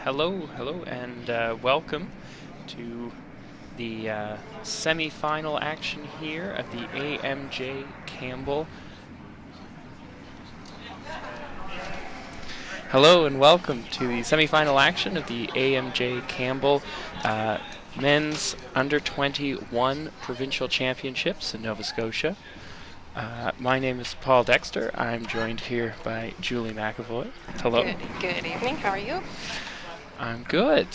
Hello, and welcome to the semi-final action here of the AMJ Campbell. Hello, and welcome to the semi-final action of the AMJ Campbell Men's Under 21 Provincial Championships in Nova Scotia. My name is Paul Dexter. I'm joined here by Julie McAvoy. Hello. Good evening. How are you? I'm good.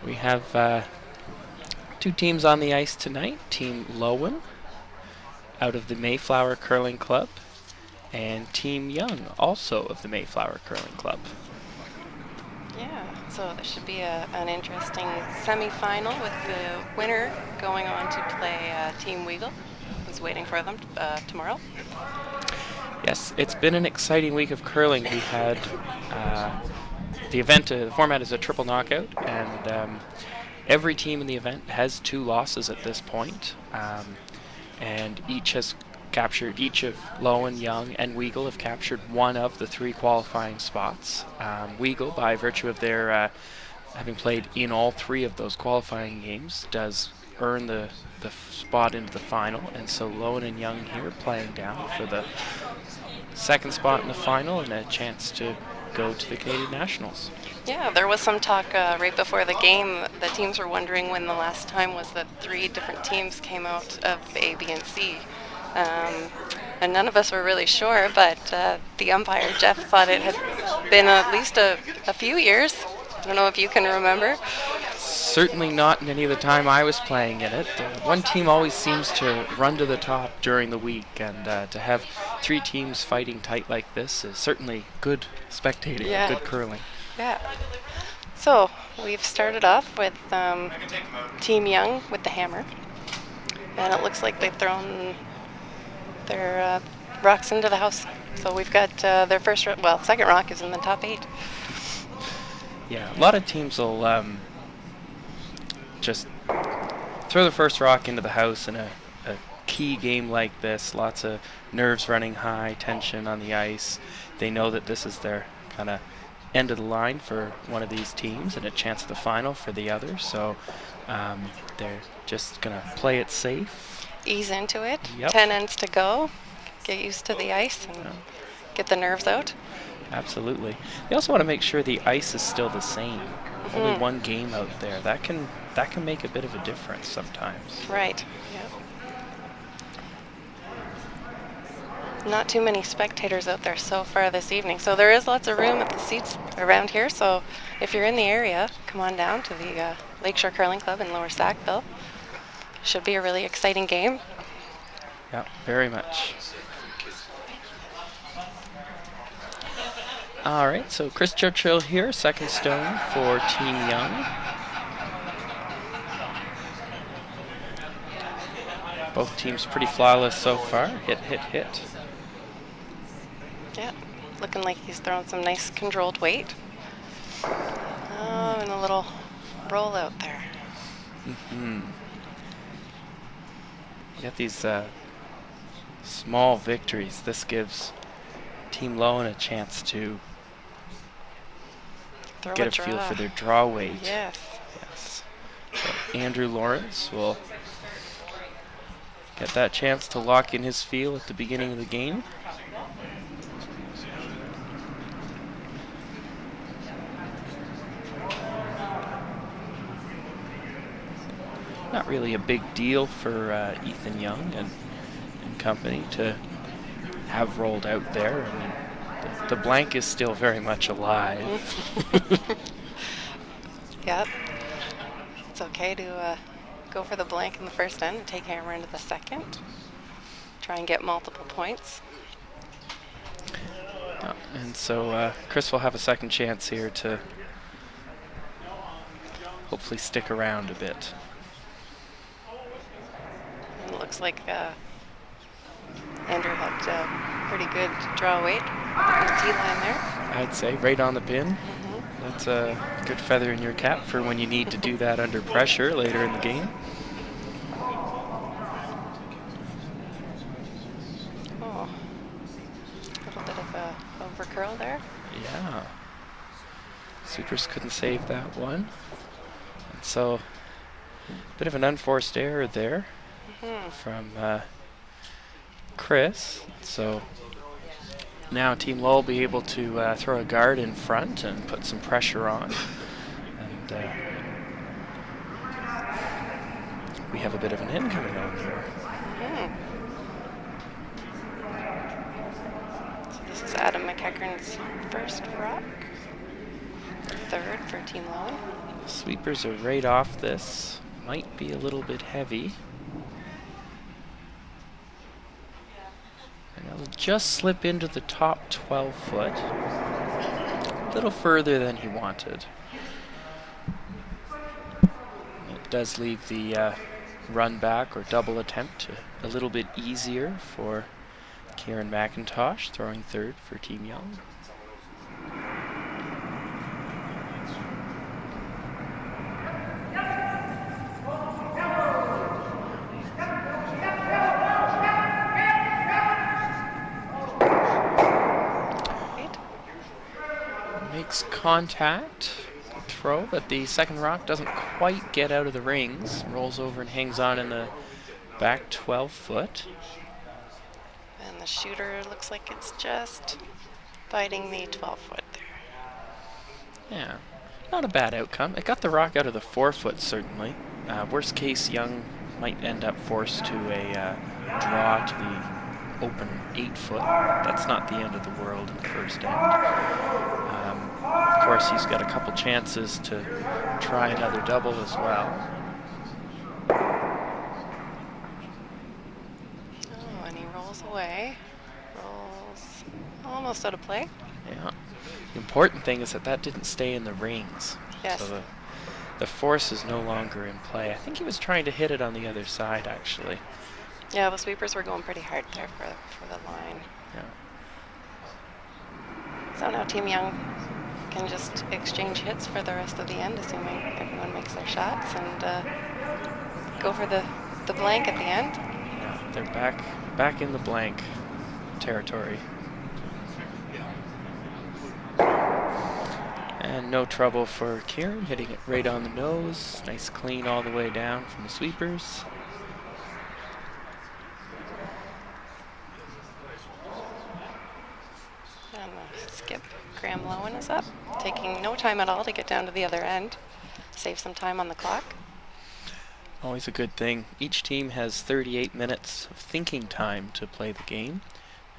We have two teams on the ice tonight. Team Loewen out of the Mayflower Curling Club and Team Young, also of the Mayflower Curling Club. Yeah, so this should be an interesting semi-final with the winner going on to play Team Weagle, who's waiting for them tomorrow. Yes, it's been an exciting week of curling. We had the event, the format is a triple knockout, and every team in the event has 2 losses at this point, and each of Loewen, Young, and Weagle have captured one of the 3 qualifying spots. Weagle, by virtue of their having played in all 3 of those qualifying games, does earn the spot into the final, and so Loewen and Young here playing down for the second spot in the final and a chance to go to the Canadian Nationals. Yeah, there was some talk right before the game. The teams were wondering when the last time was that 3 different teams came out of A, B, and C. And none of us were really sure, but the umpire, Jeff, thought it had been at least a few years. I don't know if you can remember. Certainly not in any of the time I was playing in it. One team always seems to run to the top during the week, and to have 3 teams fighting tight like this is certainly good spectating, good curling. Yeah. So we've started off with Team Young with the hammer, and it looks like they've thrown their rocks into the house. So we've got their second rock is in the top 8. Yeah, a lot of teams will just throw the first rock into the house in a key game like this. Lots of nerves running high, tension on the ice. They know that this is their kind of end of the line for one of these teams and a chance at the final for the other. So they're just going to play it safe. Ease into it. Yep. 10 ends to go. Get used to the ice and get the nerves out. Absolutely. They also want to make sure the ice is still the same. Only one game out there. That can make a bit of a difference sometimes. Right. Yep. Not too many spectators out there so far this evening. So there is lots of room at the seats around here. So if you're in the area, come on down to the Lakeshore Curling Club in Lower Sackville. Should be a really exciting game. Yeah, very much. All right, so Chris Churchill here, second stone for Team Young. Both teams pretty flawless so far. Hit. Yeah, looking like he's throwing some nice controlled weight. Oh, and a little roll out there. Get these small victories. This gives Team Loewen a chance to get a feel for their draw weight. Yes. So Andrew Lawrence will get that chance to lock in his feel at the beginning of the game. Not really a big deal for Ethan Young and company to have rolled out there. I mean, the blank is still very much alive. Yep. It's okay to go for the blank in the first end and take hammer into the second. Try and get multiple points. And so Chris will have a second chance here to hopefully stick around a bit. And it looks like Andrew had pretty good draw weight on the T-line there. I'd say right on the pin. That's a good feather in your cap for when you need to do that under pressure later in the game. Oh, a little bit of a over curl there. Yeah. Sweepers couldn't save that one. And so, a bit of an unforced error there from Chris. So now Team Low will be able to throw a guard in front and put some pressure on. And we have a bit of an in coming on here. So this is Adam McEachern's first rock. Third for Team Loewen. Sweepers are right off this. Might be a little bit heavy. And it'll just slip into the top 12 foot. A little further than he wanted. It does leave the run back or double attempt a little bit easier for Kieran McIntosh, throwing third for Team Young. Makes contact, good throw, but the second rock doesn't quite get out of the rings. Rolls over and hangs on in the back 12 foot. And the shooter looks like it's just fighting the 12 foot there. Yeah, not a bad outcome. It got the rock out of the 4 foot, certainly. Worst case, Young might end up forced to a draw to the open 8 foot. That's not the end of the world in the first end. Of course, he's got a couple chances to try another double as well. Oh, and he rolls away. Rolls almost out of play. Yeah. The important thing is that didn't stay in the rings. Yes. So the force is no longer in play. I think he was trying to hit it on the other side, actually. Yeah, the sweepers were going pretty hard there for the line. Yeah. So now Team Young can just exchange hits for the rest of the end, assuming everyone makes their shots, and go for the blank at the end. Yeah, they're back in the blank territory. And no trouble for Kieran, hitting it right on the nose. Nice clean all the way down from the sweepers. And the skip, Graham Loewen, is up, taking no time at all to get down to the other end. Save some time on the clock. Always a good thing. Each team has 38 minutes of thinking time to play the game.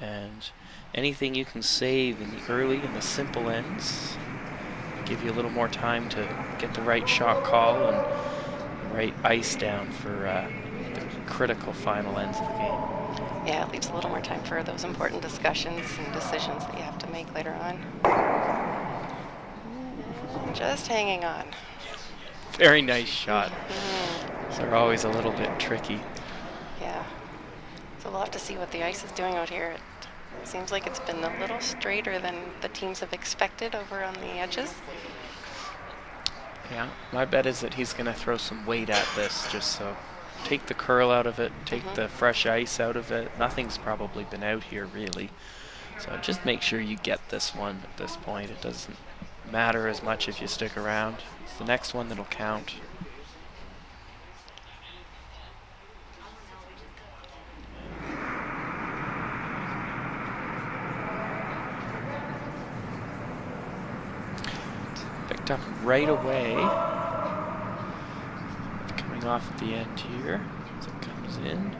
And anything you can save in the early and the simple ends give you a little more time to get the right shot call and the right ice down for the critical final ends of the game. Yeah, it leaves a little more time for those important discussions and decisions that you have to make later on. Just hanging on. Very nice shot. So they're always a little bit tricky. Yeah. So we'll have to see what the ice is doing out here. It seems like it's been a little straighter than the teams have expected over on the edges. Yeah, my bet is that he's going to throw some weight at this, just so take the curl out of it, take the fresh ice out of it. Nothing's probably been out here, really. So just make sure you get this one at this point. It doesn't matter as much if you stick around. It's the next one that'll count. Picked up right away. Coming off at the end here as it comes in.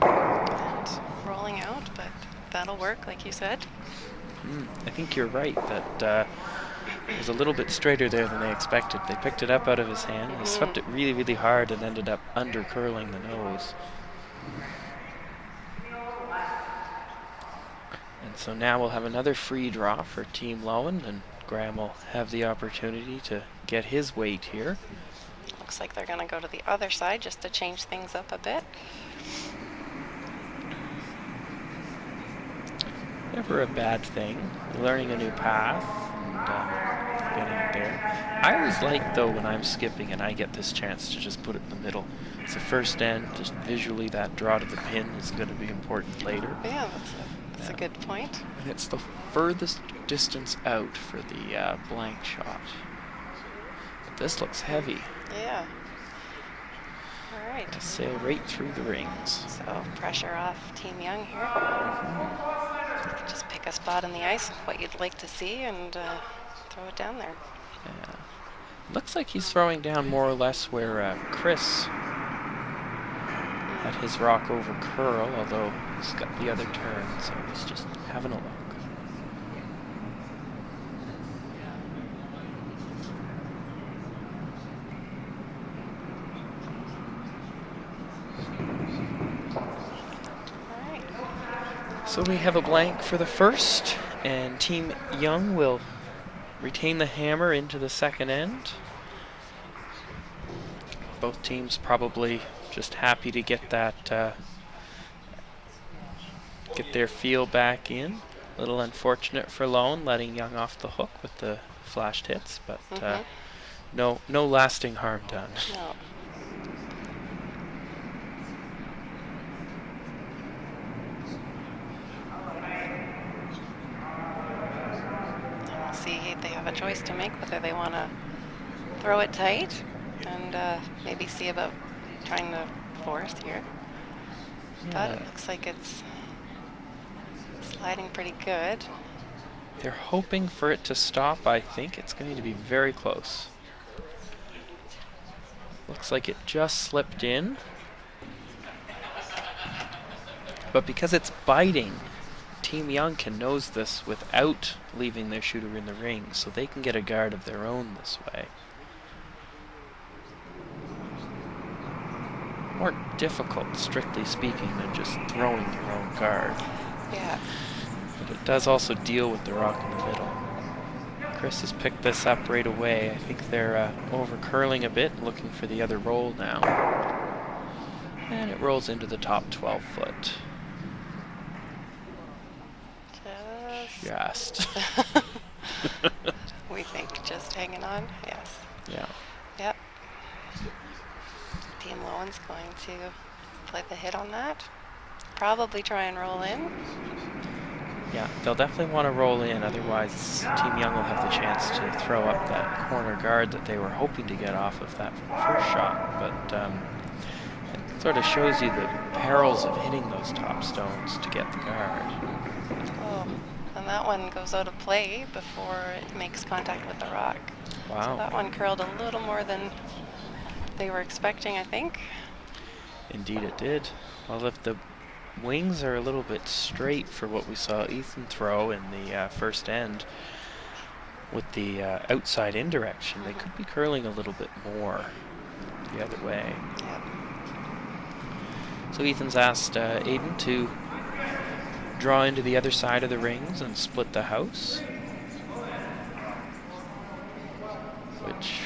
And rolling out, but that'll work, like you said. I think you're right that it was a little bit straighter there than they expected. They picked it up out of his hand. They swept it really, really hard and ended up under curling the nose. And so now we'll have another free draw for Team Loewen, and Graham will have the opportunity to get his weight here. Looks like they're going to go to the other side just to change things up a bit. Never a bad thing. Learning a new path and getting it there. I always like, though, when I'm skipping and I get this chance to just put it in the middle. It's the first end, just visually that draw to the pin is going to be important later. Yeah, That's a good point. And it's the furthest distance out for the blank shot. But this looks heavy. Yeah. All right. Gonna sail right through the rings. So pressure off Team Young here. Just pick a spot on the ice, what you'd like to see, and throw it down there. Yeah. Looks like he's throwing down more or less where Chris had his rock over curl, although he's got the other turn, so he's just having a look. So we have a blank for the first, and Team Young will retain the hammer into the second end. Both teams probably just happy to get that, get their feel back in. A little unfortunate for Loewen, letting Young off the hook with the flashed hits, but no lasting harm done. No. See, they have a choice to make whether they want to throw it tight and maybe see about trying to force here. But it looks like it's sliding pretty good. They're hoping for it to stop. I think it's going to be very close. Looks like it just slipped in. But because it's biting, Team Young can nose this without leaving their shooter in the ring, so they can get a guard of their own this way. More difficult, strictly speaking, than just throwing your own guard. Yeah. But it does also deal with the rock in the middle. Chris has picked this up right away. I think they're over curling a bit, looking for the other roll now. And it rolls into the top 12 foot. Just. We think just hanging on. Yes. Yeah. Yep. Team Loewen's going to play the hit on that. Probably try and roll in. Yeah, they'll definitely want to roll in, otherwise Team Young will have the chance to throw up that corner guard that they were hoping to get off of that first shot. But it sort of shows you the perils of hitting those top stones to get the guard. Oh, and that one goes out of play before it makes contact with the rock. Wow. So that one curled a little more than they were expecting, I think. Indeed it did. Well, if the wings are a little bit straight for what we saw Ethan throw in the first end with the outside in direction, they could be curling a little bit more the other way. Yep. So Ethan's asked Aiden to draw into the other side of the rings and split the house, which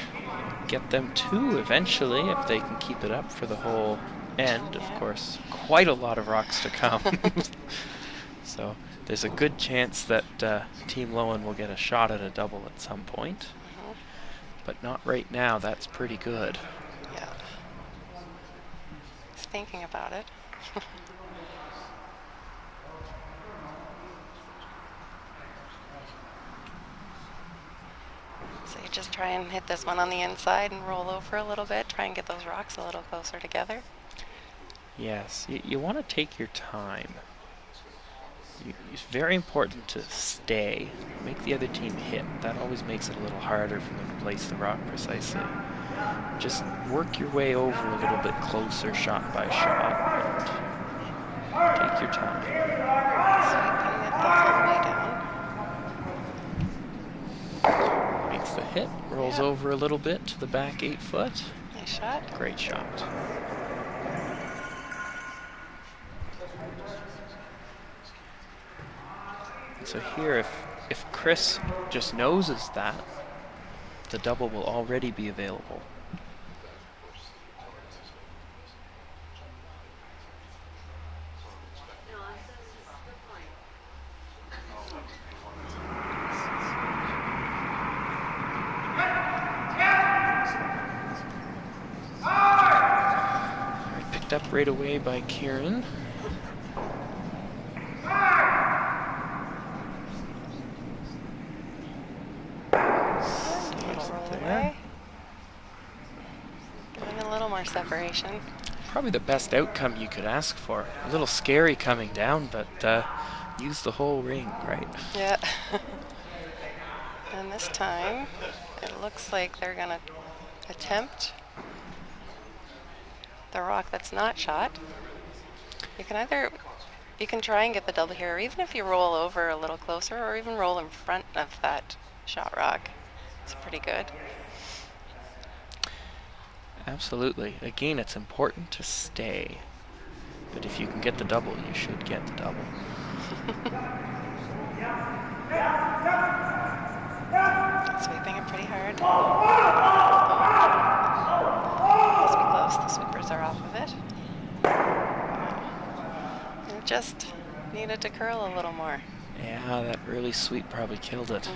get them two eventually if they can keep it up for the whole end. Of course, quite a lot of rocks to come. So there's a good chance that Team Loewen will get a shot at a double at some point. But not right now. That's pretty good. Yeah. He's thinking about it. So you just try and hit this one on the inside and roll over a little bit. Try and get those rocks a little closer together. Yes, you want to take your time. It's very important to stay, make the other team hit. That always makes it a little harder for them to place the rock precisely. Just work your way over a little bit closer, shot by shot, and take your time. Sweeping it the whole way down. Makes the hit, rolls over a little bit to the back 8 foot. Nice shot. Great shot. So here, if Chris just noses that, the double will already be available. Picked up right away by Kieran. there. Giving a little more separation. Probably the best outcome you could ask for. A little scary coming down, but use the whole ring, right? Yeah. And this time, it looks like they're going to attempt the rock that's not shot. You can try and get the double here, or even if you roll over a little closer, or even roll in front of that shot rock. It's pretty good. Absolutely. Again, it's important to stay. But if you can get the double, you should get the double. Sweeping it pretty hard. Must be close. The sweepers are off of it. It just needed to curl a little more. Yeah, that early sweep probably killed it.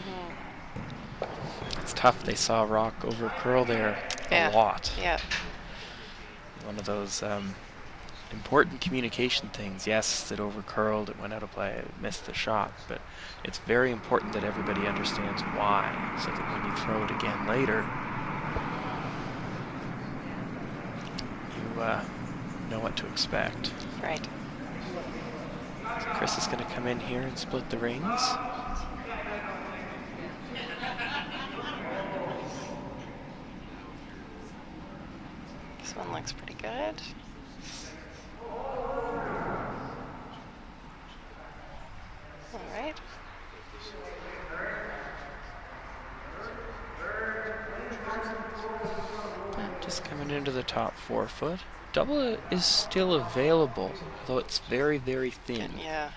It's tough. They saw rock over curl there a lot. Yeah. One of those important communication things. Yes, it over curled, it went out of play, it missed the shot, but it's very important that everybody understands why, so that when you throw it again later, you know what to expect. Right. So Chris is going to come in here and split the rings. This one looks pretty good. All right. And just coming into the top 4 foot. Double is still available, though it's very, very thin. Yeah.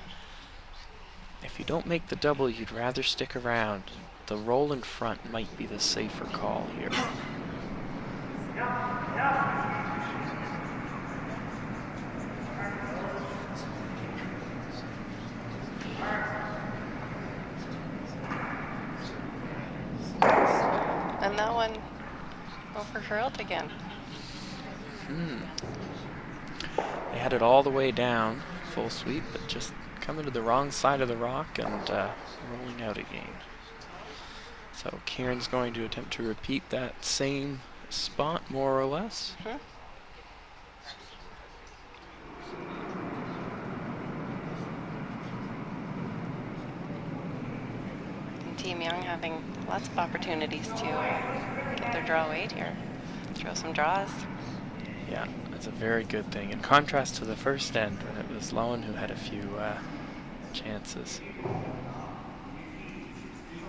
If you don't make the double, you'd rather stick around. The roll in front might be the safer call here. And that one over curled again. They had it all the way down, full sweep, but just coming to the wrong side of the rock and rolling out again. So Kieran's going to attempt to repeat that same spot, more or less. And Team Young having lots of opportunities to get their draw weight here. Throw some draws. Yeah, that's a very good thing. In contrast to the first end, when it was Loewen who had a few chances.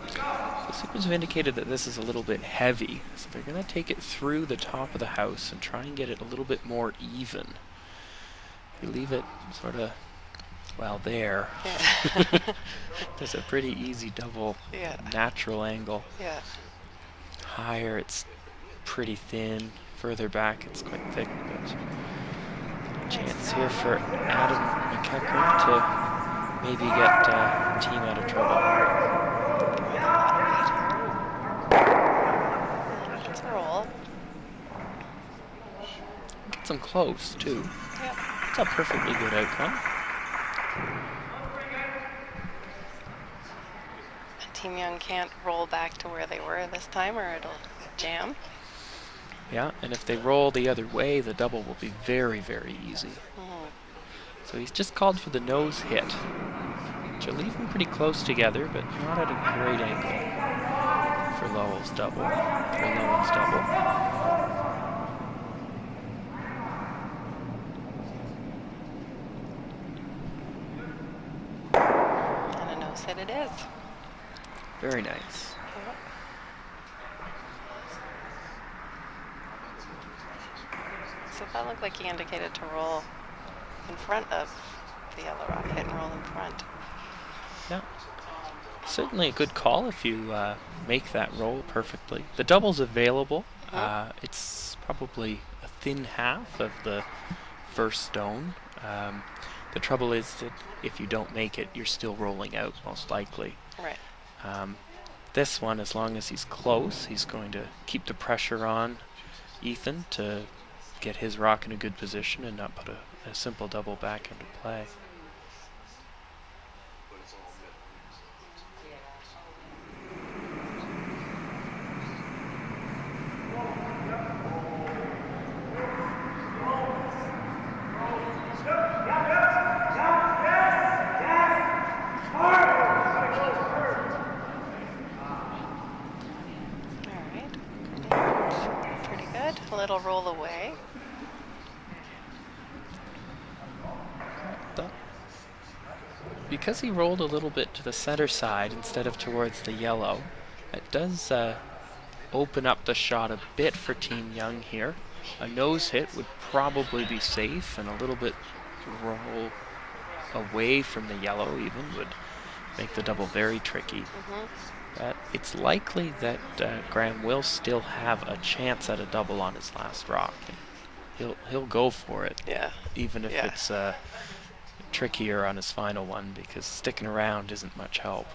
The Supers have indicated that this is a little bit heavy, so they're going to take it through the top of the house and try and get it a little bit more even. If you leave it sort of, well, there, Yeah. there's a pretty easy double natural angle. Yeah. Higher, it's pretty thin. Further back, it's quite thick, but chance here for Adam McEachran to maybe get team out of trouble. Let's roll. Gets them close, too. Yep. It's a perfectly good outcome. And Team Young can't roll back to where they were this time or it'll jam. Yeah, and if they roll the other way, the double will be very, very easy. So he's just called for the nose hit, which will leave them pretty close together, but not at a great angle for Loewen's double. And a nose hit it is. Very nice. Yep. So that looked like he indicated to roll in front of the yellow rock, hit and roll in front. Yeah. Certainly a good call if you make that roll perfectly. The double's available. It's probably a thin half of the first stone. The trouble is that if you don't make it, you're still rolling out, most likely. Right. This one, as long as he's close, he's going to keep the pressure on Ethan to get his rock in a good position and not put a simple double back into play. little roll away. Because he rolled a little bit to the center side instead of towards the yellow, it does open up the shot a bit for Team Young here. A nose hit would probably be safe, and a little bit roll away from the yellow even would make the double very tricky. But it's likely that Graham will still have a chance at a double on his last rock. He'll go for it, even if it's trickier on his final one, because sticking around isn't much help.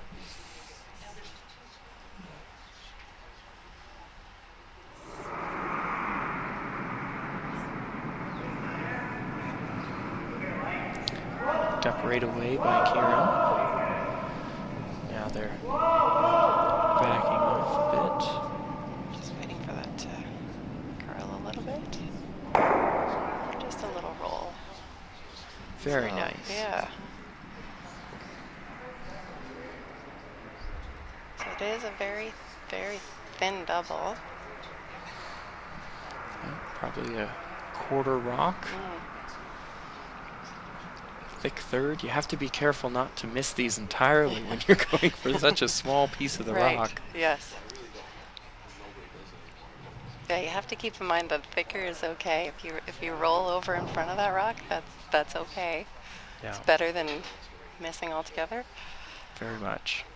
Picked up right away by Kieran. Now they're backing off a bit. Just waiting for that to curl a little bit. Just a little roll. Very nice. Yeah. So it is a very, very thin double. Probably a quarter rock. Thick third. You have to be careful not to miss these entirely when you're going for such a small piece of the rock. Yes. Yeah, you have to keep in mind that thicker is okay. If you roll over in front of that rock, that's okay. Yeah. It's better than missing altogether. Very much.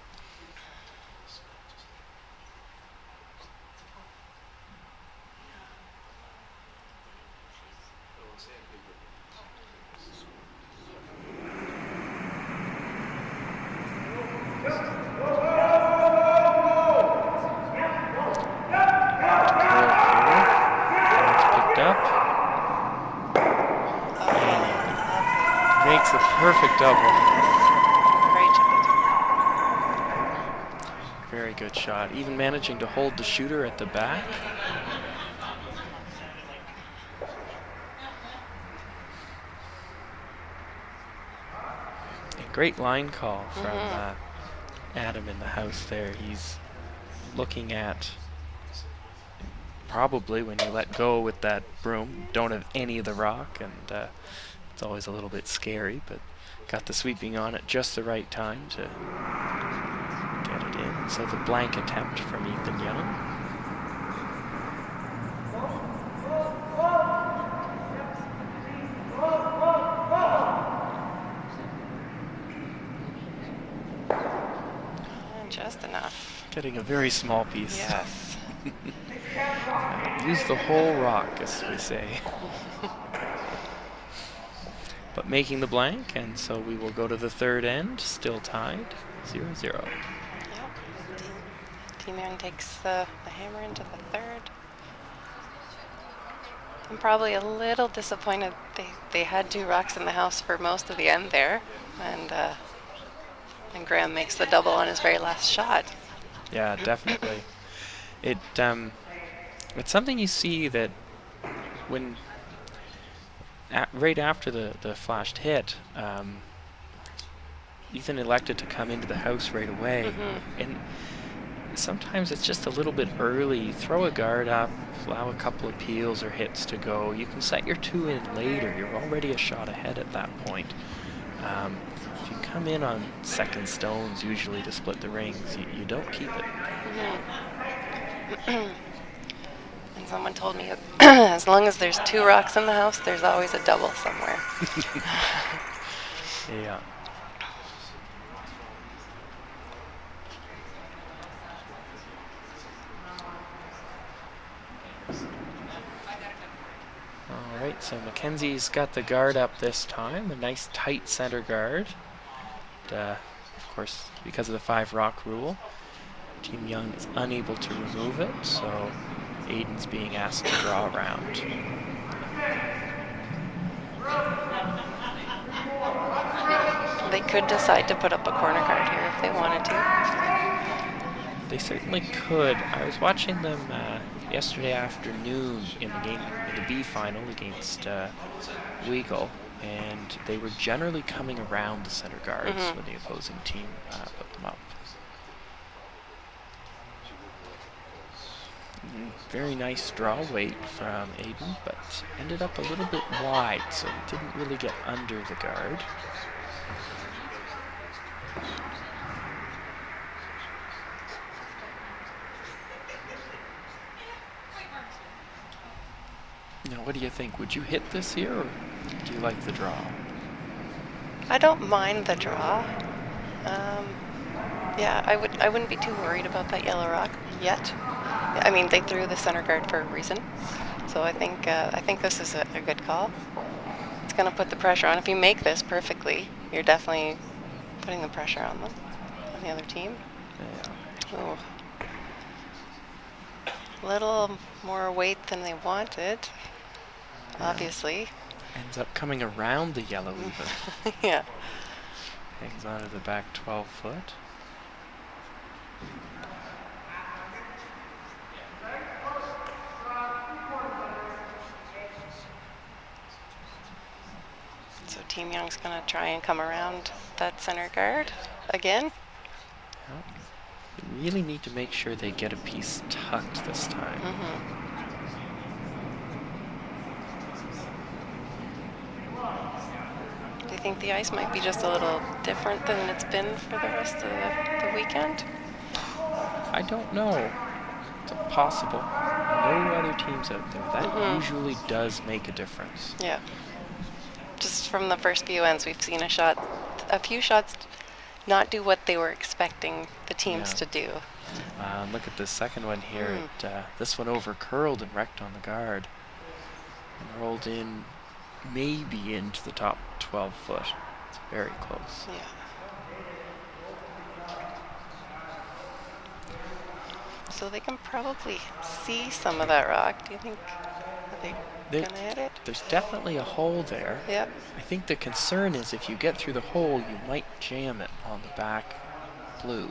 Makes a perfect double. Great shot. Very good shot. Even managing to hold the shooter at the back. A great line call from Adam in the house there. He's looking at probably when you let go with that broom, don't have any of the rock, and it's always a little bit scary, but got the sweeping on at just the right time to get it in. So the blank attempt from Ethan Young. And just enough. Getting a very small piece. Yes. Use the whole rock, as we say. But making the blank, and so we will go to the third end, still tied, 0-0. Yep. Team Young takes the hammer into the third. I'm probably a little disappointed they had two rocks in the house for most of the end there, and Graham makes the double on his very last shot. Yeah, definitely. It's something you see that when right after the flashed hit, Ethan elected to come into the house right away, and sometimes it's just a little bit early. Throw a guard up, allow a couple of peels or hits to go. You can set your two in later. You're already a shot ahead at that point. If you come in on second stones, usually to split the rings, you don't keep it. And someone told me as long as there's two rocks in the house, there's always a double somewhere. Yeah. All right, so Mackenzie's got the guard up this time, a nice tight center guard. And, of course, because of the 5 rock rule, Team Young is unable to remove it, so Aiden's being asked to draw around. They could decide to put up a corner guard here if they wanted to. They certainly could. I was watching them yesterday afternoon in the game, in the B final against Weagle, and they were generally coming around the center guards when the opposing team put them up. Very nice draw weight from Aiden, but ended up a little bit wide, so he didn't really get under the guard. Now, what do you think? Would you hit this here, or do you like the draw? I don't mind the draw. Yeah, I wouldn't be too worried about that yellow rock yet. I mean, they threw the center guard for a reason, so I think this is a good call. It's going to put the pressure on. If you make this perfectly, you're definitely putting the pressure on them, on the other team. Yeah. Oh, a little more weight than they wanted, obviously. Ends up coming around the yellow even. Yeah. Hangs on to the back 12 foot. So Team Young's going to try and come around that center guard again. Yep. They really need to make sure they get a piece tucked this time. Do you think the ice might be just a little different than it's been for the rest of the weekend? I don't know. It's possible. No other teams out there. That usually does make a difference. Yeah. Just from the first few ends, we've seen a few shots not do what they were expecting the teams to do. Look at this second one here. This one over curled and wrecked on the guard. And rolled in maybe into the top 12 foot. It's very close. Yeah. So they can probably see some of that rock. Do you think they're going to hit it? There's definitely a hole there. Yep. I think the concern is if you get through the hole, you might jam it on the back blue.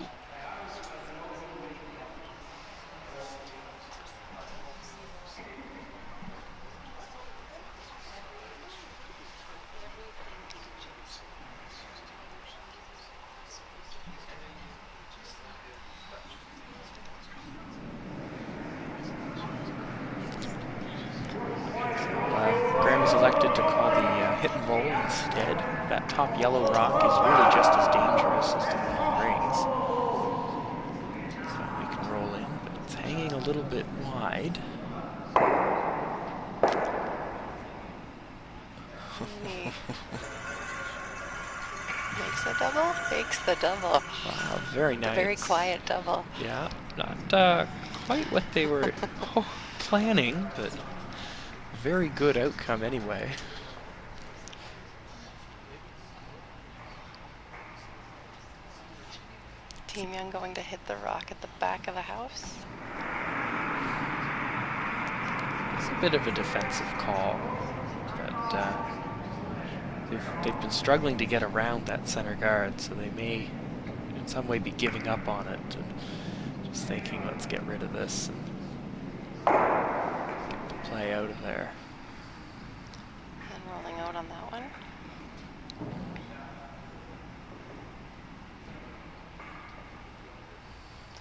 Elected to call the hit and roll instead. That top yellow rock is really just as dangerous as the long rings. So we can roll in, but it's hanging a little bit wide. Makes a double? Makes the double. Wow, very nice. A very quiet double. Yeah, not quite what they were planning, but very good outcome anyway. Team Young going to hit the rock at the back of the house. It's a bit of a defensive call, but they've been struggling to get around that center guard, so they may in some way be giving up on it and just thinking, let's get rid of this and get the play out of there. And rolling out on that one.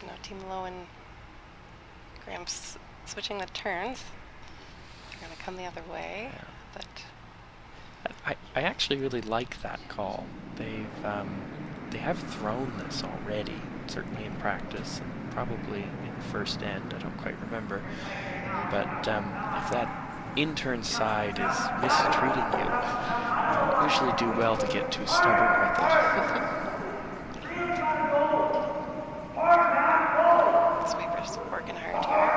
Now Team Loewen, Graham's switching the turns. They're going to come the other way, Yeah. but I actually really like that call. They have thrown this already, certainly in practice, and probably in the first end. I don't quite remember. But if that intern side is mistreating you, you don't usually do well to get too stubborn with it. Sweeper's working hard here.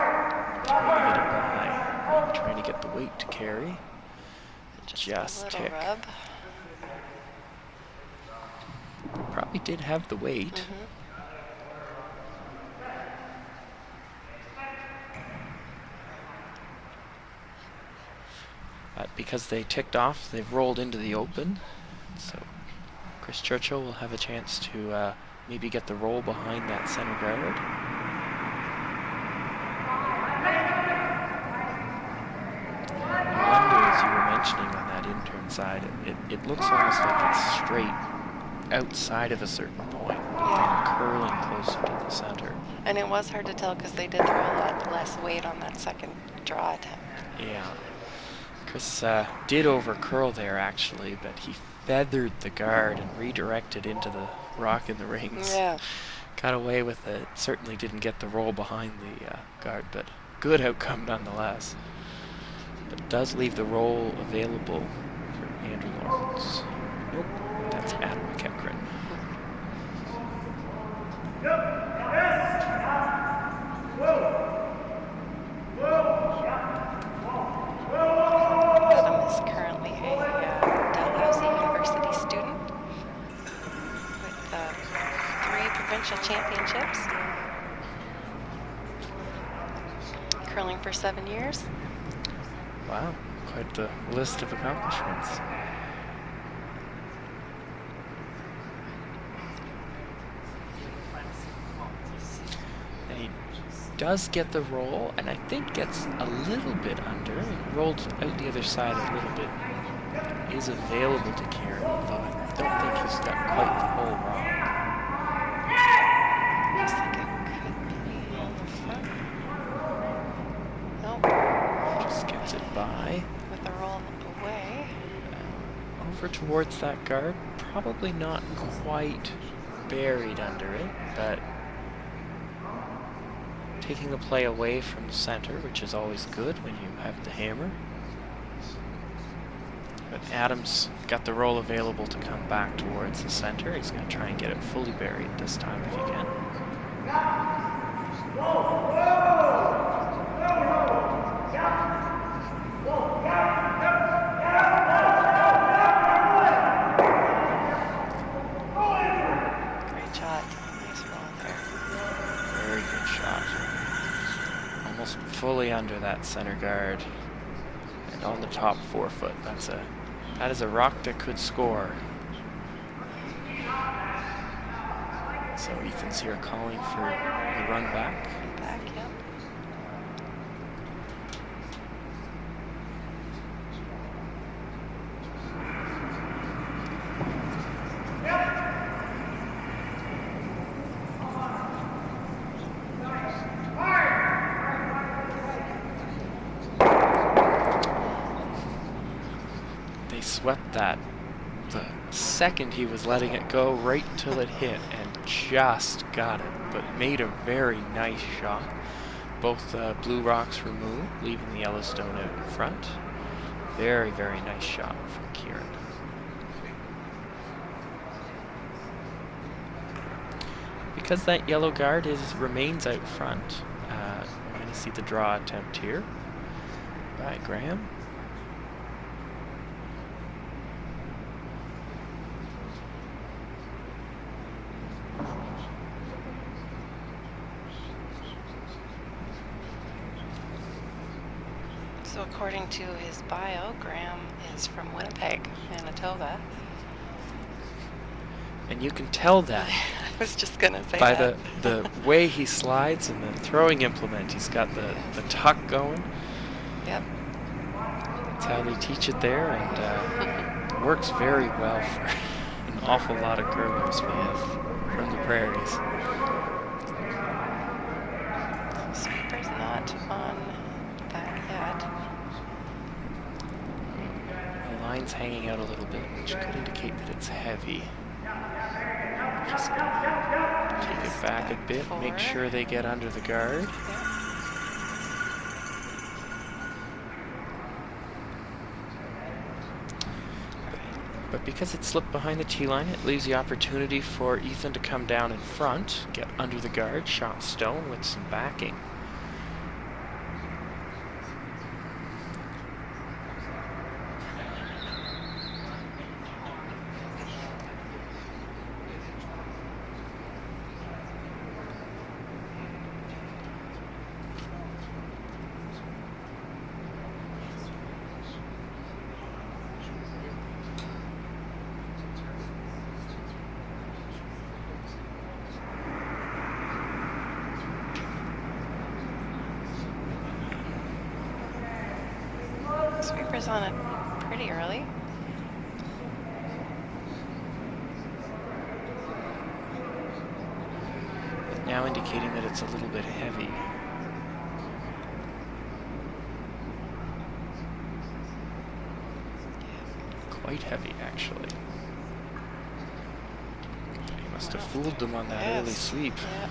Trying to get it by. Trying to get the weight to carry. Just a little tick. rub. Probably did have the weight. But because they ticked off, they've rolled into the open. So Chris Churchill will have a chance to maybe get the roll behind that center guard. I wonder, as you were mentioning on that intern side, it looks almost like it's straight outside of a certain point, but then curling closer to the center. And it was hard to tell because they did throw a lot less weight on that second draw attempt. Yeah. Chris did over curl there actually, but he feathered the guard and redirected into the rock in the rings. Yeah. Got away with it. Certainly didn't get the roll behind the guard, but good outcome nonetheless. But does leave the roll available for Andrew Lawrence. Nope, that's Adam McEachran. Adam is currently a Dalhousie University student with 3 provincial championships. Curling for 7 years. Wow, quite the list of accomplishments. And he does get the roll, and I think gets a little bit under. He rolled out the other side a little bit. Is available to Kieran, although I don't think he's got quite the whole rock. Looks like it could be on the front. Nope. Just gets it by. With the roll away. Over towards that guard. Probably not quite buried under it, but taking the play away from the center, which is always good when you have the hammer. But Adams got the roll available to come back towards the center. He's going to try and get it fully buried this time if he can. Great shot. Nice roll there. Very good shot. Almost fully under that center guard. And on the top 4 foot. That is a rock that could score. So Ethan's here calling for the run back. Back, yep. They swept that the second he was letting it go, right till it hit, and just got it, but made a very nice shot. Both blue rocks removed, leaving the Yellowstone out in front. Very, very nice shot from Kieran. Because that yellow guard remains out front, we're going to see the draw attempt here by Graham. So according to his bio, Graham is from Winnipeg, Manitoba. And you can tell that I was just going to say by that. the way he slides and the throwing implement. He's got the tuck going. Yep. That's how they teach it there, and works very well for an awful lot of curlers from the prairies. Sweeper's not on that yet. The line's hanging out a little bit, which could indicate that it's heavy. Just gonna take it back a bit, make sure they get under the guard. But because it slipped behind the tee line, it leaves the opportunity for Ethan to come down in front, get under the guard, shot stone with some backing. Sweeper's on it pretty early. now indicating that it's a little bit heavy. Quite heavy, actually. He must have fooled them on that early sweep. Yeah.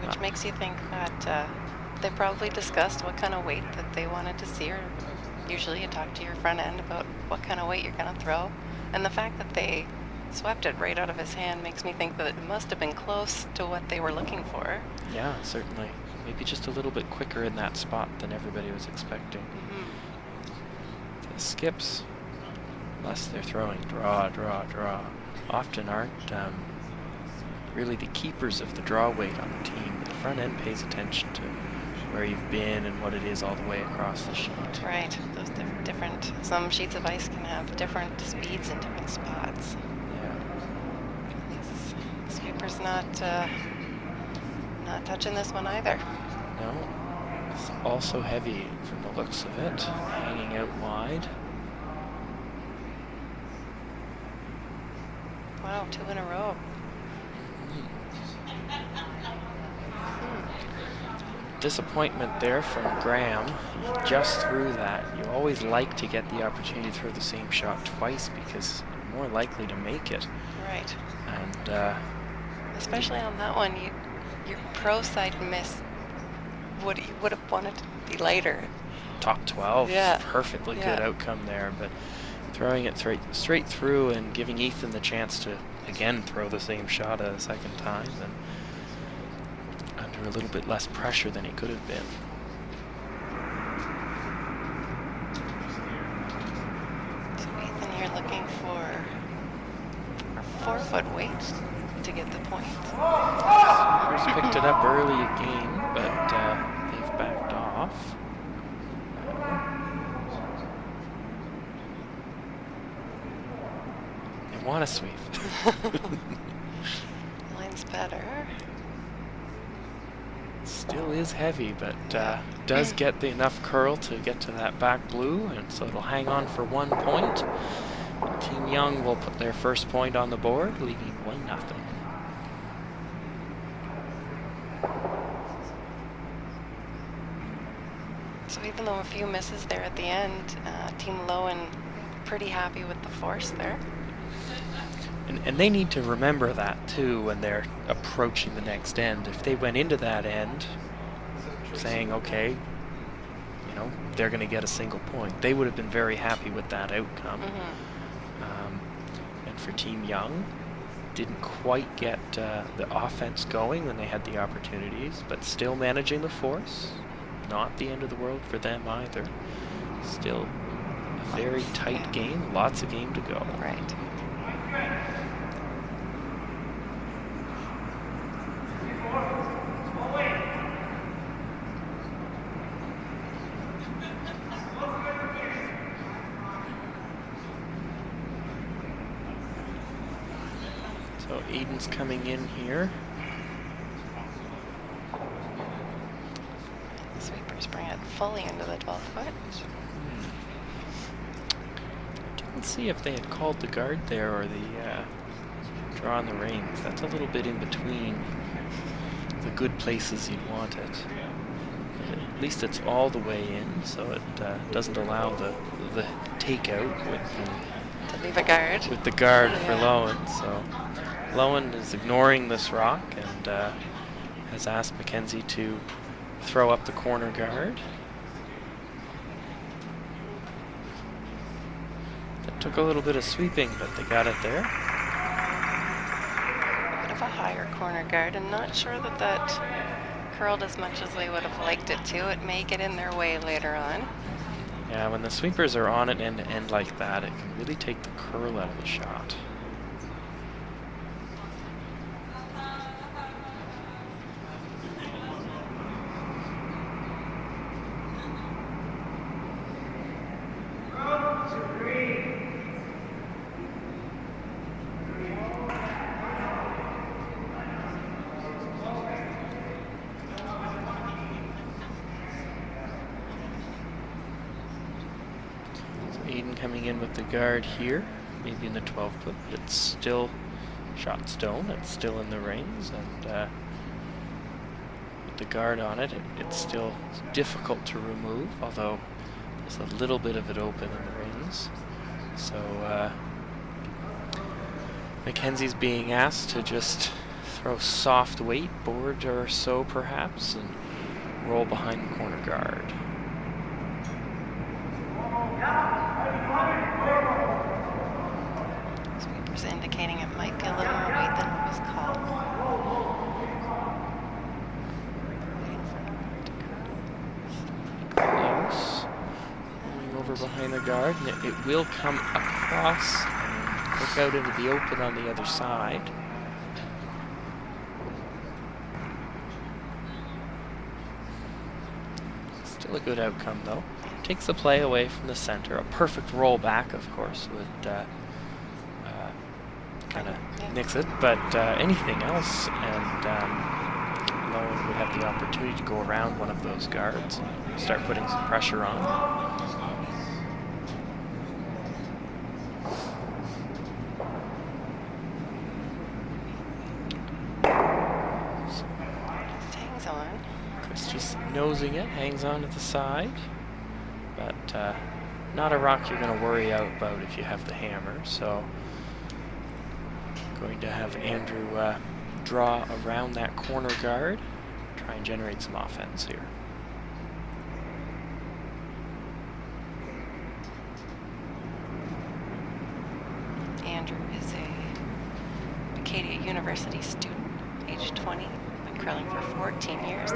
Which makes you think that they probably discussed what kind of weight that they wanted to see, or usually you talk to your front end about what kind of weight you're going to throw. And the fact that they swept it right out of his hand makes me think that it must have been close to what they were looking for. Yeah, certainly. Maybe just a little bit quicker in that spot than everybody was expecting. The skips, unless they're throwing draw, draw, draw, often aren't really the keepers of the draw weight on the team. The front end pays attention to where you've been and what it is all the way across the sheet. Right, those different, some sheets of ice can have different speeds in different spots. Yeah. This sweeper's not touching this one either. No, it's also heavy from the looks of it, hanging out wide. Wow, 2 in a row. Disappointment there from Graham. He just threw that. You always like to get the opportunity to throw the same shot twice because you're more likely to make it. Right. And especially on that one, your pro side miss would have wanted to be lighter. Top 12, yeah. Perfectly good outcome there, but throwing it straight through and giving Ethan the chance to again throw the same shot a second time, and under a little bit less pressure than he could have been. So Ethan here looking for a 4-foot weight to get the point. He's picked it up early again, but they've backed off. They want to sweep. Line's better. Still is heavy, but does get enough curl to get to that back blue, and so it'll hang on for 1 point. Team Young will put their first point on the board, leading 1-0. So even though a few misses there at the end, Team Loewen pretty happy with the force there. And they need to remember that too when they're approaching the next end. If they went into that end saying, okay, you know, they're going to get a single point, they would have been very happy with that outcome. And for Team Young, didn't quite get the offense going when they had the opportunities, but still managing the force. Not the end of the world for them either. Still a very tight game, lots of game to go. Right. So Aiden's coming in here. The sweepers bring it fully into the 12 foot. Didn't see if they had called the guard there or the draw on the reins. That's a little bit in between the good places you'd want it. At least it's all the way in, so it doesn't allow the takeout To leave a guard. with the guard for Loewen. So Loewen is ignoring this rock and has asked Mackenzie to throw up the corner guard. That took a little bit of sweeping, but they got it there. Bit of a higher corner guard, and not sure that that curled as much as they would have liked it to. It may get in their way later on. Yeah, when the sweepers are on it end to end like that, it can really take the curl out of the shot. Aiden coming in with the guard here. maybe in the 12 foot, but it's still shot stone. It's still in the rings, and with the guard on it, it's still difficult to remove, although there's a little bit of it open in the rings. So Mackenzie's being asked to just throw soft weight, board or so perhaps, and roll behind the corner guard. Sweeper's indicating it might be a little more weight than what was called. Waiting for the rock to Close. Going over behind the guard, and it will come across and look out into the open on the other side. Still a good outcome, though. Takes the play away from the center. A perfect roll back, of course, would kind of nix it. But anything else, and Loewen would have the opportunity to go around one of those guards and start putting some pressure on. Just hangs on. Chris just nosing it, hangs on to the side. But not a rock you're going to worry about if you have the hammer. So going to have Andrew draw around that corner guard, try and generate some offense here. Andrew is a Acadia University student, age 20, been curling for 14 years.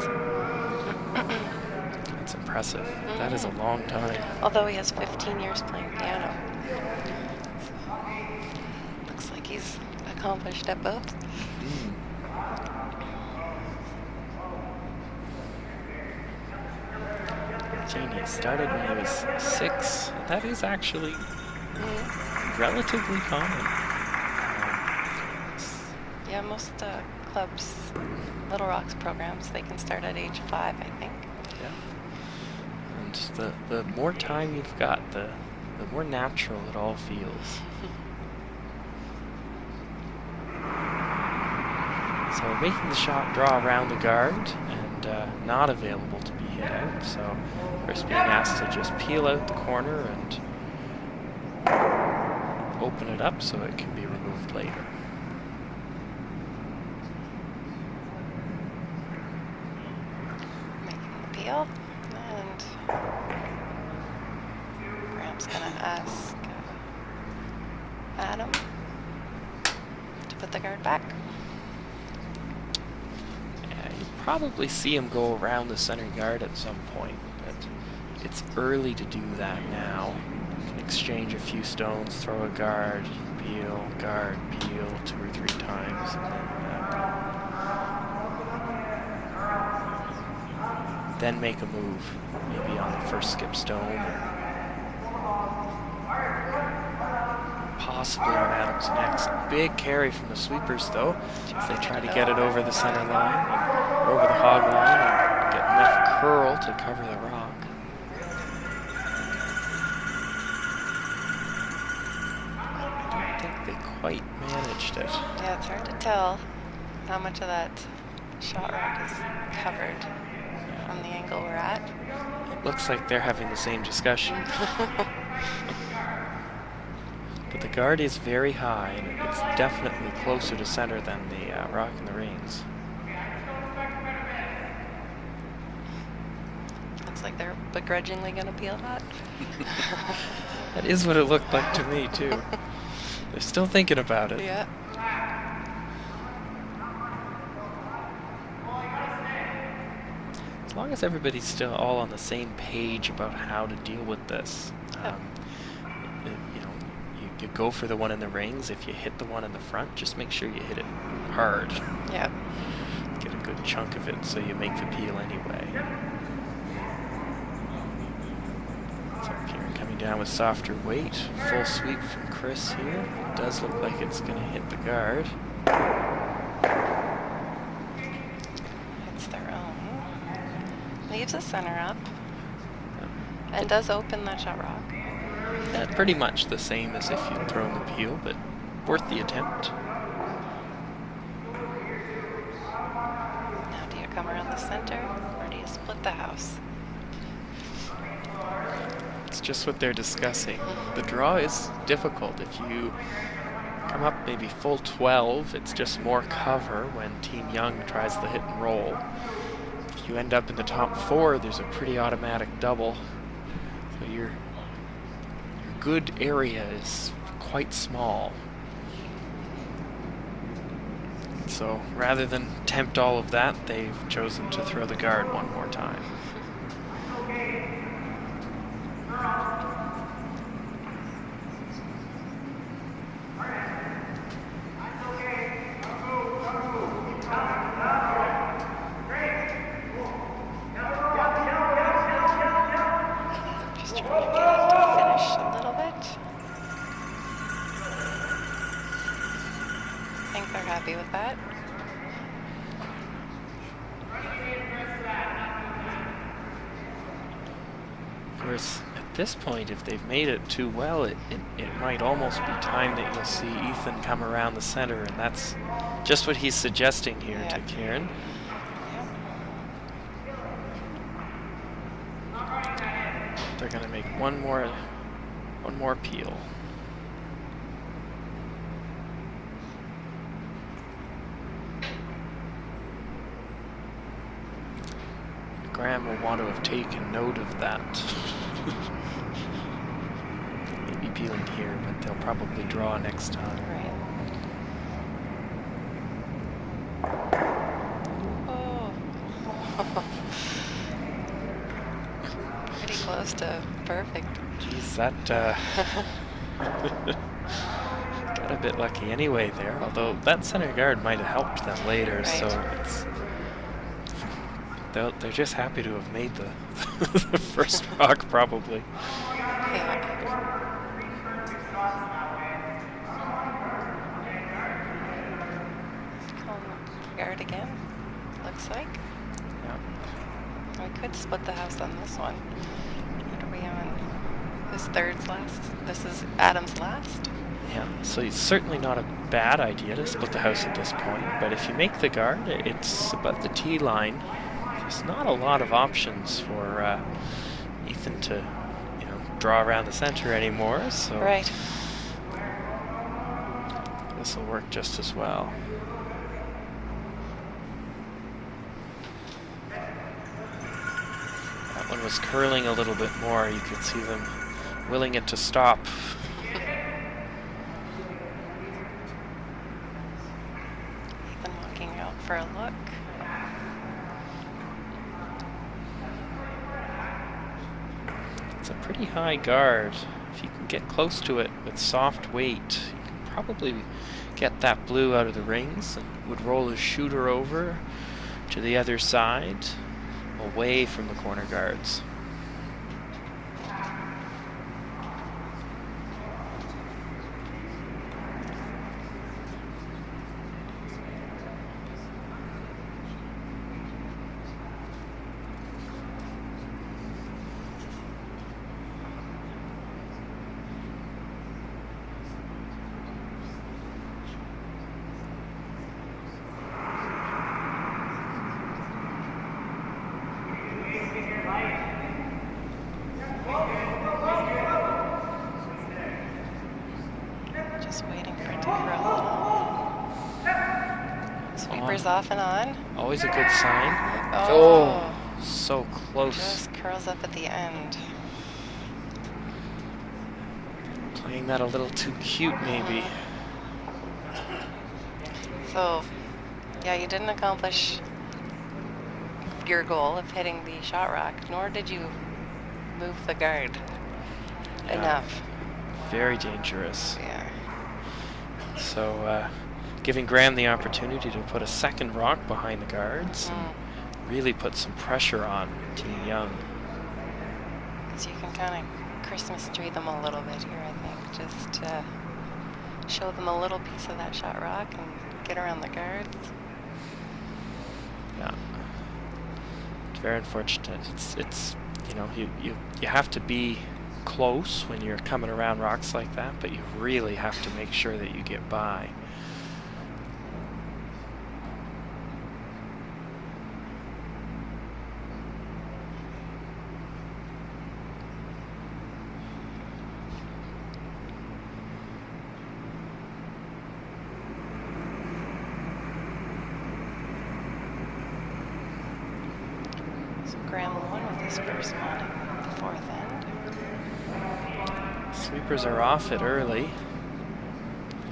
That's impressive. That is a long time. Although he has 15 years playing piano. So, looks like he's accomplished at both. He started when he was 6. That is actually relatively common. Yeah, most clubs, Little Rocks programs, they can start at age 5, I think. Yeah. And the more time you've got, the more natural it all feels. So making the shot draw around the guard and not available to be hit out. So Chris being asked to just peel out the corner and open it up so it can be removed later. Making the peel, and Graham's gonna ask Adam to put the guard back. You probably see him go around the center guard at some point, but it's early to do that now. You can exchange a few stones, throw a guard, peel, 2 or 3 times, and then make a move, maybe on the first skip stone, or possibly on Adam's next. Big carry from the sweepers, though, as they try to get it over the center line, or over the hog line, and get enough curl to cover the rock. I don't think they quite managed it. Yeah, it's hard to tell how much of that shot rock is covered from the angle we're at. It looks like they're having the same discussion. But the guard is very high, and it's definitely closer to center than the rock in the rings. Looks like they're begrudgingly going to peel that. That is what it looked like to me, too. They're still thinking about it. Yeah. As long as everybody's still all on the same page about how to deal with this. You go for the one in the rings. If you hit the one in the front, just make sure you hit it hard. Yep. Get a good chunk of it so you make the peel anyway. So Kieran coming down with softer weight. Full sweep from Chris here. It does look like it's going to hit the guard. Hits their own. Leaves the center up. And does open that shot rock. Pretty much the same as if you'd thrown the peel, but worth the attempt. Now, do you come around the center, or do you split the house? It's just what they're discussing. The draw is difficult. If you come up maybe full 12, it's just more cover when Team Young tries the hit and roll. If you end up in the top 4, there's a pretty automatic double. So your good area is quite small. So rather than tempt all of that, they've chosen to throw the guard one more time. Just trying to get it to finish a little bit. I think they're happy with that. Of course, at this point, if they've made it too well, it might almost be time that you'll see Ethan come around the center, and that's just what he's suggesting here to Karen. They're going to make one more peel. Graham will want to have taken note of that. Maybe peeling here, but they'll probably draw next time. Right. Oh. Pretty close to perfect. Geez, that got a bit lucky anyway there, although that center guard might have helped them later, right. So it's they're just happy to have made the, the first rock, probably. Yeah. Guard again, looks like. Yeah. We could split the house on this one. What are we on? This third's last? This is Adam's last? Yeah, so it's certainly not a bad idea to split the house at this point, but if you make the guard, it's above the tee line. There's not a lot of options for Ethan to, draw around the center anymore, so right. This will work just as well. That one was curling a little bit more. You could see them willing it to stop. Ethan walking out for a look. It's a pretty high guard. If you can get close to it with soft weight, you can probably get that blue out of the rings and would roll his shooter over to the other side, away from the corner guards. Just waiting for it to curl. Sweepers off and on. Always a good sign. Oh, so close. just curls up at the end. Playing that a little too cute, maybe. So, yeah, you didn't accomplish your goal of hitting the shot rock, nor did you move the guard enough. Very dangerous. Yeah. So, giving Graham the opportunity to put a second rock behind the guards and really put some pressure on Team Young. Because you can kind of Christmas tree them a little bit here, I think. Just to show them a little piece of that shot rock and get around the guards. Yeah. It's very unfortunate. It's you have to be close when you're coming around rocks like that, but you really have to make sure that you get by. Graham won with his first one at the fourth end. Sweepers are off it early.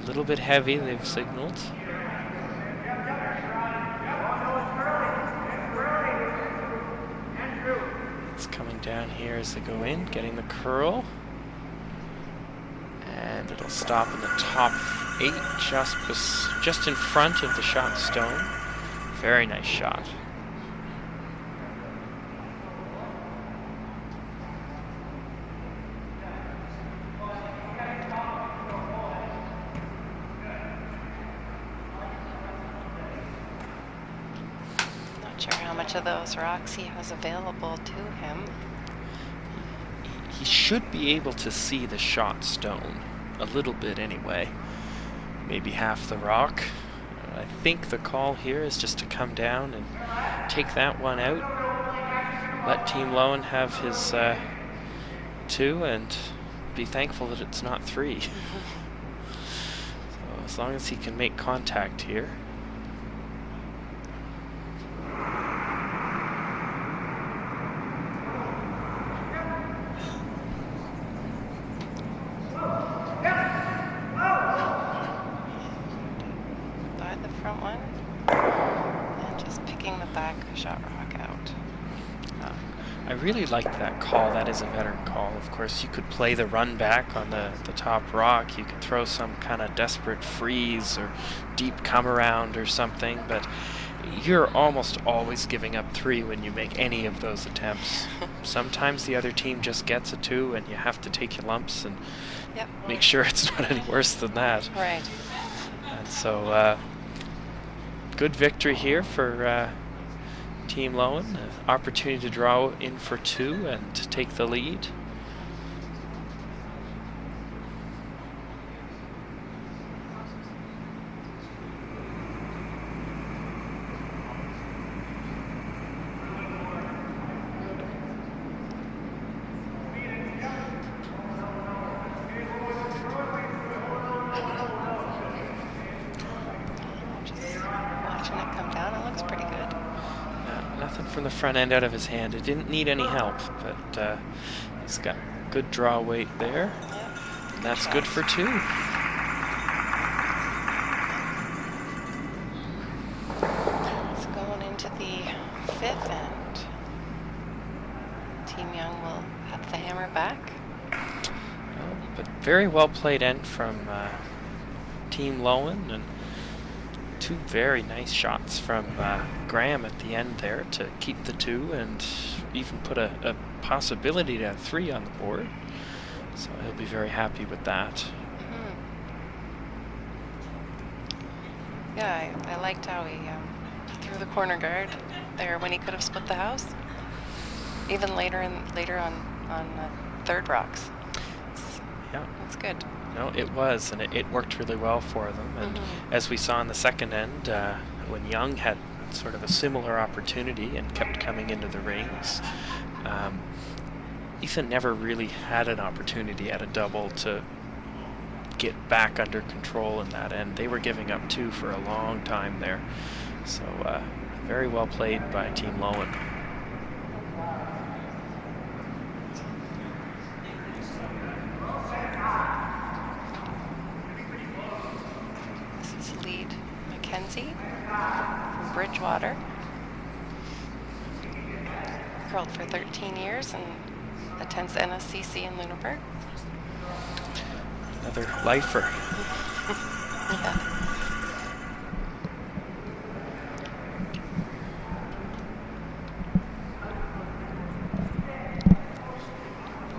A little bit heavy, they've signaled. It's coming down here as they go in, getting the curl. And it'll stop in the top 8, just in front of the shot stone. Very nice shot. Not sure how much of those rocks he has available to him. He should be able to see the shot stone a little bit anyway. Maybe half the rock. I think the call here is just to come down and take that one out. Let Team Loewen have his 2 and be thankful that it's not 3. So as long as he can make contact here. I really liked that call. That is a veteran call. Of course, you could play the run back on the top rock. You could throw some kind of desperate freeze or deep come around or something, but you're almost always giving up 3 when you make any of those attempts. Sometimes the other team just gets a 2 and you have to take your lumps and make sure it's not any worse than that. Right. And so good victory here for Team Loewen. Opportunity to draw in for 2 and to take the lead. Nothing from the front end out of his hand. It didn't need any help, but he's got good draw weight there. And that's good for 2. It's going into the 5th end. Team Young will have the hammer back. But very well played end from Team Loewen, and 2 very nice shots from Graham at the end there to keep the 2 and even put a possibility to have 3 on the board. So he'll be very happy with that. Yeah, I liked how he threw the corner guard there when he could have split the house. Even later on third rocks. It's good. No, it was, and it worked really well for them. And as we saw in the second end, when Young had sort of a similar opportunity and kept coming into the rings, Ethan never really had an opportunity at a double to get back under control in that end. They were giving up 2 for a long time there. So very well played by Team Loewen. From Bridgewater. Curled for 13 years and attends NSCC in Lunenburg. Another lifer. Yeah.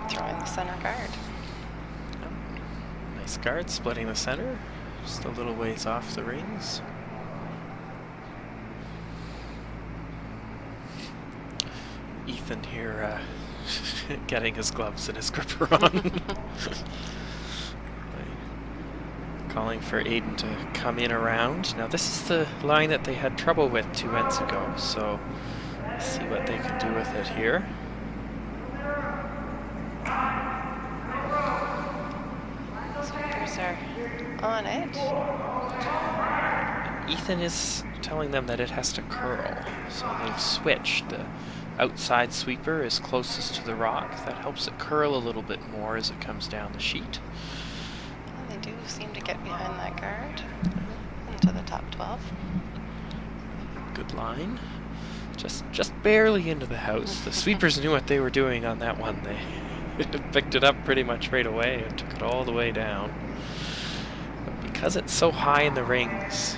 Throwing the center guard. Nice guard, splitting the center. Just a little ways off the rings. Ethan here getting his gloves and his gripper on. Calling for Aiden to come in around. Now this is the line that they had trouble with 2 ends ago, so let's see what they can do with it here. Sweepers are on edge. Ethan is telling them that it has to curl, so they've switched. The outside sweeper is closest to the rock. That helps it curl a little bit more as it comes down the sheet. They do seem to get behind that guard into the top 12. Good line. Just barely into the house. The sweepers knew what they were doing on that one. They picked it up pretty much right away and took it all the way down. But because it's so high in the rings,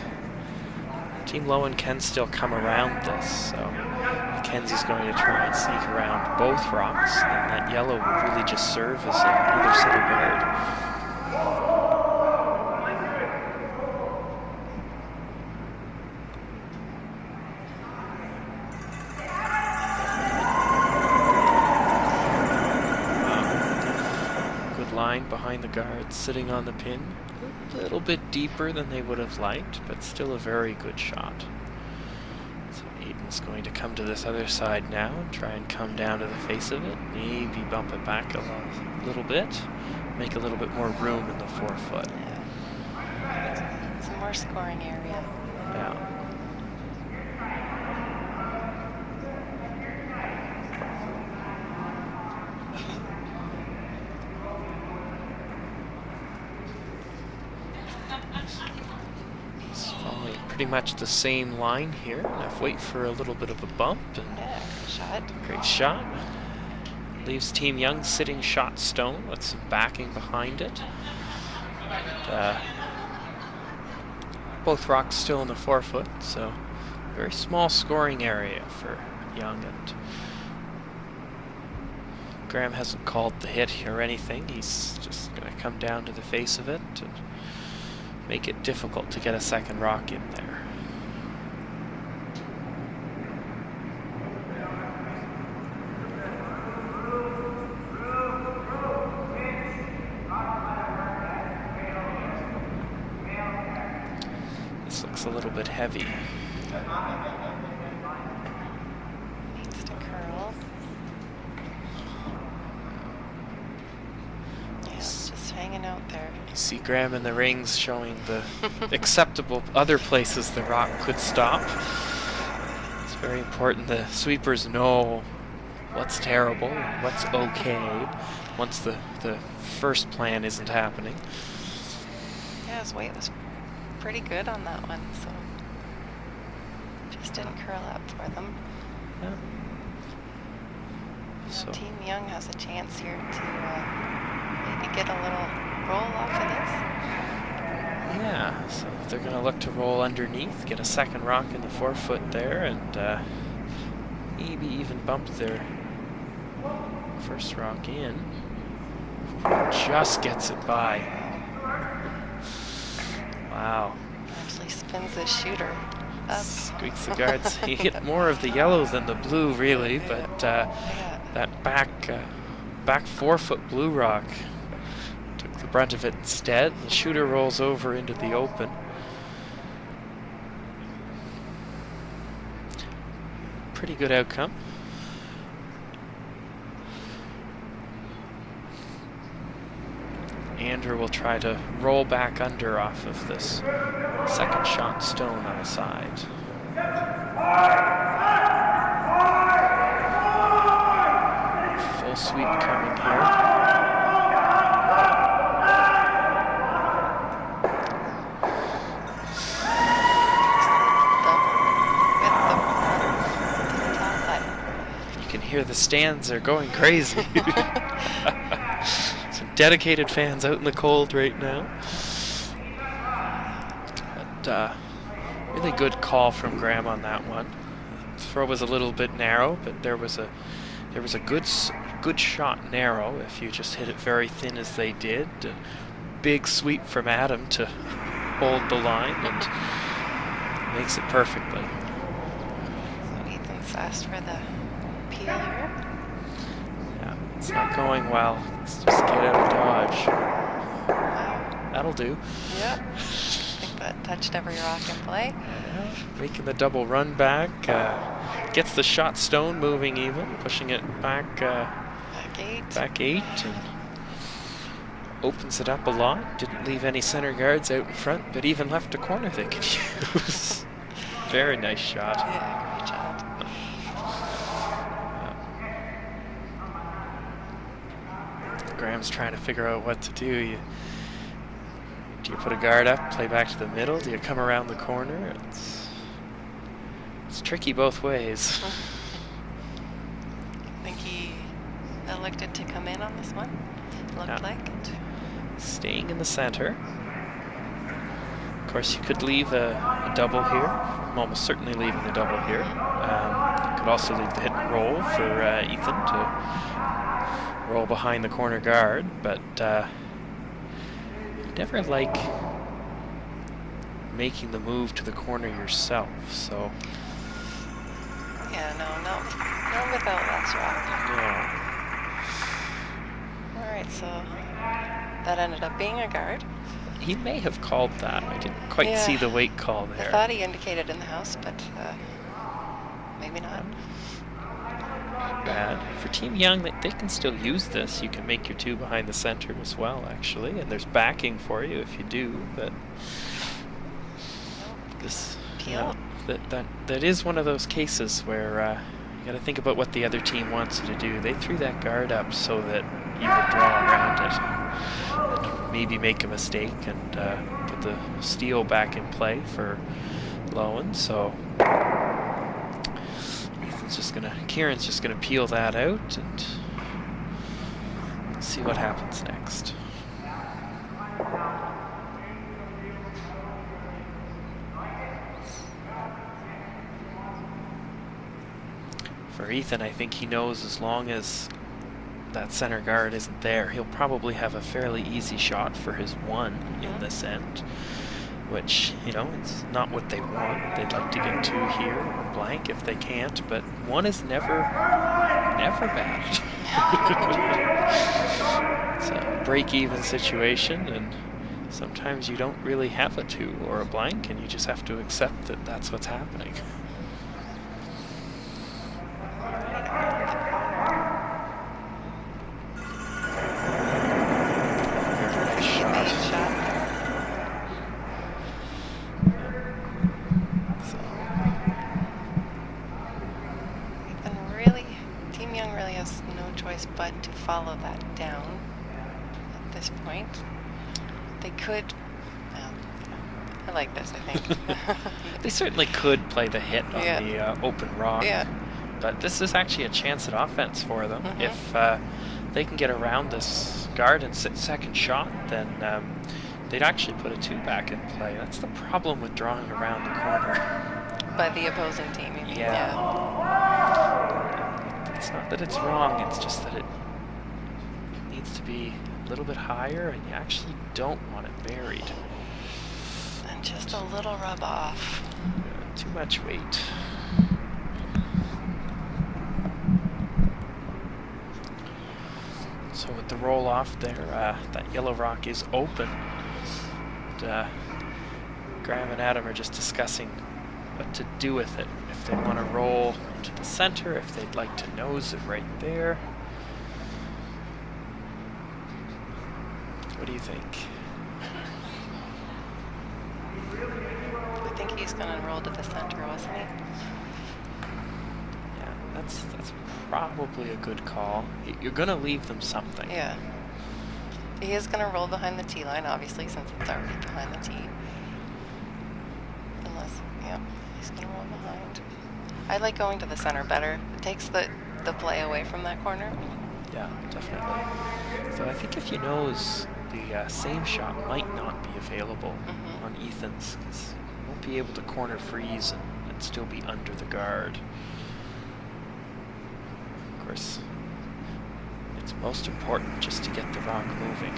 Team Loewen can still come around this. So Mackenzie's going to try and sneak around both rocks, and that yellow will really just serve as another set of guard. Behind the guard, sitting on the pin. A little bit deeper than they would have liked, but still a very good shot. So Aiden's going to come to this other side now and try and come down to the face of it. Maybe bump it back a little bit. Make a little bit more room in the 4-foot. Yeah. Some more scoring area. Yeah. Pretty much the same line here. Enough wait for a little bit of a bump. And yeah, good shot. Great shot. Leaves Team Young sitting shot stone with some backing behind it. And, both rocks still in the 4-foot, so very small scoring area for Young. And Graham hasn't called the hit or anything. He's just going to come down to the face of it and make it difficult to get a second rock in there. This looks a little bit heavy. Needs to curl. Yeah, just hanging out there. You see Graham in the rings showing the acceptable other places the rock could stop. It's very important the sweepers know what's terrible and what's okay once the first plan isn't happening. Yeah, his weight was pretty good on that one, so just didn't curl up for them. Yeah. So Team Young has a chance here to maybe get a little roll off of this. yeah, so they're going to look to roll underneath, get a second rock in the 4-foot there, and maybe even bump their first rock in. Just gets it by. Wow. Actually spins the shooter up. Squeaks the guards. He hit more of the yellow than the blue, really, but that back 4-foot blue rock took the brunt of it instead. The shooter rolls over into the open. Pretty good outcome. Andrew will try to roll back under off of this second shot stone on the side. Full sweep coming here. You can hear the stands are going crazy. Dedicated fans out in the cold right now. But really good call from Graham on that one. The throw was a little bit narrow, but there was a good shot narrow if you just hit it very thin as they did. A big sweep from Adam to hold the line and makes it perfectly. So Ethan's asked for the peel here. Yeah, it's It's not going well. Let's just get out of dodge. Wow. That'll do. Yep. I think that touched every rock in play. Yeah, making the double run back. Gets the shot stone moving even, pushing it back. Back 8. Back 8. And opens it up a lot. Didn't leave any center guards out in front, but even left a corner they could use. Very nice shot. Yeah, great shot. Graham's trying to figure out what to do. Do you put a guard up, play back to the middle? Do you come around the corner? It's tricky both ways. I think he elected to come in on this one. Looked like it. Staying in the center. Of course, you could leave a double here. I'm almost certainly leaving a double here. You could also leave the hit and roll for Ethan to roll behind the corner guard, but never like making the move to the corner yourself, so. Yeah, no without that swap. No. Alright, so that ended up being a guard. He may have called that. I didn't quite see the weight call there. I thought he indicated in the house, but maybe not. Not bad. For Team Young, they can still use this. You can make your 2 behind the center as well, actually, and there's backing for you if you do, but this, that is one of those cases where you got to think about what the other team wants you to do. They threw that guard up so that you would draw around it and maybe make a mistake and put the steal back in play for Loewen. So Kieran's just gonna peel that out and see what happens next. For Ethan, I think he knows as long as that center guard isn't there, he'll probably have a fairly easy shot for his 1 in this end, which, it's not what they want. They'd like to get 2 here or blank if they can't, but 1 is never bad. It's a break-even situation, and sometimes you don't really have a 2 or a blank, and you just have to accept that that's what's happening. But to follow that down at this point, they could. I like this, I think. They certainly could play the hit on the open rock, but this is actually a chance at offense for them. If they can get around this guard and sit second shot, then they'd actually put a 2 back in play. That's the problem with drawing around the corner. By the opposing team, you mean? Yeah. It's not that it's wrong, it's just that it needs to be a little bit higher, and you actually don't want it buried. And just a little rub off. Too much weight. So with the roll off there, that yellow rock is open. And, Graham and Adam are just discussing what to do with it. If they want to roll to the center, if they'd like to nose it right there. What do you think? I think he's going to roll to the center, wasn't he? Yeah, that's probably a good call. You're going to leave them something. Yeah. He is going to roll behind the tee line, obviously, since it's already behind the tee. Unless, he's going to roll behind. I like going to the center better. It takes the play away from that corner. Yeah, definitely. So I think if you nose, the same shot might not be available on Ethan's, because you won't be able to corner freeze and still be under the guard. Of course, it's most important just to get the rock moving.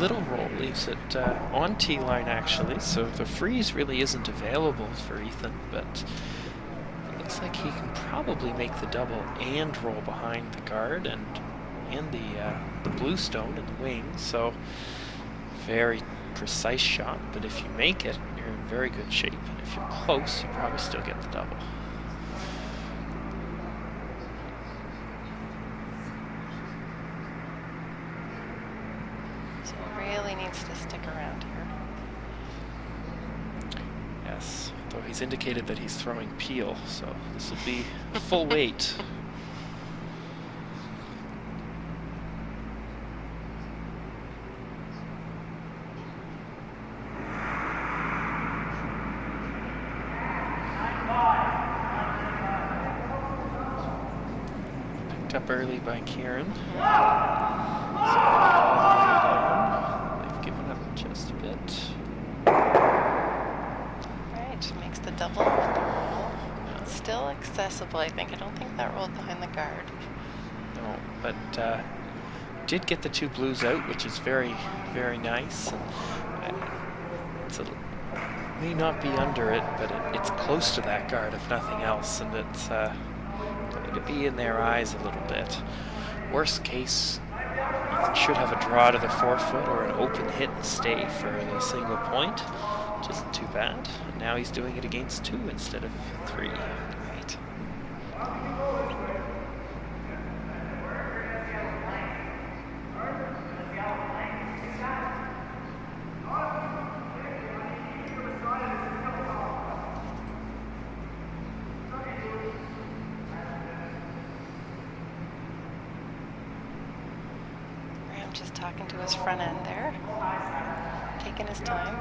little roll, leaves it on T-line actually, so the freeze really isn't available for Ethan, but it looks like he can probably make the double and roll behind the guard and the blue stone in the wing, so very precise shot, but if you make it, you're in very good shape, and if you're close, you probably still get the double. So really needs to stick around here. Yes, though he's indicated that he's throwing peel, so this will be full weight. Picked up early by Kieran. So they've given up just a bit. Right, makes the double with the roll. Still accessible, I think. I don't think that rolled behind the guard. No, but did get the two blues out, which is very, very nice. And it's may not be under it, but it's close to that guard, if nothing else, and it's going to be in their eyes a little bit. Worst case, Ethan should have a draw to the 4-foot or an open hit and stay for the single point, which isn't too bad. And now he's doing it against 2 instead of 3. Right. Just talking to his front end there, taking his time.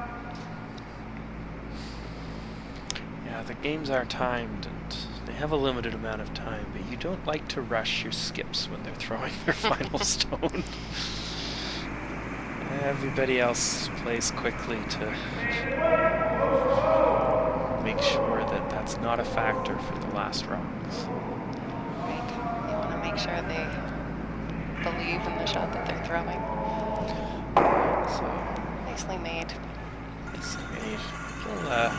Yeah, the games are timed and they have a limited amount of time, but you don't like to rush your skips when they're throwing their final stone. Everybody else plays quickly to make sure that that's not a factor for the last rocks. Right, you want to make sure they believe in the shot that they're throwing. So Nicely made. nicely made. Well,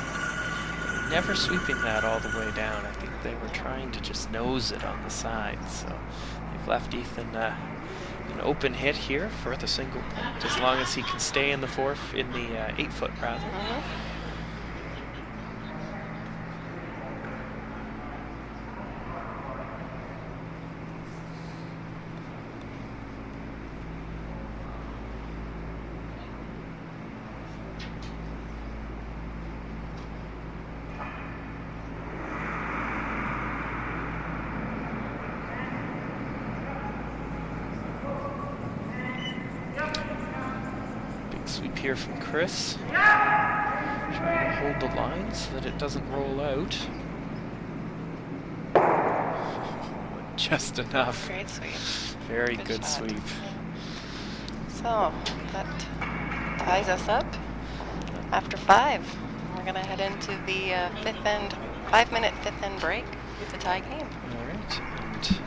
never sweeping that all the way down. I think they were trying to just nose it on the side. So they've left Ethan an open hit here for the single point, as long as he can stay in the 8-foot rather. Sweep here from Chris. Trying to hold the line so that it doesn't roll out. Just enough. Great sweep. Very good shot. sweep. So that ties us up after 5. We're going to head into the 5-minute fifth end break. It's a tie game. All right. And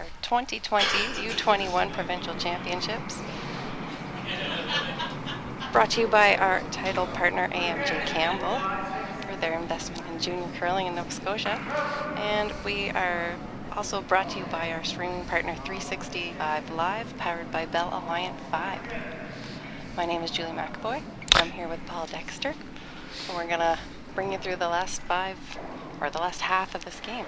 our 2020 U21 Provincial Championships. Brought to you by our title partner AMJ Campbell for their investment in junior curling in Nova Scotia. And we are also brought to you by our streaming partner 365 Live, powered by Bell Alliant 5. My name is Julie McAvoy. I'm here with Paul Dexter, and we're going to bring you through the last half of this game.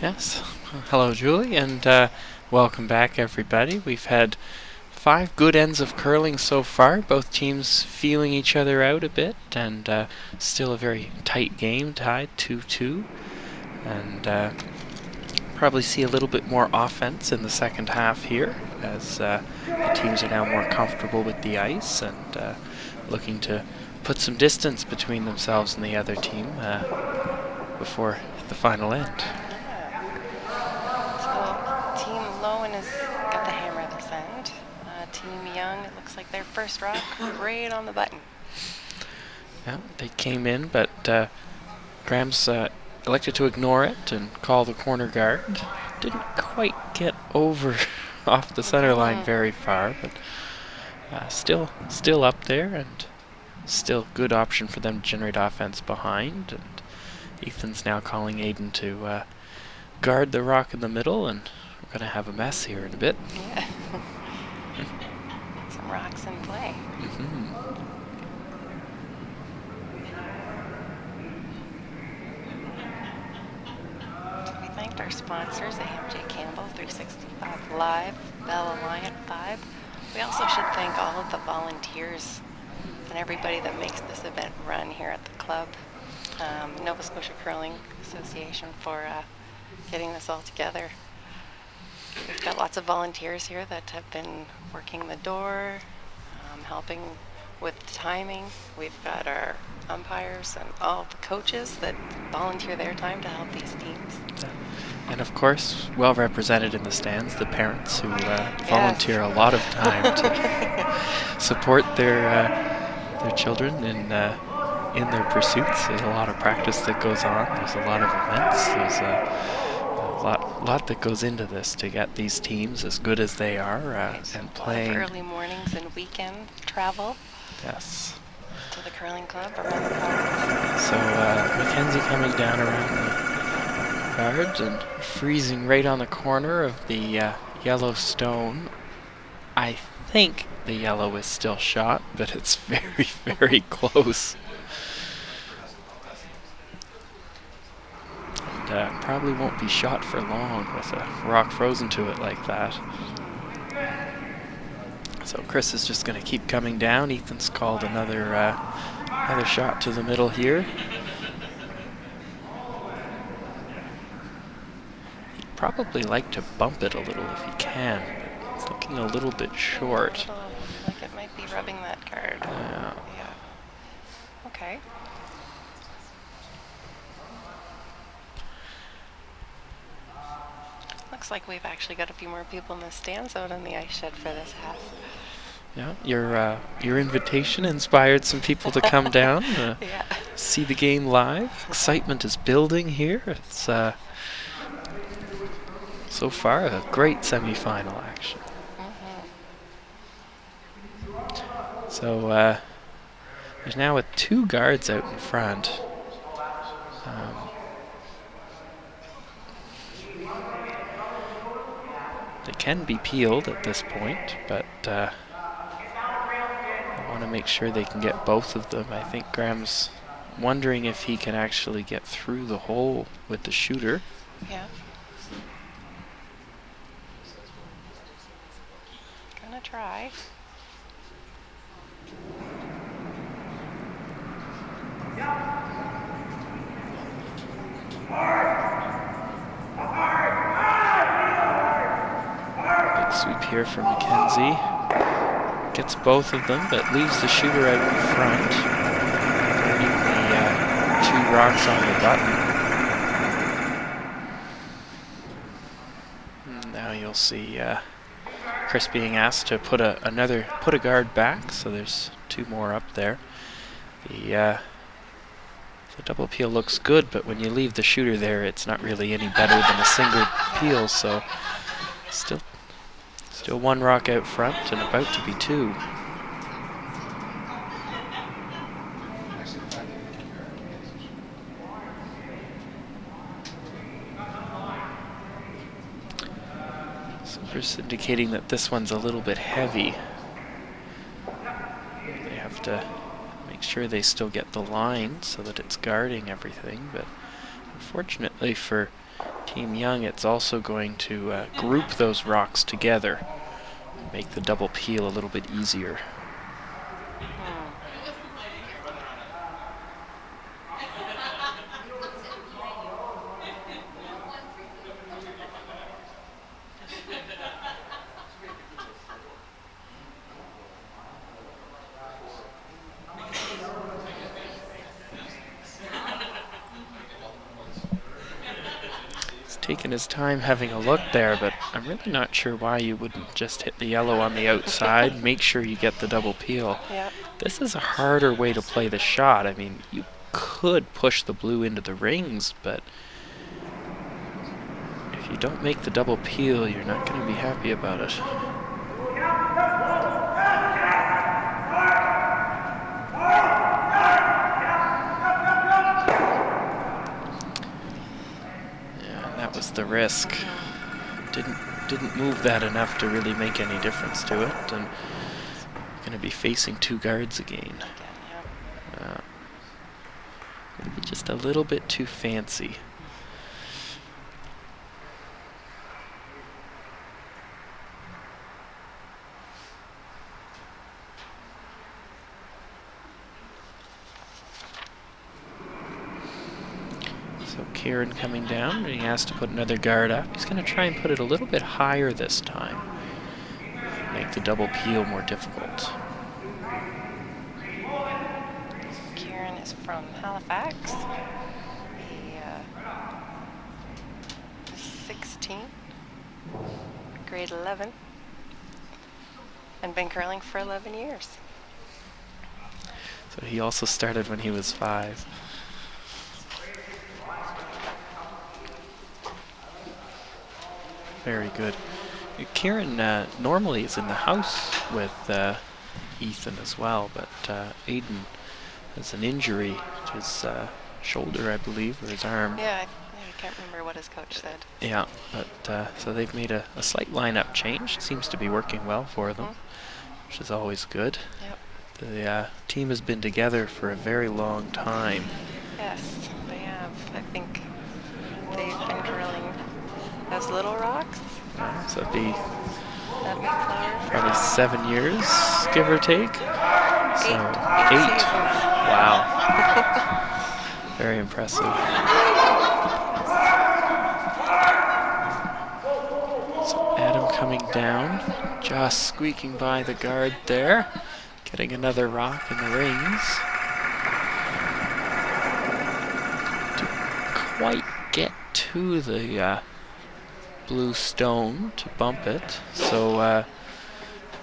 Yes. Hello, Julie, and welcome back, everybody. We've had 5 good ends of curling so far, both teams feeling each other out a bit, and still a very tight game, tied 2-2. And probably see a little bit more offense in the second half here, as the teams are now more comfortable with the ice and looking to put some distance between themselves and the other team before the final end. So Team Loewen has got the hammer this end. Team Young, it looks like their first rock right on the button. Yeah, they came in, but Graham's elected to ignore it and call the corner guard. Didn't quite get over off the center line very far, but still up there, and still good option for them to generate offense behind. And Ethan's now calling Aiden to guard the rock in the middle, and we're going to have a mess here in a bit. Yeah. Some rocks in play. So we thanked our sponsors, AMJ Campbell, 365 Live, Bell Alliant 5. We also should thank all of the volunteers and everybody that makes this event run here at the club. Nova Scotia Curling Association for getting this all together. We've got lots of volunteers here that have been working the door, helping with the timing. We've got our umpires and all the coaches that volunteer their time to help these teams. And of course, well represented in the stands, the parents who volunteer a lot of time to support their children in their pursuits. There's a lot of practice that goes on. There's a lot of events. There's a lot that goes into this to get these teams as good as they are and playing. Early mornings and weekend travel. Yes. To the curling club around the corner. So Mackenzie coming down around the guards and freezing right on the corner of the yellow stone. I think the yellow is still shot, but it's very, very close. And probably won't be shot for long with a rock frozen to it like that. So Chris is just going to keep coming down. Ethan's called another shot to the middle here. He'd probably like to bump it a little if he can. It's looking a little bit short. Like it might be rubbing that card. Yeah. Okay. Looks like we've actually got a few more people in the stands out in the ice shed for this half. Yeah, your invitation inspired some people to come down, see the game live. Excitement is building here. It's so far a great semifinal action. So there's now 2 guards out in front. They can be peeled at this point, but I want to make sure they can get both of them. I think Graham's wondering if he can actually get through the hole with the shooter. Yeah. Gonna try. Big sweep here for Mackenzie. Gets both of them, but leaves the shooter out in front. Underneath the 2 rocks on the button. And now you'll see Chris being asked to put a guard back, so there's 2 more up there. The The double peel looks good, but when you leave the shooter there, it's not really any better than a single peel, so still one rock out front and about to be two. Silver's indicating that this one's a little bit heavy. They have to make sure they still get the line so that it's guarding everything, but unfortunately for Team Young, it's also going to group those rocks together and make the double peel a little bit easier. Taking his time having a look there, but I'm really not sure why you wouldn't just hit the yellow on the outside, make sure you get the double peel. Yep. This is a harder way to play the shot. I mean, you could push the blue into the rings, but if you don't make the double peel, you're not going to be happy about it. Was the risk. Didn't move that enough to really make any difference to it, and going to be facing two guards again. Maybe just a little bit too fancy. So Kieran coming down, and he has to put another guard up. He's going to try and put it a little bit higher this time. Make the double peel more difficult. Kieran is from Halifax. He is 16, grade 11, and been curling for 11 years. So he also started when he was 5. Very good. Kieran normally is in the house with Ethan as well, but Aiden has an injury to his shoulder, I believe, or his arm. Yeah, I can't remember what his coach said. Yeah, but so they've made a slight lineup change. Seems to be working well for them, which is always good. Yep. The team has been together for a very long time. Yes, they have. I think they've been curling as Little Rocks. So it'd be Mayflower. probably 7 years, give or take. So Eight. Wow. Very impressive. So Adam coming down, just squeaking by the guard there, getting another rock in the rings. To quite get to the blue stone to bump it. So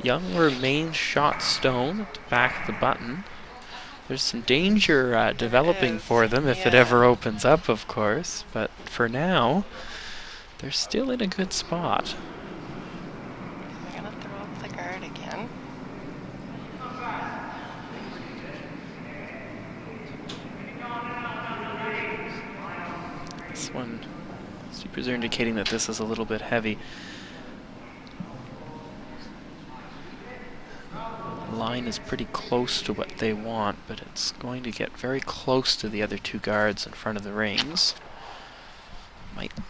Young remains shot stone at the back of the button. There's some danger developing for them if it ever opens up, of course. But for now, they're still in a good spot. They're going to throw up the guard again. This one, Supers are indicating that this is a little bit heavy. The line is pretty close to what they want, but it's going to get very close to the other two guards in front of the rings.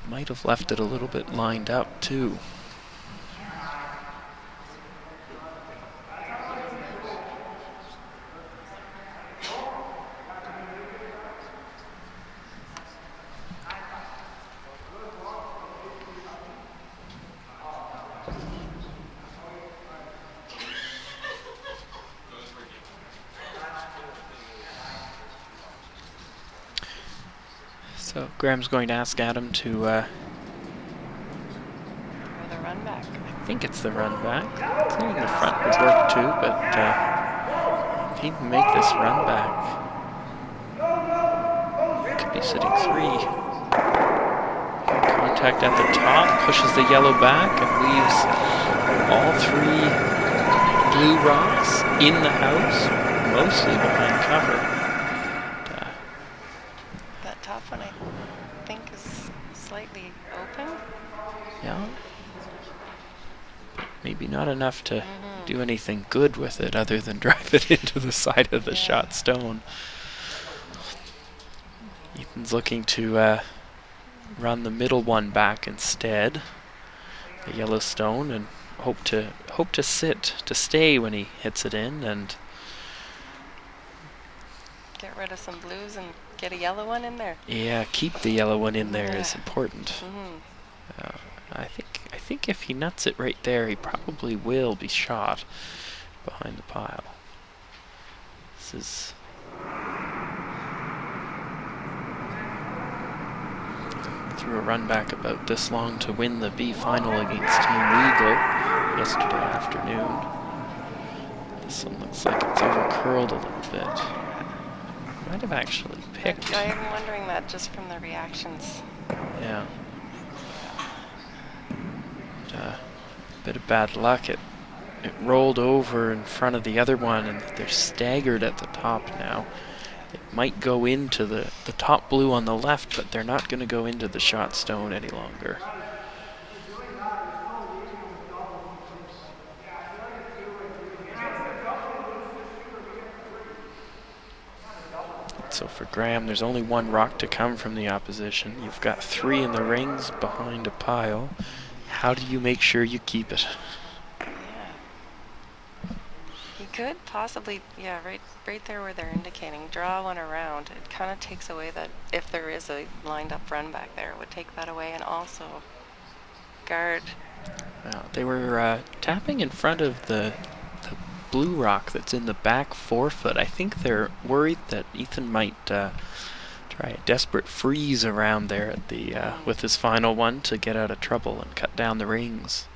Might have left it a little bit lined up too. So Graham's going to ask Adam to Or the run back. I think it's the run back. Clearing the front would work too, but if he can make this run back. He's sitting 3. Contact at the top, pushes the yellow back, and leaves all 3 blue rocks in the house, mostly behind cover. That top one, I think, is slightly open. Yeah. Maybe not enough to do anything good with it other than drive it into the side of the shot stone. Ethan's looking to run the middle one back instead, the yellow stone, and hope to stay when he hits it in and get rid of some blues and get a yellow one in there. Yeah, keep the yellow one in there is important. I think if he nuts it right there, he probably will be shot behind the pile. This is threw a run back about this long to win the B final against Team Weagle yesterday afternoon. This one looks like it's over curled a little bit. Might have actually picked. I'm wondering that just from the reactions. Yeah. Bit of bad luck. It rolled over in front of the other one, and they're staggered at the top now. It might go into the top blue on the left, but they're not going to go into the shot stone any longer. So for Graham, there's only 1 rock to come from the opposition. You've got 3 in the rings behind a pile. How do you make sure you keep it? Yeah. He could possibly, right there where they're indicating, draw one around. It kind of takes away that, if there is a lined up run back there, it would take that away, and also guard. They were tapping in front of the blue rock that's in the back 4-foot. I think they're worried that Ethan might try a desperate freeze around there at the with his final one to get out of trouble and cut down the rings.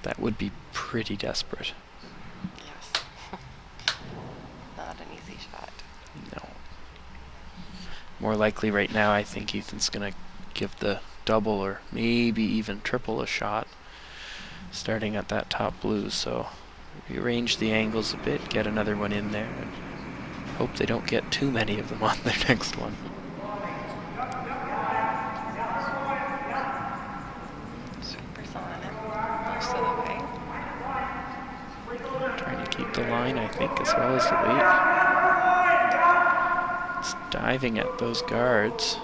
That would be pretty desperate. Yes. Not an easy shot. No. More likely right now, I think Ethan's going to give the double or maybe even triple a shot starting at that top blue. So rearrange the angles a bit, get another one in there, and hope they don't get too many of them on their next one. Sweepers on it most of the way. Trying to keep the line, I think, as well as the weight. It's diving at those guards.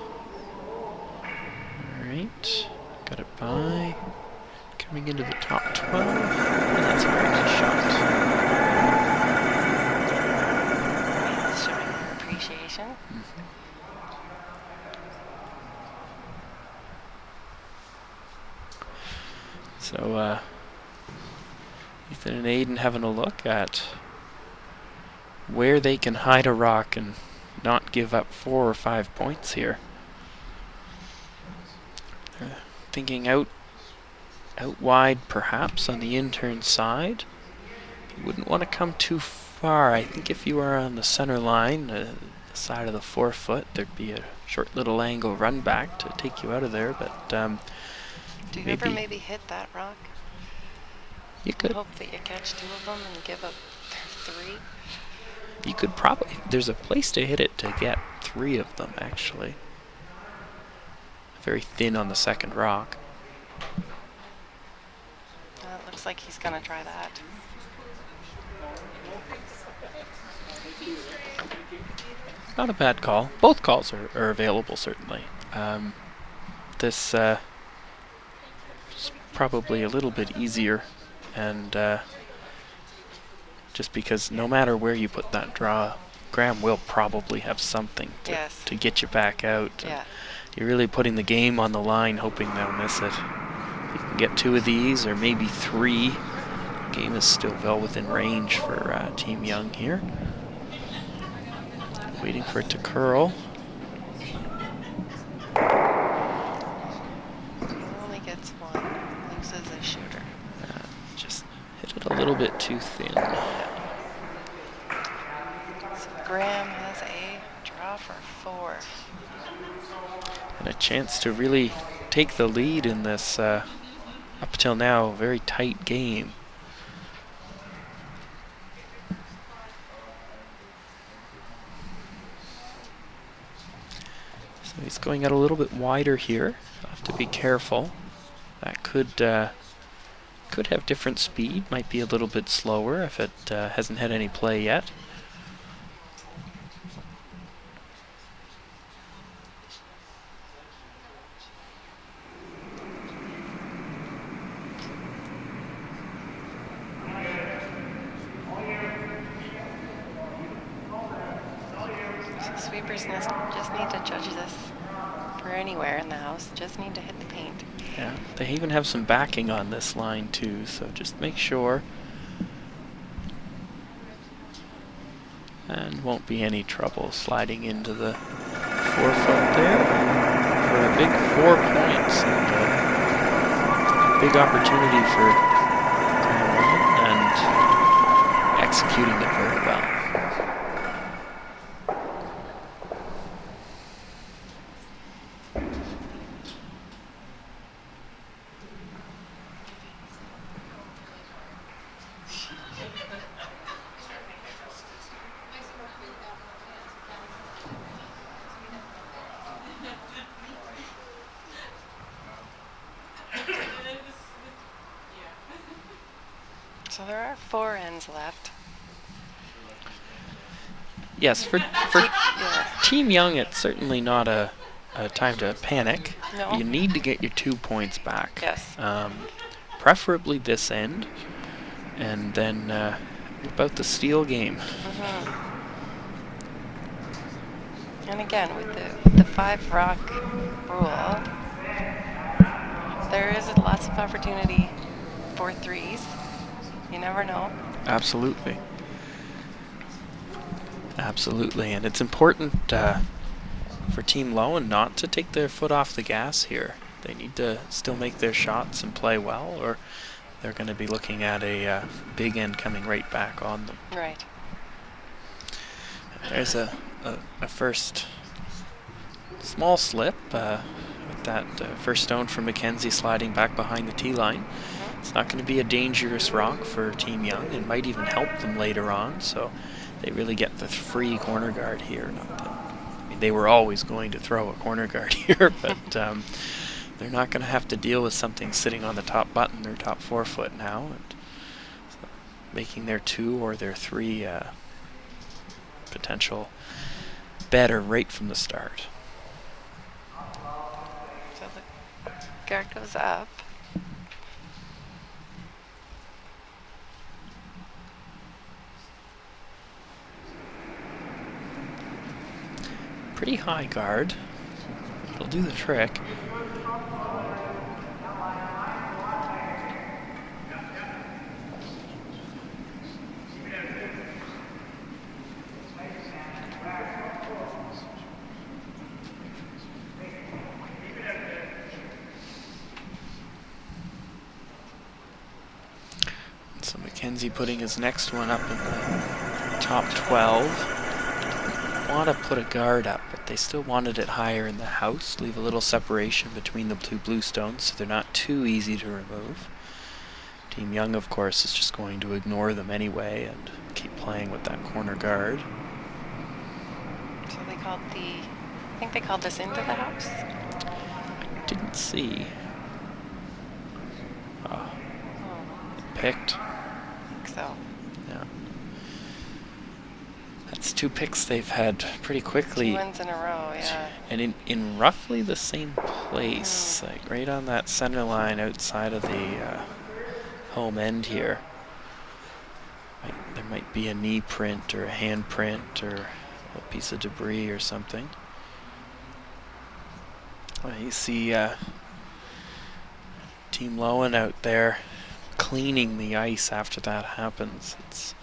Alright, got it by. Coming into the top 12, and that's a very nice shot. It's showing their appreciation. So, Ethan and Aiden having a look at where they can hide a rock and not give up 4 or 5 points here. They're thinking out wide, perhaps, on the intern side. You wouldn't want to come too far. I think if you were on the center line, the side of the 4-foot, there'd be a short little angle run back to take you out of there, but do you ever maybe hit that rock? You could. Hope that you catch 2 of them and give up 3. You could probably, there's a place to hit it to get 3 of them, actually. Very thin on the second rock. It looks like he's going to try that. Not a bad call. Both calls are available, certainly. This is probably a little bit easier, and just because no matter where you put that draw, Graham will probably have something to get you back out. Yeah. You're really putting the game on the line, hoping they'll miss it. If you can get 2 of these, or maybe 3, the game is still well within range for Team Young here. Waiting for it to curl. He only gets 1, loses a shooter. Just hit it a little bit too thin. Graham has a draw for 4. And a chance to really take the lead in this, up till now, very tight game. So he's going out a little bit wider here. Have to be careful. That could have different speed. Might be a little bit slower if it hasn't had any play yet. So sweepers just need to judge this for anywhere in the house. Just need to hit the paint. Yeah, they even have some backing on this line too, so just make sure. And won't be any trouble sliding into the 4-foot there for a big 4 points. And a big opportunity for Loewen and executing it very well. So there are 4 ends left. Yes, for Team Young, it's certainly not a time to panic. No. You need to get your 2 points back. Yes. Preferably this end, and then about the steal game. And again, with the 5 rock rule, there is lots of opportunity for 3s. You never know. Absolutely. Absolutely, and it's important for Team Loewen not to take their foot off the gas here. They need to still make their shots and play well, or they're going to be looking at a big end coming right back on them. Right. There's a first small slip with that first stone from Mackenzie sliding back behind the tee line. It's not going to be a dangerous rock for Team Young. It might even help them later on, so they really get the free corner guard here. I mean, they were always going to throw a corner guard here, but they're not going to have to deal with something sitting on the top button, their top 4 foot now, and so making their 2 or their 3 potential better right from the start. So the guard goes up. Pretty high guard. It'll do the trick. So Mackenzie putting his next one up in the top 12. Want to put a guard up, but they still wanted it higher in the house, leave a little separation between the 2 blue stones so they're not too easy to remove. Team Young, of course, is just going to ignore them anyway and keep playing with that corner guard. So they called I think they called this into the house? I didn't see. Oh. Picked. I think so. Yeah. That's 2 picks they've had pretty quickly. 2 wins in a row, yeah. And in roughly the same place, like right on that center line outside of the home end here. There might be a knee print or a hand print or a piece of debris or something. You see Team Loewen out there cleaning the ice after that happens. It's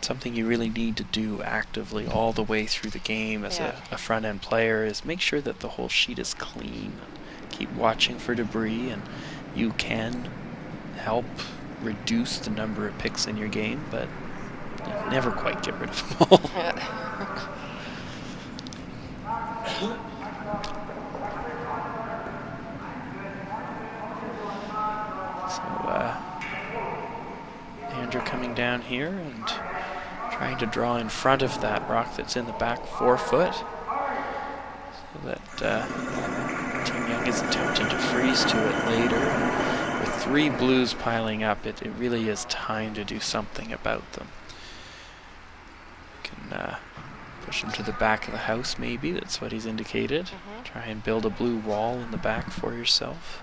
something you really need to do actively all the way through the game as a front-end player, is make sure that the whole sheet is clean. Keep watching for debris, and you can help reduce the number of picks in your game, but You never quite get rid of them all. So Andrew coming down here and trying to draw in front of that rock that's in the back 4 foot, so that Team Young is attempting to freeze to it later. With 3 blues piling up, it really is time to do something about them. You can push them to the back of the house, maybe. That's what he's indicated. Try and build a blue wall in the back for yourself.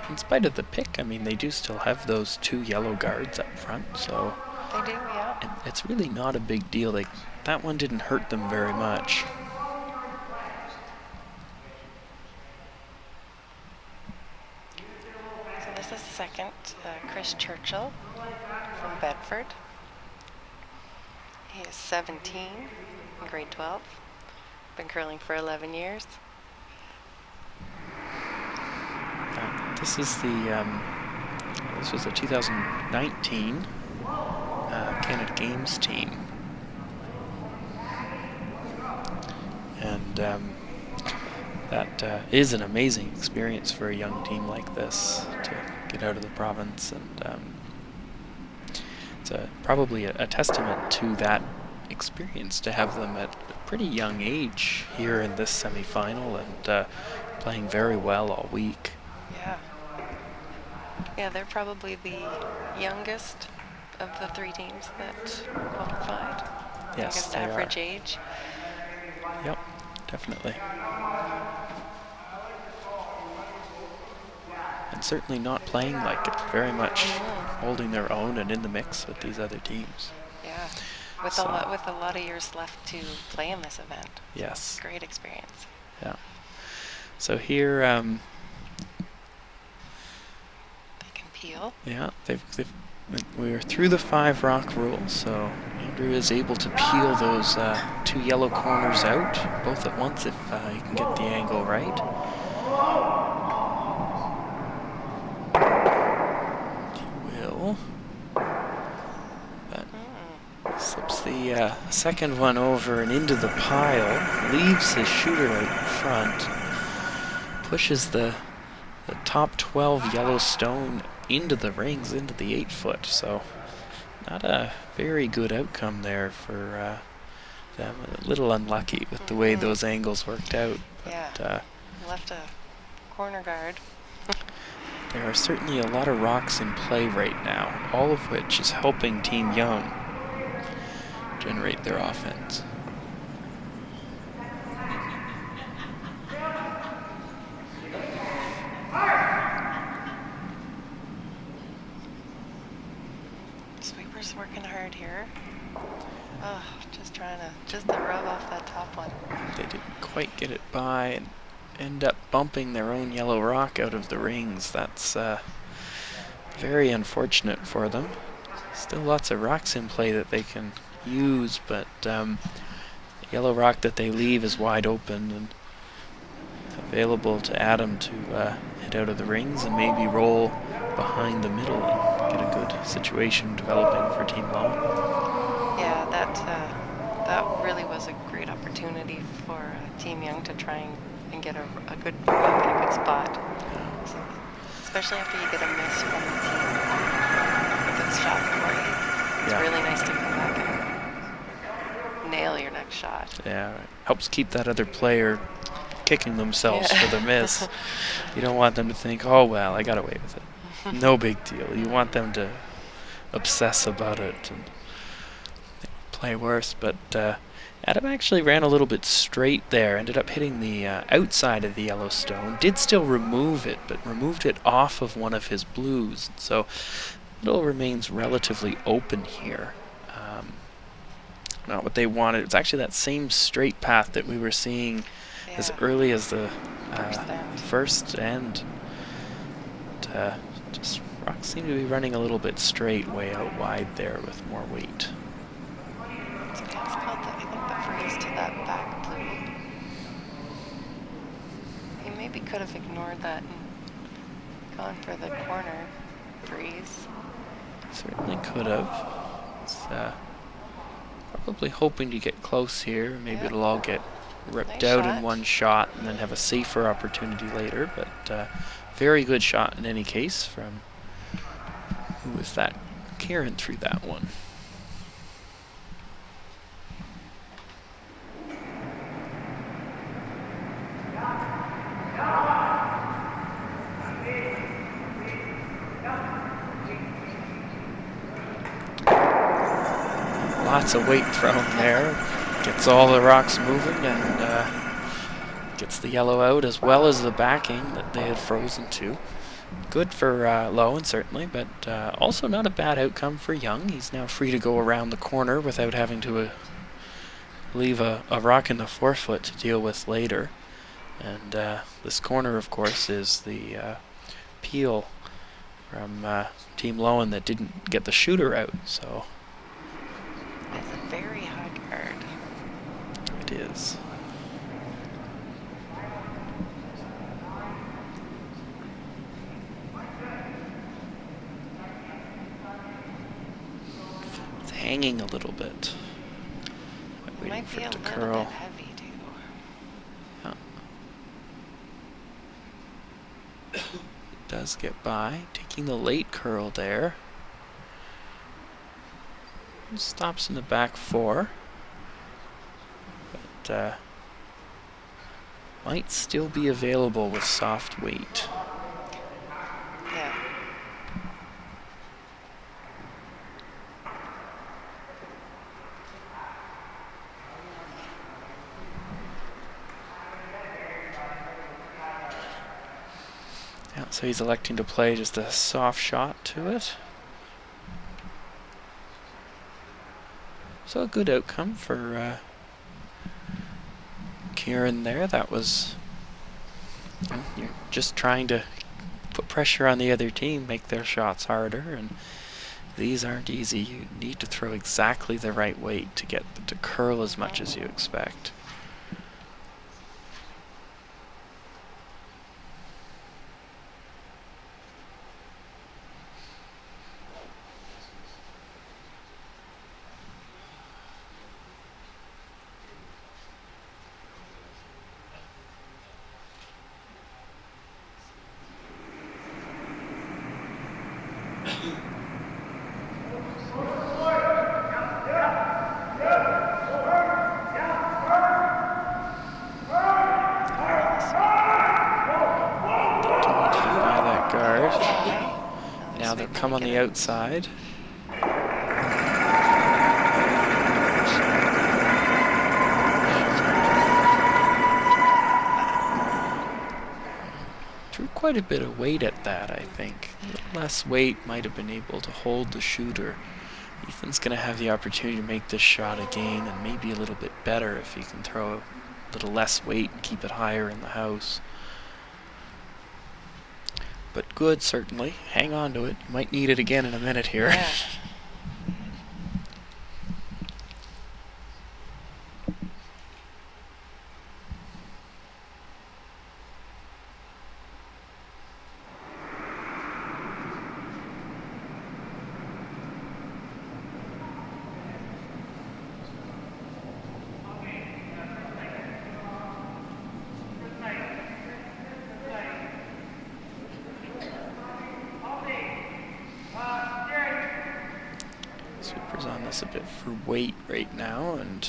In spite of the pick, I mean, they do still have those 2 yellow guards up front, so They do, yeah. it's really not a big deal. That one didn't hurt them very much. So this is second, Chris Churchill from Bedford. He is 17 in grade 12. Been curling for 11 years. This is this was the 2019 Canada Games team, and that is an amazing experience for a young team like this to get out of the province, and it's probably a testament to that experience to have them at a pretty young age here in this semi-final and playing very well all week. Yeah. Yeah, they're probably the youngest of the 3 teams that qualified. Yes, youngest they average are. age. Yep, definitely. And certainly not playing like it, very much holding their own and in the mix with these other teams. Yeah, with a lot of years left to play in this event. Yes. Great experience. Yeah. So here, They can peel. yeah, we're through the 5 rock rule, so Andrew is able to peel those 2 yellow corners out, both at once if he can get the angle right. He will. But slips the second one over and into the pile, leaves his shooter out in front, pushes the top 12 yellow stone into the rings, into the 8 foot, so not a very good outcome there for them. A little unlucky with the way those angles worked out. But, yeah, left a corner guard. there are certainly a lot of rocks in play right now, all of which is helping Team Young generate their offense. Sweeper's working hard here. Oh, just to rub off that top one. They didn't quite get it by and end up bumping their own yellow rock out of the rings. That's very unfortunate for them. Still lots of rocks in play that they can use, but the yellow rock that they leave is wide open and available to Adam to hit out of the rings and maybe roll behind the middle and get a good situation developing for Team Loewen. Yeah, that really was a great opportunity for Team Young to try and get a good rock in a good spot. So, especially after you get a miss from the team. A good shot for you. It's really nice to come back and nail your next shot. Yeah, it helps keep that other player kicking themselves for the miss. You don't want them to think, oh, well, I got away with it. No big deal. You want them to obsess about it and play worse. But Adam actually ran a little bit straight there, ended up hitting the outside of the yellow stone, did still remove it, but removed it off of one of his blues. So it all remains relatively open here. Not what they wanted. It's actually that same straight path that we were seeing as early as the first end. Just rocks seem to be running a little bit straight, way out wide there with more weight. So that's called I think the freeze to that back blue. He maybe could have ignored that and gone for the corner. threes. Certainly could have. It's, probably hoping to get close here. Maybe it'll all get ripped Nice out shot. in one shot and then have a safer opportunity later. But very good shot in any case from, who was that? Karen threw that one. Lots of weight thrown there. Gets all the rocks moving and gets the yellow out as well as the backing that they had frozen to. Good for Loewen, certainly, but also not a bad outcome for Young. He's now free to go around the corner without having to leave a rock in the forefoot to deal with later. And this corner, of course, is the peel from Team Loewen that didn't get the shooter out. So It's a very high card. it is. It's hanging a little bit. Waiting Might for be a it to little curl. bit heavy too. Yeah. It does get by, taking the late curl there. Stops in the back four, but might still be available with soft weight. Yeah. Yeah, so he's electing to play just a soft shot to it. So a good outcome for Kieran there. That was, you're just trying to put pressure on the other team, make their shots harder, and these aren't easy. You need to throw exactly the right weight to get them to curl as much as you expect. Now they'll come on the outside. Threw quite a bit of weight at that, I think. A little less weight might have been able to hold the shooter. Ethan's going to have the opportunity to make this shot again, and maybe a little bit better if he can throw a little less weight and keep it higher in the house. But good, certainly. Hang on to it. You might need it again in a minute here. Yeah. Super's on this a bit for weight right now, and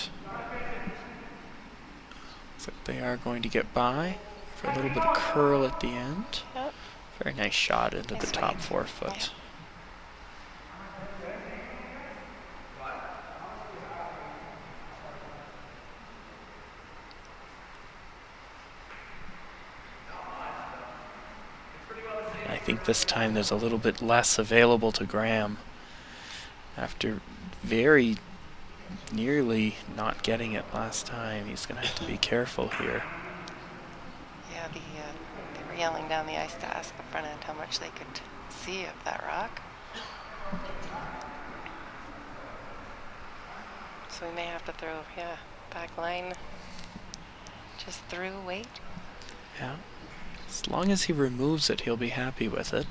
looks like they are going to get by for a little bit of curl at the end. Yep. Very nice shot into the Nice top weight. forefoot. Yeah. I think this time there's a little bit less available to Graham after very nearly not getting it last time. He's going to have to be careful here. Yeah, they were yelling down the ice to ask the front end how much they could see of that rock. So we may have to throw, back line just through weight. Yeah. As long as he removes it, he'll be happy with it.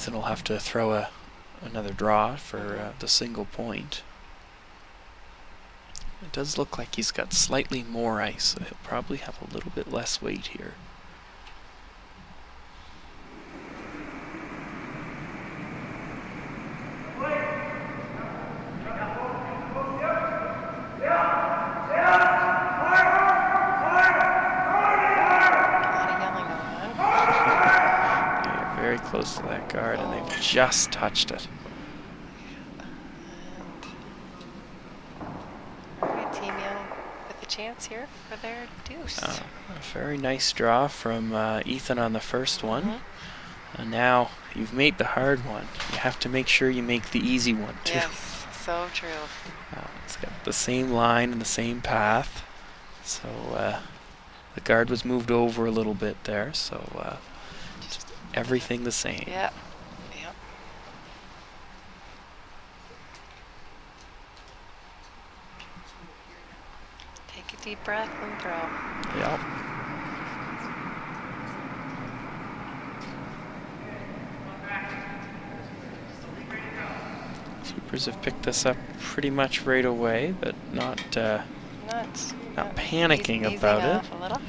Ethan will have to throw another draw for the single point. It does look like he's got slightly more ice, so he'll probably have a little bit less weight here. They're very close to that guard, and they've just touched it. Chance here for their deuce. A very nice draw from Ethan on the first one. And now you've made the hard one. You have to make sure you make the easy one too. Yes, so true. It's got the same line and the same path. So the guard was moved over a little bit there. So just everything the same. Yep. Take a deep breath and throw. Yep. Sweepers have picked this up pretty much right away, but not panicking about it. A little.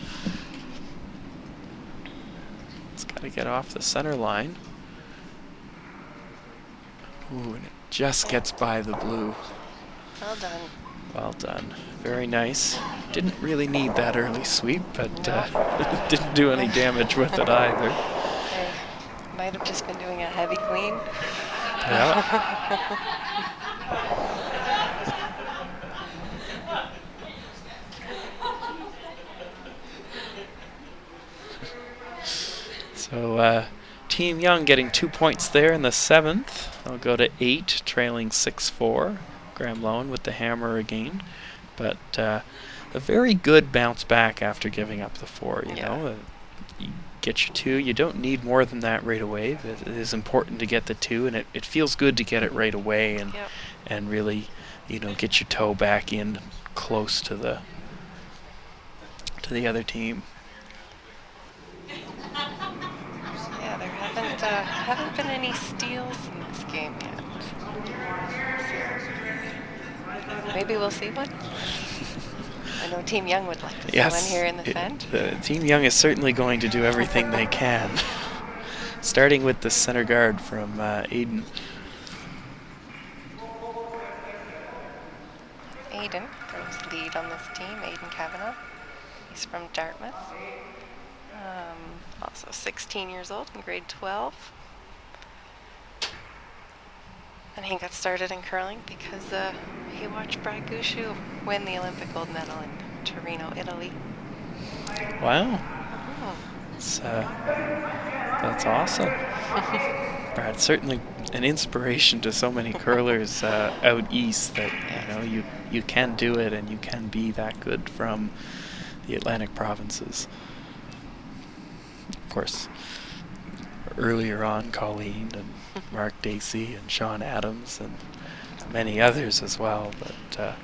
It's got to get off the center line. Ooh, and it just gets by the blue. Well done. Well done. Very nice. Didn't really need that early sweep, but didn't do any damage with it either. I might have just been doing a heavy queen. Yeah. So Team Young getting 2 points there in the 7th. They'll go to 8, trailing 6-4. Graham Loewen with the hammer again. But a very good bounce back after giving up the 4, you know. You get your 2. You don't need more than that right away. But it is important to get the 2, and it feels good to get it right away and really, you know, get your toe back in close to the other team. Yeah, there haven't been any steals in this game yet. Maybe we'll see one. I know Team Young would like to see one here in the event. Team Young is certainly going to do everything they can. Starting with the center guard from Aiden. Aiden goes lead on this team, Aiden Kavanagh. He's from Dartmouth. Also 16 years old in grade 12. And he got started in curling because he watched Brad Gushu win the Olympic gold medal in Torino, Italy. Wow. Oh. That's awesome. Brad's certainly an inspiration to so many curlers out east that you can do it and you can be that good from the Atlantic provinces. Of course, earlier on, Colleen and Mark Dacey and Sean Adams and many others as well, but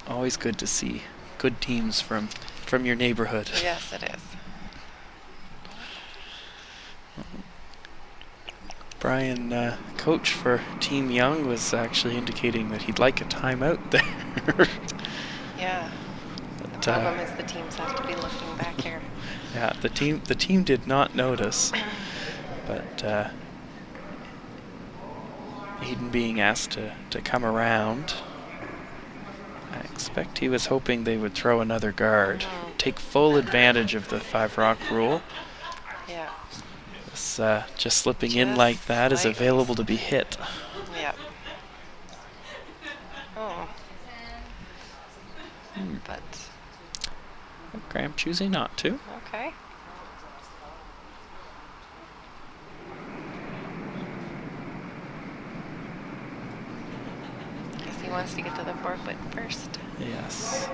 always good to see good teams from your neighborhood. Yes, it is. Brian, coach for Team Young, was actually indicating that he'd like a timeout there. Yeah. The problem is the teams have to be looking back here. Yeah, the team did not notice, but Aiden being asked to come around, I expect he was hoping they would throw another guard, take full advantage of the 5-rock rule. Yeah. This, just slipping in like that is available to be hit. Yeah. Oh. But. Graham choosing not to. Okay. Guess he wants to get to the 4-foot first. Yes.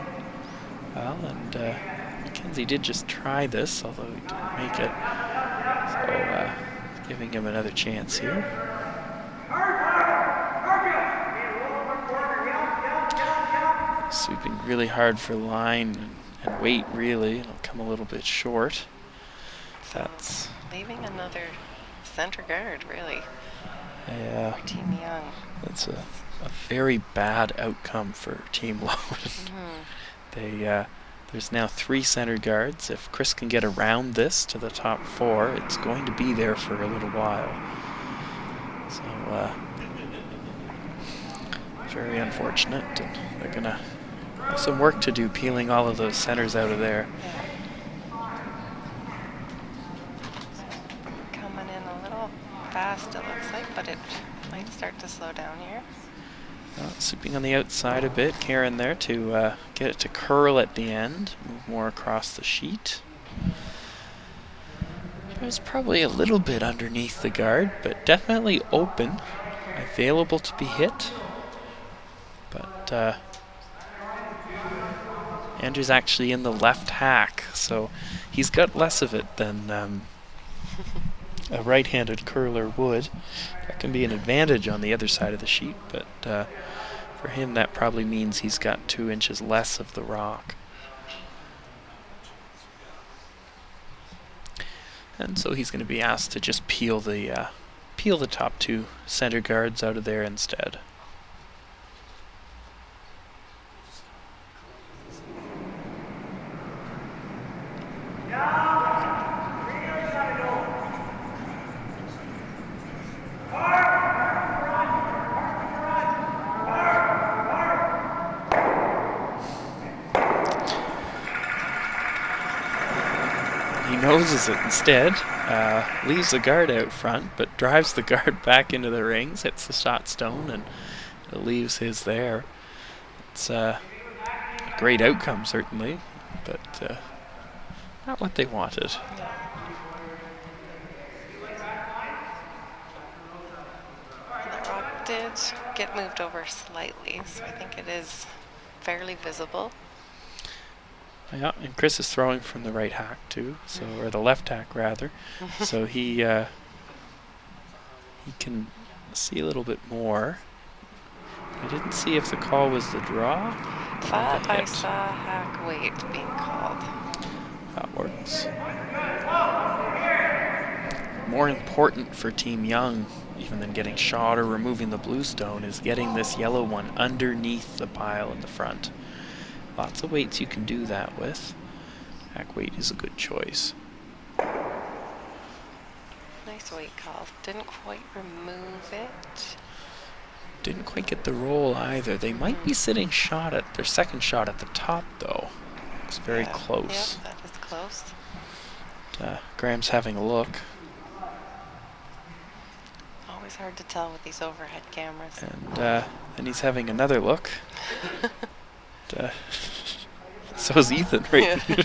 Well, and Mackenzie did just try this, although he didn't make it. So, giving him another chance here. Sweeping really hard for line and weight, really. It'll come a little bit short. That's leaving another center guard, really. yeah. For Team Young. That's a very bad outcome for Team Loewen. There's now 3 center guards. If Chris can get around this to the top 4, it's going to be there for a little while. So, very unfortunate. And they're going to have some work to do peeling all of those centers out of there. Yeah. Coming in a little fast, it looks like, but it might start to slow down here. Sweeping on the outside a bit. Karen there to get it to curl at the end. Move more across the sheet. It was probably a little bit underneath the guard, but definitely open. Available to be hit. But Andrew's actually in the left hack, so he's got less of it than a right-handed curler would. That can be an advantage on the other side of the sheet, but for him that probably means he's got 2 inches less of the rock. And so he's going to be asked to just peel the top 2 center guards out of there instead. He noses it instead, leaves the guard out front, but drives the guard back into the rings, hits the shot stone, and leaves his there. It's a great outcome, certainly, but not what they wanted. The rock did get moved over slightly, so I think it is fairly visible. Yeah, and Chris is throwing from the right hack too, so or the left hack rather. So he can see a little bit more. I didn't see if the call was the draw. Thought I saw hack weight being called. That works. More important for Team Young, even than getting shot or removing the blue stone, is getting this yellow one underneath the pile in the front. Lots of weights you can do that with. Hack weight is a good choice. Nice weight call. Didn't quite remove it. Didn't quite get the roll either. They might be sitting shot at their second shot at the top, though. It's very close. Yeah, that is close. Graham's having a look. Always hard to tell with these overhead cameras. And then he's having another look. So is Ethan, right? Yeah.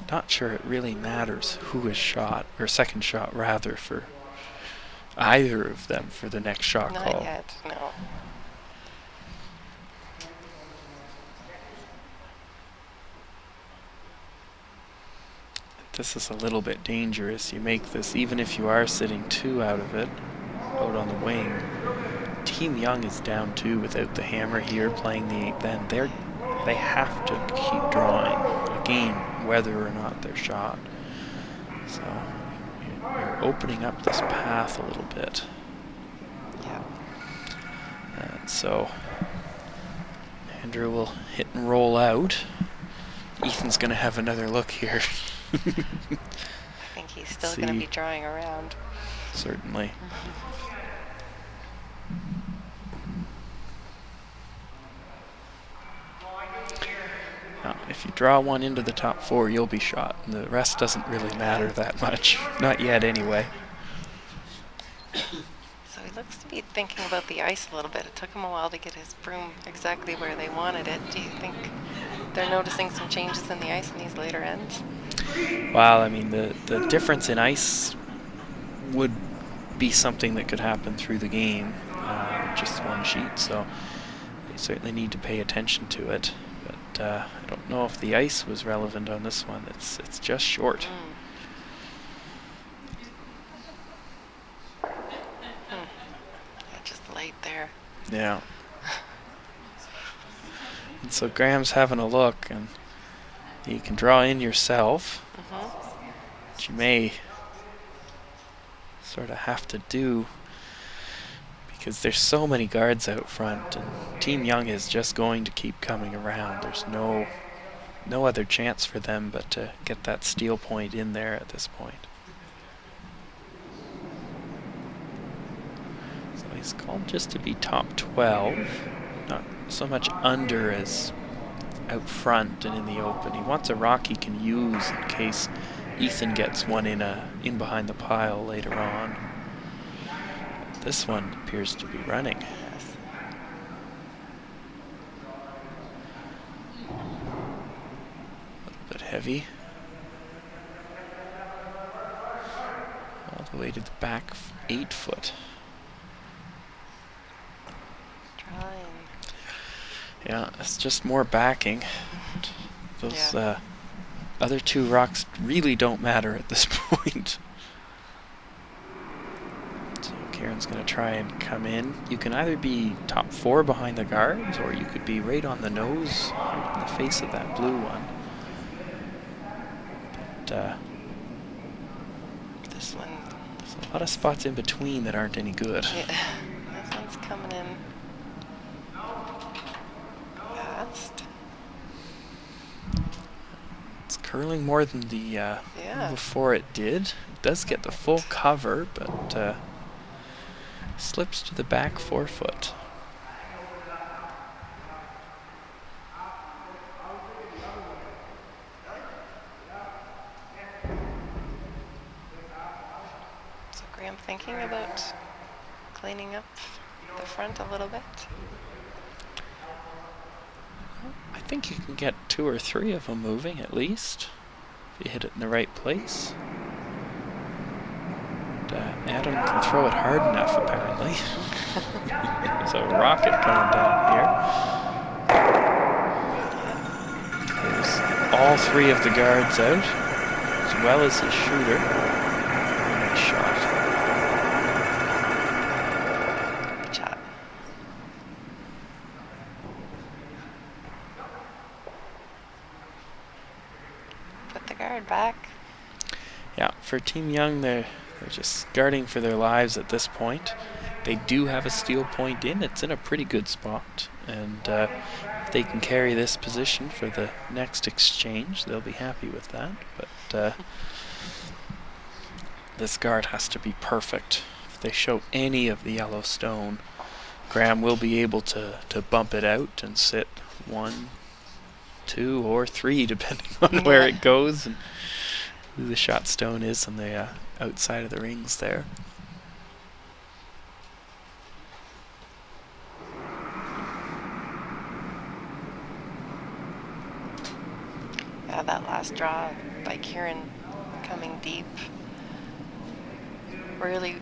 Not sure it really matters who is shot, or second shot rather, for either of them for the next shot call. Not yet, no. This is a little bit dangerous. You make this, even if you are sitting 2 out of it, out on the wing. Team Young is down 2 without the hammer here playing the 8 then. They have to keep drawing again, whether or not they're shot. So you're opening up this path a little bit. Yeah. And so Andrew will hit and roll out. Ethan's going to have another look here. I think he's still going to be drawing around. Certainly. Now, if you draw one into the top 4, you'll be shot. And the rest doesn't really matter that much. Not yet, anyway. So he looks to be thinking about the ice a little bit. It took him a while to get his broom exactly where they wanted it. Do you think they're noticing some changes in the ice in these later ends? Well, I mean, the difference in ice would be something that could happen through the game, just one sheet, so they certainly need to pay attention to it. But I don't know if the ice was relevant on this one. It's just short. Yeah, just light there. Yeah. And so Graham's having a look, and you can draw in yourself, which you may sort of have to do because there's so many guards out front, and Team Young is just going to keep coming around. There's no other chance for them but to get that steal point in there at this point. So he's called just to be top 12, not so much under as out front and in the open. He wants a rock he can use in case Ethan gets one in behind the pile later on. This one appears to be running. Yes. A little bit heavy. All the way to the back 8 foot. Trying. Yeah, it's just more backing. Those other 2 rocks really don't matter at this point. So Kieran's going to try and come in. You can either be top 4 behind the guards, or you could be right on the nose, right on the face of that blue one. But This one. there's a lot of spots in between that aren't any good. Yeah. This one's coming in fast. It's curling more than the one before it did. It does get the full cover, but slips to the back 4 foot. So Graham thinking about cleaning up the front a little bit. I think you can get 2 or 3 of them moving at least, if you hit it in the right place. And, Adam can throw it hard enough, apparently. There's a rocket coming down here. There's all 3 of the guards out, as well as his shooter. Nice shot. Good shot. Put the guard back. Yeah, for Team Young, they're just guarding for their lives at this point. They do have a steal point in. It's in a pretty good spot. And if they can carry this position for the next exchange, they'll be happy with that. But this guard has to be perfect. If they show any of the yellow stone, Graham will be able to bump it out and sit 1, 2, or 3, depending on where it goes and who the shot stone is on the outside of the rings there. Yeah, that last draw by Kieran coming deep really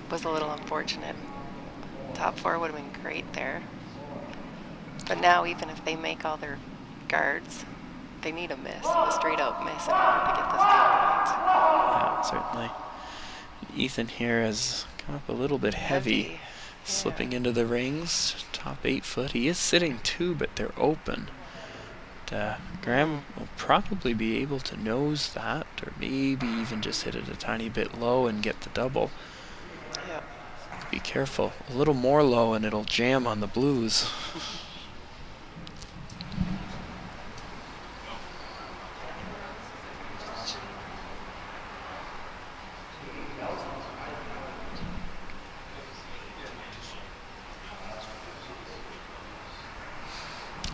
was a little unfortunate. Top 4 would have been great there. But now even if they make all their guards, they need a miss, a straight out miss in order to get the steal point. Yeah, certainly. Ethan here has come up a little bit heavy. Slipping into the rings, top 8 foot. He is sitting 2, but they're open. Graham will probably be able to nose that, or maybe even just hit it a tiny bit low and get the double. Yep. Be careful. A little more low and it'll jam on the blues.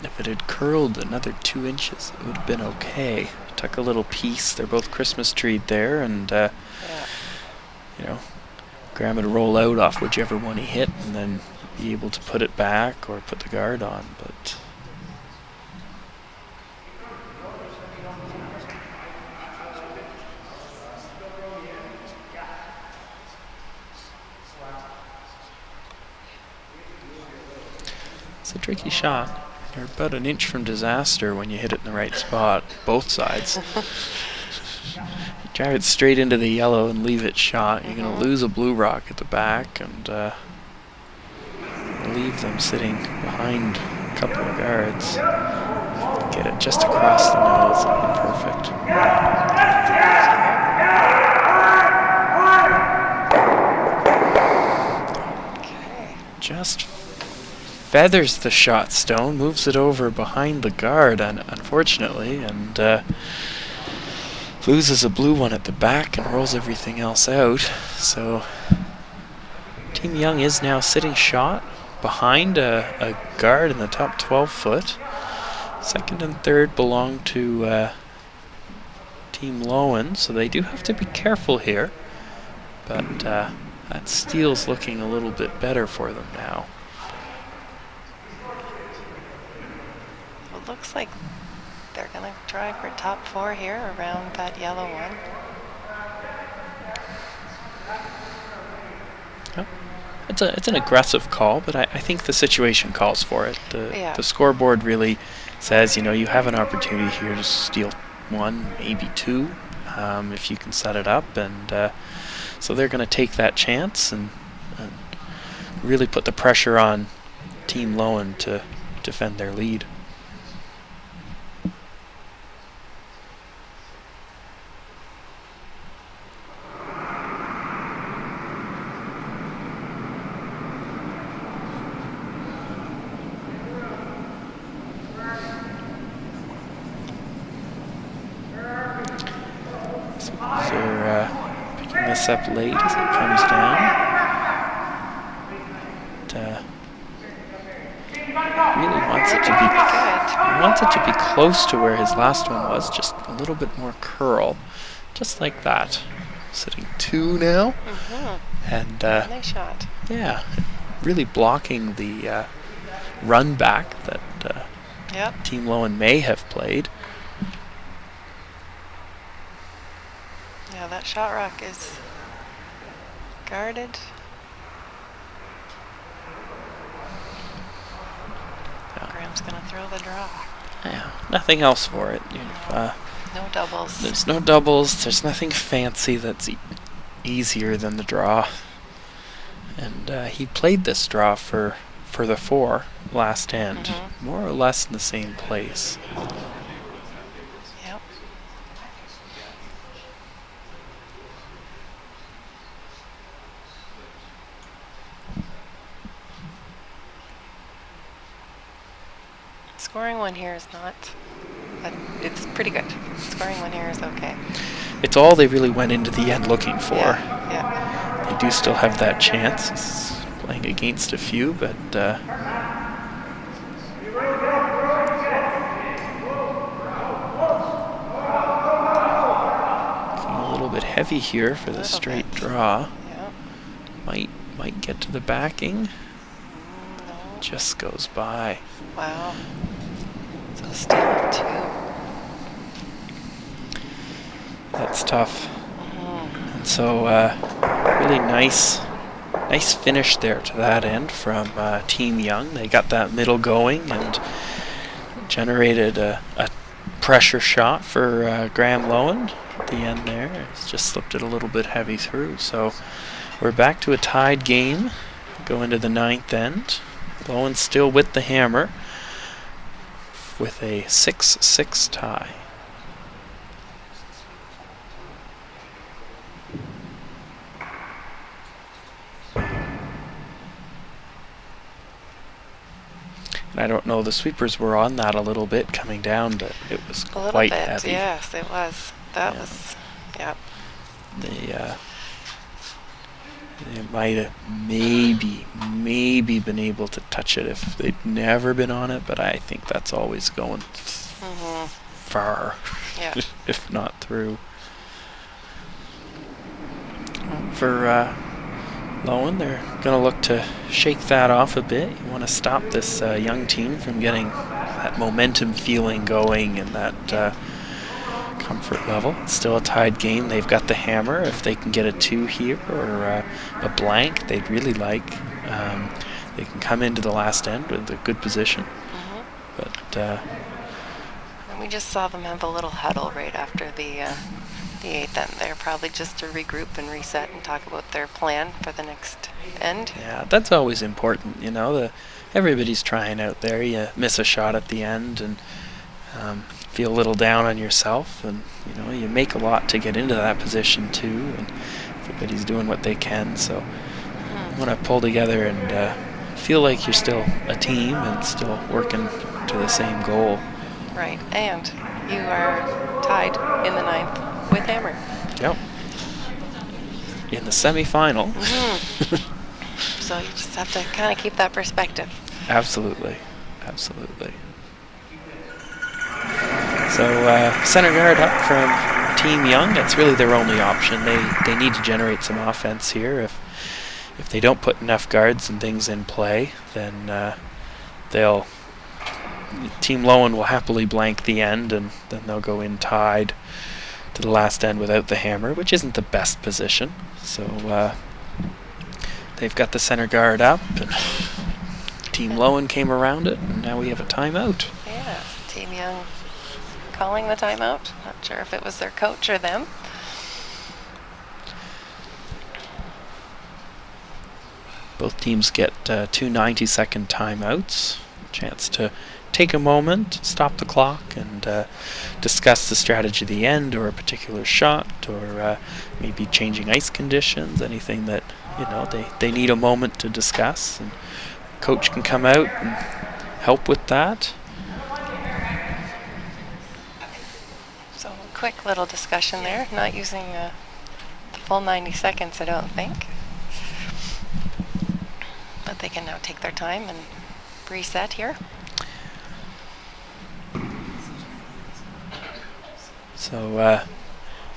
If it had curled another 2 inches, it would have been okay. Tuck a little piece. They're both Christmas treed there, and you know, Graham would roll out off whichever one he hit, and then be able to put it back or put the guard on. But it's a tricky shot. You're about an inch from disaster when you hit it in the right spot, both sides. You drive it straight into the yellow and leave it shot. You're going to lose a blue rock at the back and leave them sitting behind a couple of guards. Get it just across the nose, it'll be perfect. Okay. Just feathers the shot stone, moves it over behind the guard, unfortunately, and loses a blue one at the back and rolls everything else out. So Team Young is now sitting shot behind a guard in the top 12 foot. Second and third belong to Team Loewen, so they do have to be careful here. But that steal's looking a little bit better for them now. It looks like they're going to try for top 4 here around that yellow one. Yep. It's an aggressive call, but I think the situation calls for it. The scoreboard really says, you have an opportunity here to steal 1, maybe 2, if you can set it up, and so they're going to take that chance and really put the pressure on Team Loewen to defend their lead. This up late as it comes down. Really wants it to be close to where his last one was, just a little bit more curl, just like that. Sitting 2 now, and nice shot. Yeah, really blocking the run back that Team Loewen may have played. Yeah, that shot rock is guarded. Yeah. Graham's going to throw the draw. Yeah, nothing else for it. No doubles. There's no doubles. There's nothing fancy that's easier than the draw. And he played this draw for the 4 last end, more or less in the same place. Yep. Scoring one here is not, but it's pretty good. Scoring one here is okay. It's all they really went into the end looking for. Yeah. They do still have that chance. He's playing against a few, but a little bit heavy here for the straight draw. Yeah. Might get to the backing. No. Just goes by. Wow. So steal of 2. That's tough. And so really nice finish there to that end from Team Young. They got that middle going and generated a pressure shot for Graham Loewen at the end there. It's just slipped it a little bit heavy through. So we're back to a tied game. Go into the 9th end. Loewen still with the hammer with a 6-6 tie. And I don't know, the sweepers were on that a little bit coming down, but it was quite heavy. Yes, it was. That was, yeah. They might have maybe been able to touch it if they'd never been on it, but I think that's always going far, if not through. For Loewen, they're going to look to shake that off a bit. You want to stop this young team from getting that momentum feeling going and that comfort level. It's still a tied game. They've got the hammer. If they can get a 2 here or a blank, they'd really like. They can come into the last end with a good position. But and we just saw them have a little huddle right after the 98, then they're probably just to regroup and reset and talk about their plan for the next end. Yeah, that's always important, you know. Everybody's trying out there. You miss a shot at the end and feel a little down on yourself, and you know you make a lot to get into that position too, and everybody's doing what they can. So you want to pull together and feel like you're still a team and still working to the same goal. Right, and you are tied in the 9th with Hammer. Yep. In the semifinal. So you just have to kind of keep that perspective. Absolutely. Absolutely. So center guard up from Team Young. That's really their only option. They need to generate some offense here. If they don't put enough guards and things in play, then Team Loewen will happily blank the end, and then they'll go in tied to the last end without the hammer, which isn't the best position. So they've got the center guard up, and Team Loewen came around it, and now we have a timeout. Yeah, Team Young calling the timeout. Not sure if it was their coach or them. Both teams get 2 90-second timeouts. Chance to take a moment, stop the clock, and discuss the strategy at the end, or a particular shot, or maybe changing ice conditions, anything that they need a moment to discuss. And coach can come out and help with that. So a quick little discussion there, not using the full 90 seconds, I don't think. But they can now take their time and reset here. So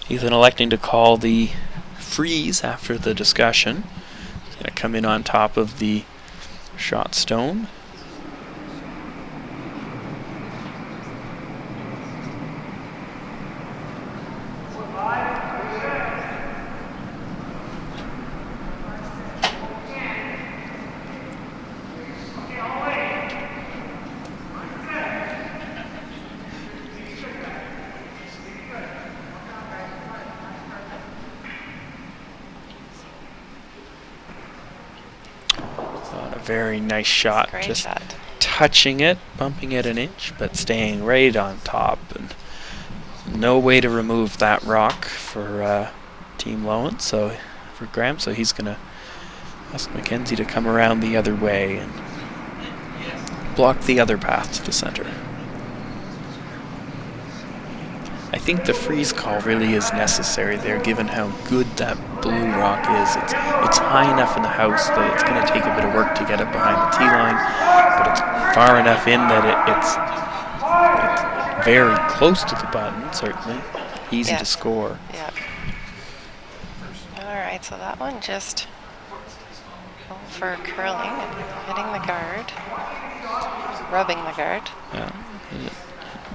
Ethan electing to call the freeze after the discussion. He's going to come in on top of the shot stone. Very nice shot. Great just shot. Touching it, bumping it an inch, but staying right on top. And no way to remove that rock for Team Loewen, so for Graham. So he's going to ask Mackenzie to come around the other way and block the other path to the center. I think the freeze call really is necessary there, given how good that blue rock is. It's high enough in the house that it's going to take a bit of work to get it behind the tee line, but it's far enough in that it's very close to the button, certainly. Easy to score. Yeah. All right, so that one just for curling and hitting the guard, rubbing the guard. Yeah.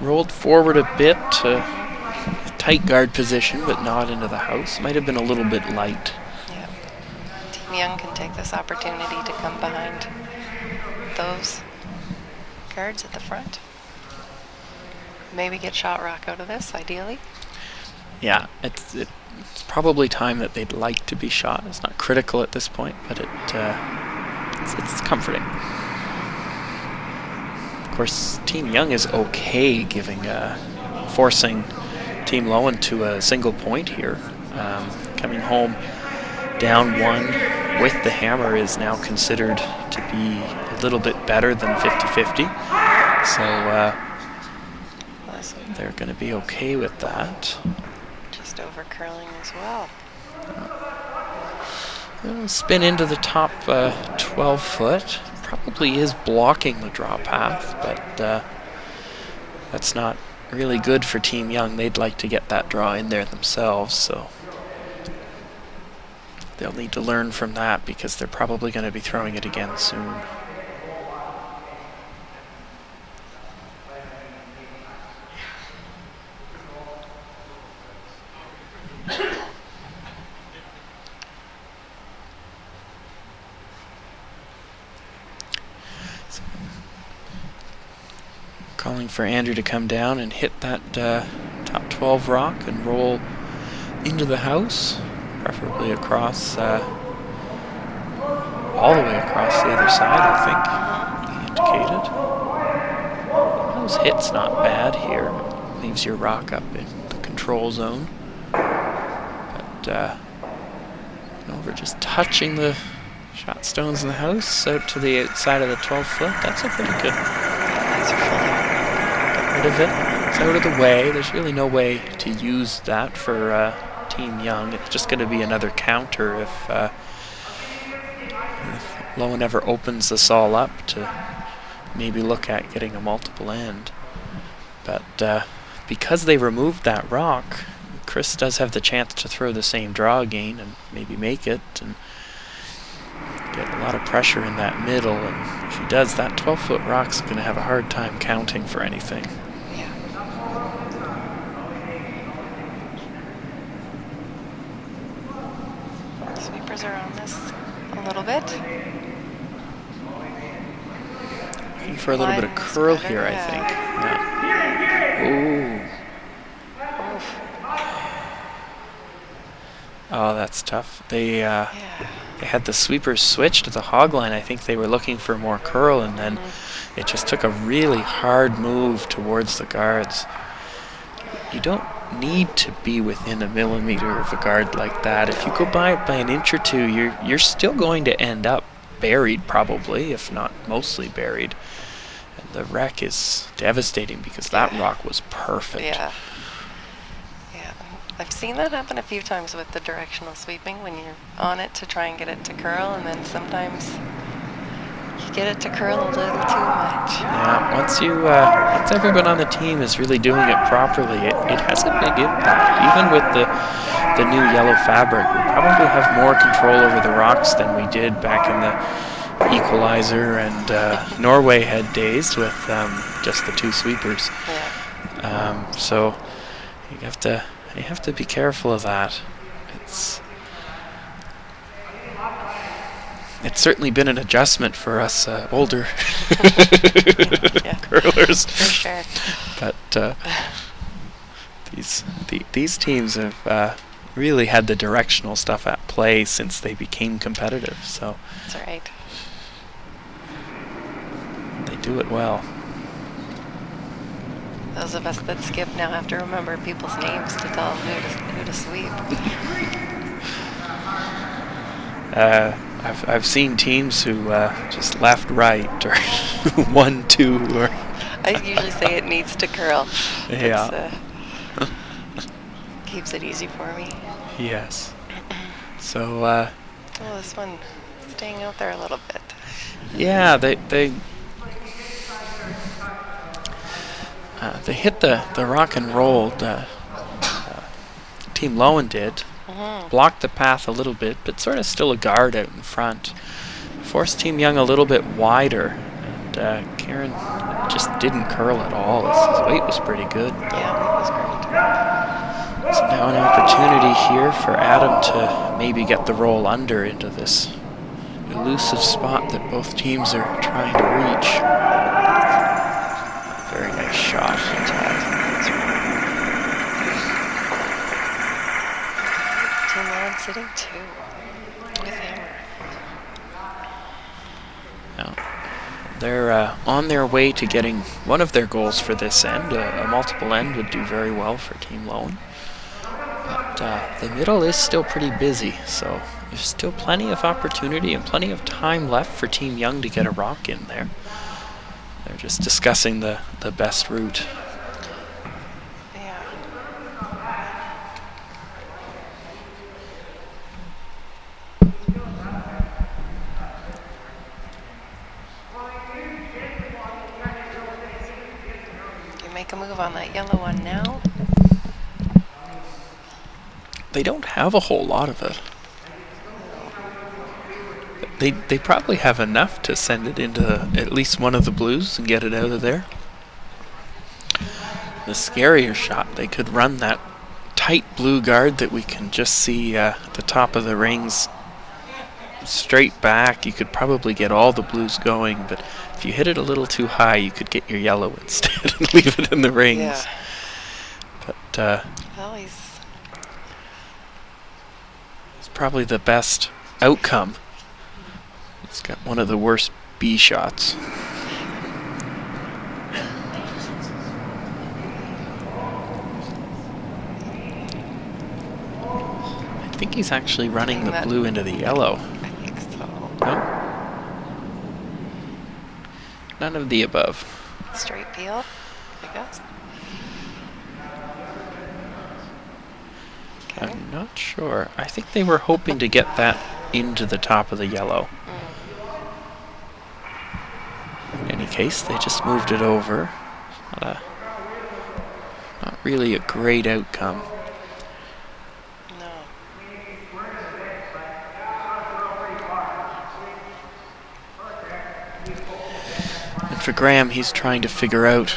Rolled forward a bit to a tight guard position, but not into the house. Might have been a little bit light. Yeah. Team Young can take this opportunity to come behind those guards at the front. Maybe get shot rock out of this, ideally. Yeah, it's probably time that they'd like to be shot. It's not critical at this point, but it's comforting. Of course, Team Young is okay forcing Team Loewen to a single point here. Coming home down 1 with the hammer is now considered to be a little bit better than 50-50. So they're going to be okay with that. Just over curling as well. Spin into the top 12 foot. Probably is blocking the draw path, but that's not really good for Team Young. They'd like to get that draw in there themselves, so they'll need to learn from that because they're probably going to be throwing it again soon. Calling for Andrew to come down and hit that top 12 rock and roll into the house, preferably across, all the way across the other side, I think he indicated. Those hits not bad here. Leaves your rock up in the control zone. But over just touching the shot stones in the house out to the outside of the 12-foot. That's a pretty good. Get rid of it. It's out of the way. There's really no way to use that for Team Young. It's just going to be another counter if Loewen ever opens this all up to maybe look at getting a multiple end. But because they removed that rock, Chris does have the chance to throw the same draw again and maybe make it and get a lot of pressure in that middle. And if he does, that 12-foot rock's going to have a hard time counting for anything. Yeah. Sweepers are on this a little bit. Looking for a little bit of curl here, I think. Yeah. Ooh. Oh, that's tough. They had the sweepers switch to the hog line. I think they were looking for more curl, and then it just took a really hard move towards the guards. You don't need to be within a millimeter of a guard like that. If you go by it by an inch or two, you're still going to end up buried, probably, if not mostly buried. And the wreck is devastating because that rock was perfect. Yeah. I've seen that happen a few times with the directional sweeping when you're on it to try and get it to curl, and then sometimes you get it to curl a little too much. Yeah, once everyone on the team is really doing it properly, it has a big impact. Even with the new yellow fabric, we probably have more control over the rocks than we did back in the Equalizer and Norway head days with just the two sweepers. Yeah. So you have to be careful of that. It's certainly been an adjustment for us older curlers. For sure. But these teams have really had the directional stuff at play since they became competitive. So that's right. They do it well. Those of us that skip now have to remember people's names to tell them who to sweep. I've seen teams who just left, right, or 1, 2, or. I usually say it needs to curl. Yeah. Keeps it easy for me. Yes. So. This one staying out there a little bit. Yeah, they hit the rock and roll. Team Loewen did. Blocked the path a little bit, but sort of still a guard out in front. Forced Team Young a little bit wider, and Karen just didn't curl at all. His weight was pretty good. Yeah, it was great. So now an opportunity here for Adam to maybe get the roll under into this elusive spot that both teams are trying to reach. Very nice shot. Team Loewen sitting 2 with hammer. Now, they're on their way to getting one of their goals for this end. A multiple end would do very well for Team Loewen. But the middle is still pretty busy, so there's still plenty of opportunity and plenty of time left for Team Young to get a rock in there. They're just discussing the best route. Yeah. You make a move on that yellow one now? They don't have a whole lot of it. They probably have enough to send it into at least one of the blues and get it out of there. The scarier shot, they could run that tight blue guard that we can just see at the top of the rings straight back. You could probably get all the blues going, but if you hit it a little too high, you could get your yellow instead and leave it in the rings. Yeah. But Well, probably the best outcome. It's got one of the worst B shots. I think he's actually running the blue into the yellow. I think so. No? None of the above. Straight peel, I guess. Okay. I'm not sure. I think they were hoping to get that into the top of the yellow. In any case, they just moved it over. Not really a great outcome. No. And for Graham, he's trying to figure out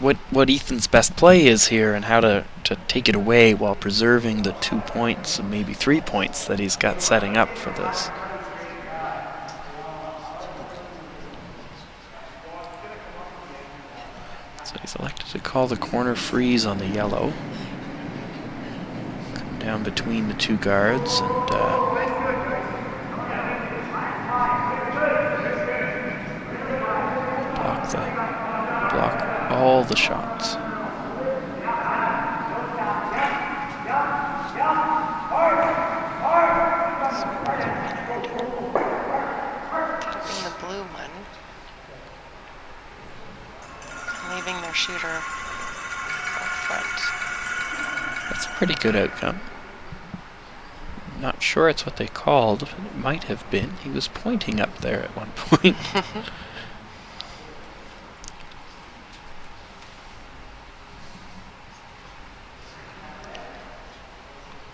what Ethan's best play is here and how to take it away while preserving the 2 points and maybe 3 points that he's got setting up for this. So he's elected to call the corner freeze on the yellow. Come down between the two guards and block all the shots. Keeping the blue one. Leaving their shooter up front. That's a pretty good outcome. Not sure it's what they called, but it might have been. He was pointing up there at one point.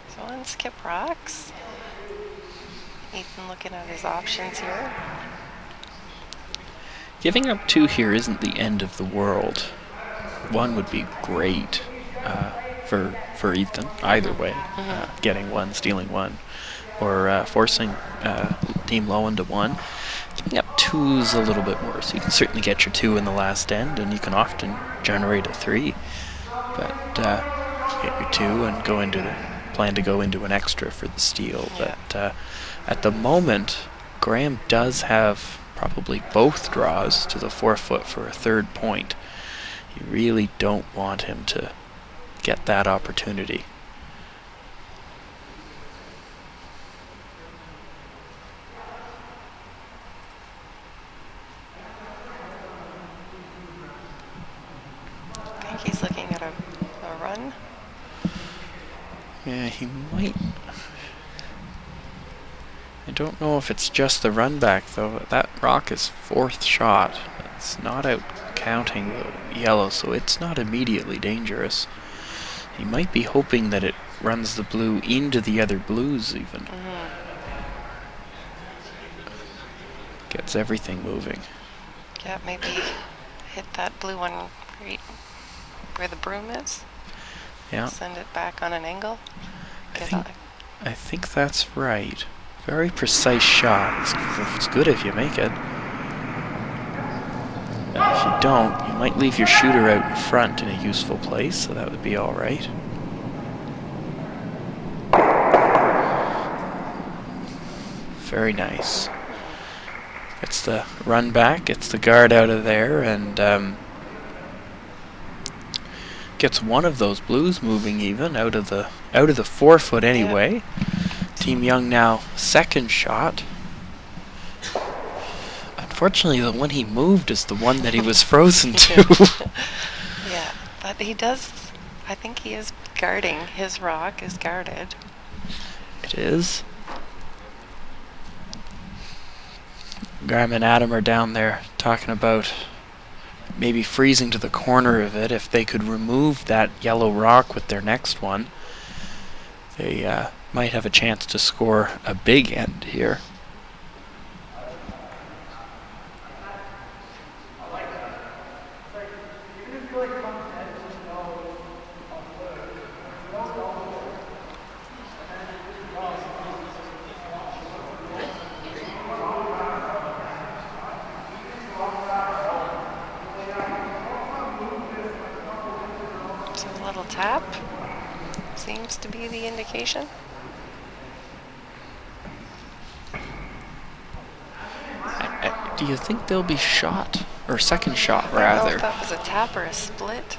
So on skip rocks. Ethan looking at his options here. Giving up 2 here isn't the end of the world. 1 would be great for Ethan, either way. Getting 1, stealing 1, or forcing Team Loewen to 1. Giving up 2 is a little bit worse. You can certainly get your 2 in the last end, and you can often generate a 3. But get your 2 and plan to go into an extra for the steal. Yeah. But at the moment, Graham does have probably both draws to the forefoot for a 3rd point. You really don't want him to get that opportunity. I think he's looking at a run. Yeah, he might. I don't know if it's just the run back, though. That rock is 4th shot. It's not out counting the yellow, so it's not immediately dangerous. He might be hoping that it runs the blue into the other blues, even. Gets everything moving. Yeah, maybe hit that blue one right where the broom is. Yeah. Send it back on an angle. I think that's right. Very precise shot. It's good if you make it. If you don't, you might leave your shooter out in front in a useful place, so that would be all right. Very nice. Gets the run back, gets the guard out of there, and gets one of those blues moving even out of the forefoot anyway. Yeah. Team Young now 2nd shot. Unfortunately, the one he moved is the one that he was frozen to. Yeah, but he does. I think he is guarding. His rock is guarded. It is. Graham and Adam are down there talking about maybe freezing to the corner of it. If they could remove that yellow rock with their next one, they might have a chance to score a big end here. seems to be the indication. Do you think they'll be shot? Or second shot, I don't know rather? if that was a tap or a split.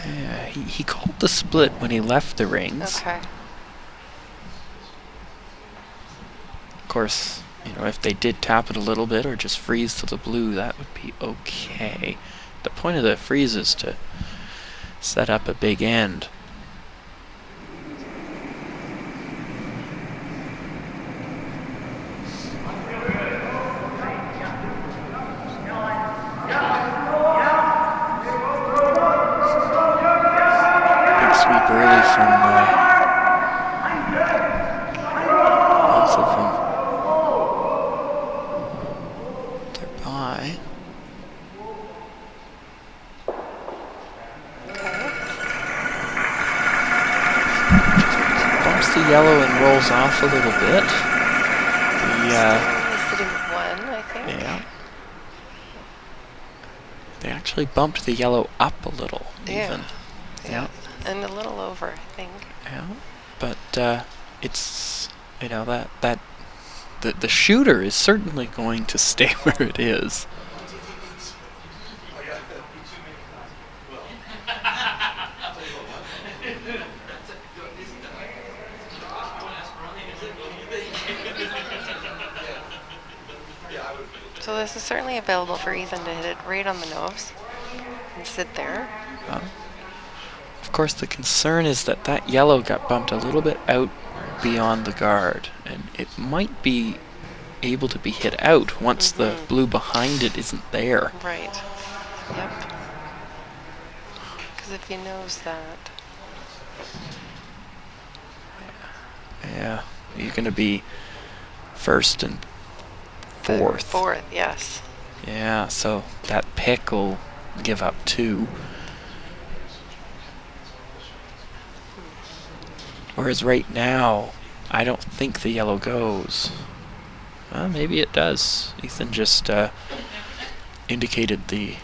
Yeah, he called the split when he left the rings. Okay. Of course, you know, if they did tap it a little bit or just freeze to the blue, that would be okay. The point of the freeze is to set up a big end. Big sweep early from both of them. They're by. Bumps the yellow and rolls off a little bit. He's sitting 1, I think. Yeah. They actually bumped the yellow up a little, even. Yeah. And a little over, I think. Yeah. But it's, you know, that the shooter is certainly going to stay where it is. So this is certainly available for Ethan to hit it right on the nose and sit there. Of course, the concern is that that yellow got bumped a little bit out beyond the guard, and it might be able to be hit out once the blue behind it isn't there. Right. Yep. Because if you nose that. Yeah, you're going to be first and fourth. Fourth, yes. Yeah, so that pick will give up 2. Whereas right now, I don't think the yellow goes. Well, maybe it does. Ethan just indicated the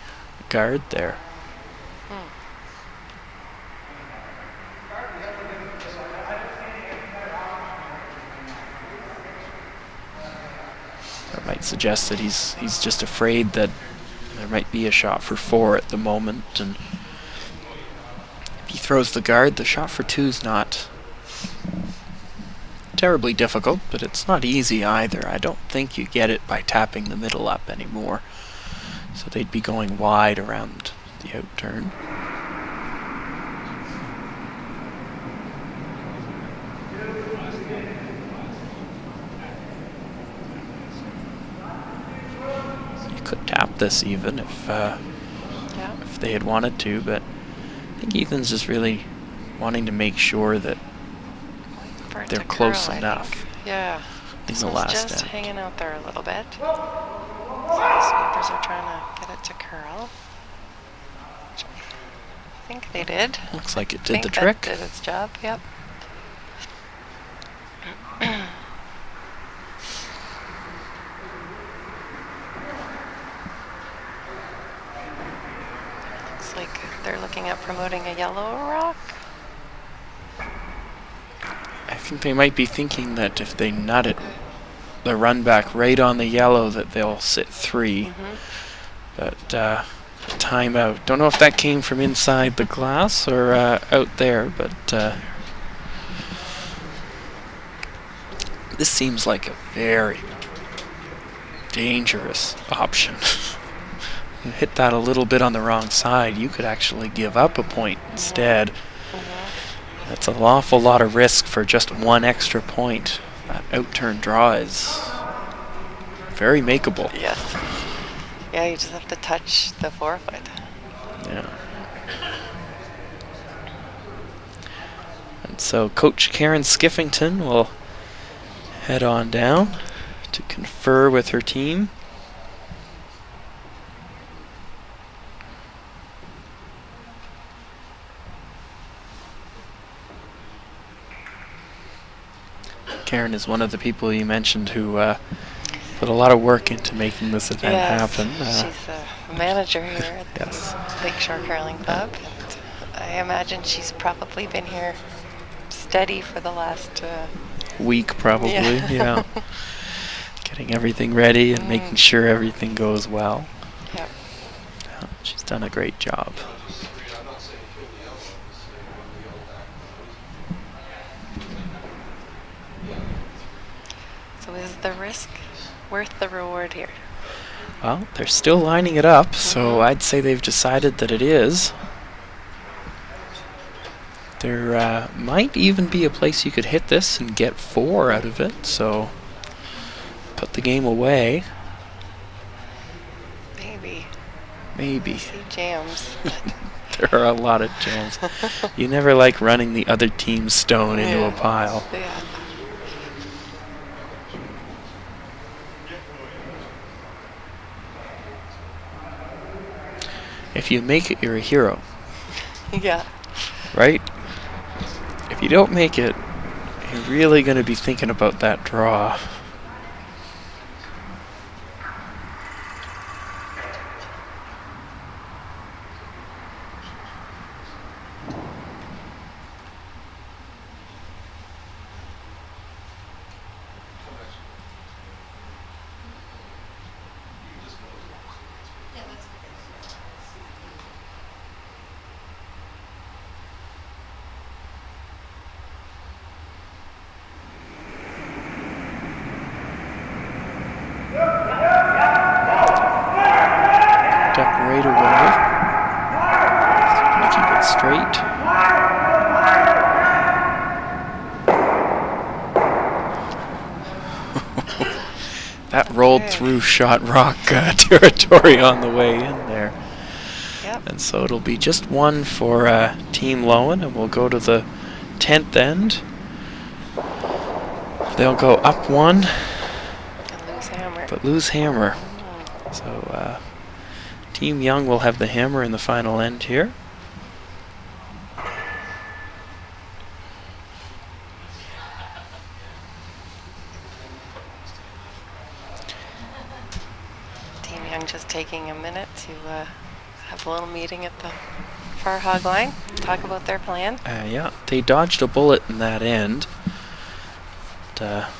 guard there. That might suggest that he's just afraid that there might be a shot for 4 at the moment, and if he throws the guard, the shot for 2 is not terribly difficult, but it's not easy either. I don't think you get it by tapping the middle up anymore. So they'd be going wide around the out turn. You could tap this even if they had wanted to, but I think Ethan's just really wanting to make sure that they're close enough. Yeah. In This the one's last just end. hanging out there a little bit. So the sweepers are trying to get it to curl. I think they did. Looks like it I did the think that trick. did its job, yep. Looks like they're looking at promoting a yellow rock. I think they might be thinking that if they nut it, the run back right on the yellow, that they'll sit 3. But timeout. Don't know if that came from inside the glass or out there, but this seems like a very dangerous option. You hit that a little bit on the wrong side, you could actually give up a point instead. That's an awful lot of risk for just 1 extra point. That out-turn draw is very makeable. Yes. Yeah, you just have to touch the forefoot. Yeah. And so Coach Karen Skiffington will head on down to confer with her team. Karen is one of the people you mentioned who put a lot of work into making this event happen. She's a manager here at Yes. the Lakeshore Curling Club. And I imagine she's probably been here steady for the last week, probably. Yeah. Getting everything ready and making sure everything goes well. Yep. Yeah, she's done a great job. So is the risk worth the reward here? Well, they're still lining it up, so I'd say they've decided that it is. There might even be a place you could hit this and get 4 out of it, so put the game away. Maybe. See jams. There are a lot of jams. You never like running the other team's stone into a pile. Yeah. If you make it, you're a hero. Yeah. Right? If you don't make it, you're really going to be thinking about that draw. Right away. Keep it straight. That rolled through shot rock territory on the way in there. Yep. And so it'll be just 1 for Team Loewen, and we'll go to the 10th end. They'll go up 1, And lose hammer. but lose hammer. So Team Young will have the hammer in the final end here. Team Young just taking a minute to have a little meeting at the far hog line, talk about their plan. Yeah, they dodged a bullet in that end.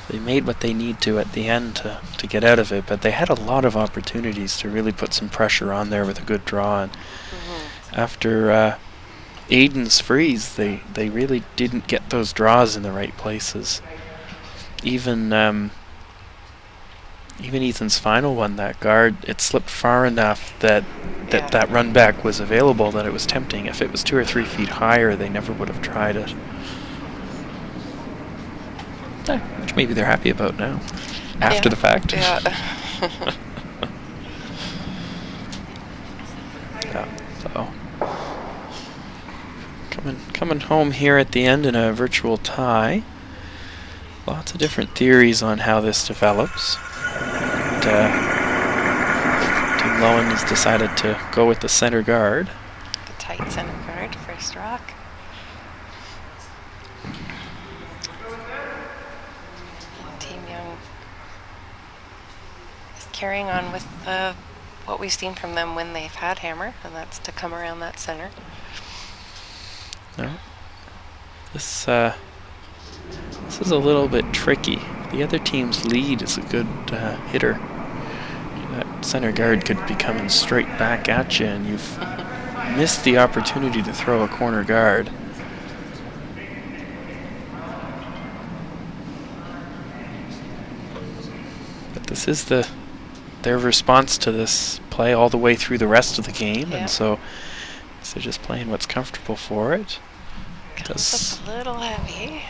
They made what they need to at the end to get out of it, but they had a lot of opportunities to really put some pressure on there with a good draw. And after Aiden's freeze, they really didn't get those draws in the right places. Even Ethan's final one, that guard, it slipped far enough that run back was available, that it was tempting. If it was 2 or 3 feet higher, they never would have tried it. Which maybe they're happy about now, after the fact. Yeah. Yeah, so coming home here at the end in a virtual tie. Lots of different theories on how this develops. Team Loewen has decided to go with the center guard. The tight center guard, first rock. Team Young is carrying on with what we've seen from them when they've had hammer, and that's to come around that center. No. This is a little bit tricky. The other team's lead is a good hitter. That center guard could be coming straight back at you, and you've missed the opportunity to throw a corner guard. But this is their response to this play all the way through the rest of the game, and so they're just playing what's comfortable for it. Comes up a little heavy.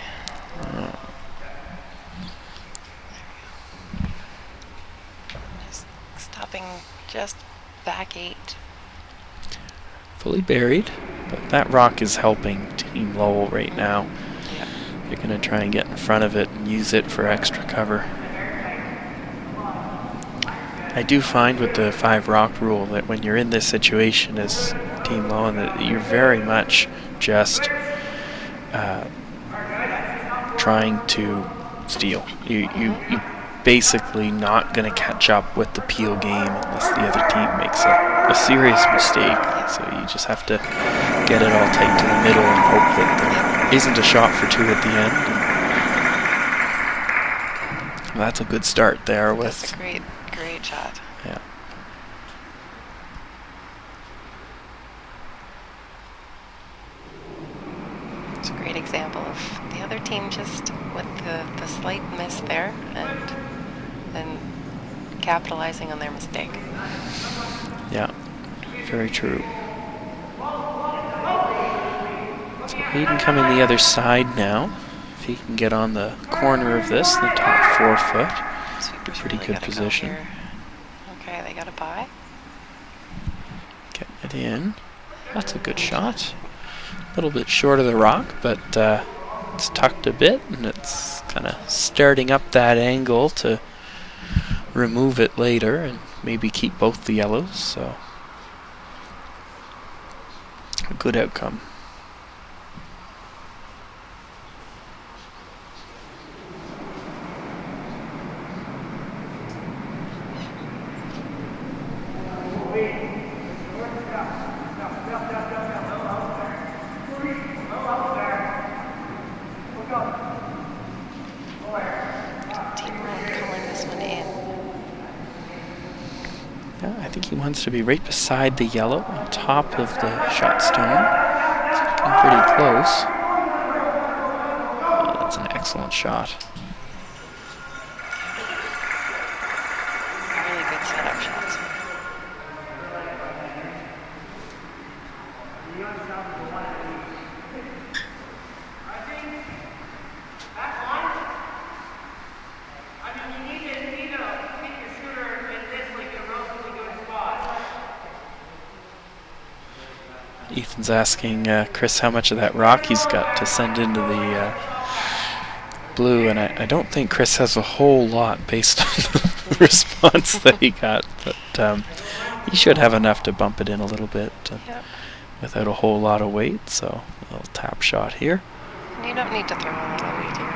Just stopping just back 8. Fully buried, but that rock is helping Team Lowell right now. Yep. They're going to try and get in front of it and use it for extra cover. I do find with the 5 rock rule that when you're in this situation as Team Loewen, that you're very much just trying to steal. You basically not going to catch up with the peel game unless the other team makes a serious mistake. So you just have to get it all tight to the middle and hope that isn't a shot for two at the end. And that's a good start there with. That's a great shot. Yeah. It's a great example of the other team just with the slight miss there and then capitalizing on their mistake. Yeah, very true. So Hayden coming the other side now. If he can get on the corner of this, the top 4 foot, Sweeper's pretty really good gotta go position. here. Okay, they got a bye. Get it in. That's a good shot. A little bit short of the rock, but it's tucked a bit, and it's kind of starting up that angle to remove it later and maybe keep both the yellows. So a good outcome. Team Rowan calling this one in. Yeah, I think he wants to be right beside the yellow, on top of the shot stone. It's looking pretty close. Oh, that's an excellent shot. Really good setup shots. Ethan's asking Chris how much of that rock he's got to send into the blue, and I don't think Chris has a whole lot based on the response that he got, but he should have enough to bump it in a little bit without a whole lot of weight, so a little tap shot here. And you don't need to throw a lot of weight here.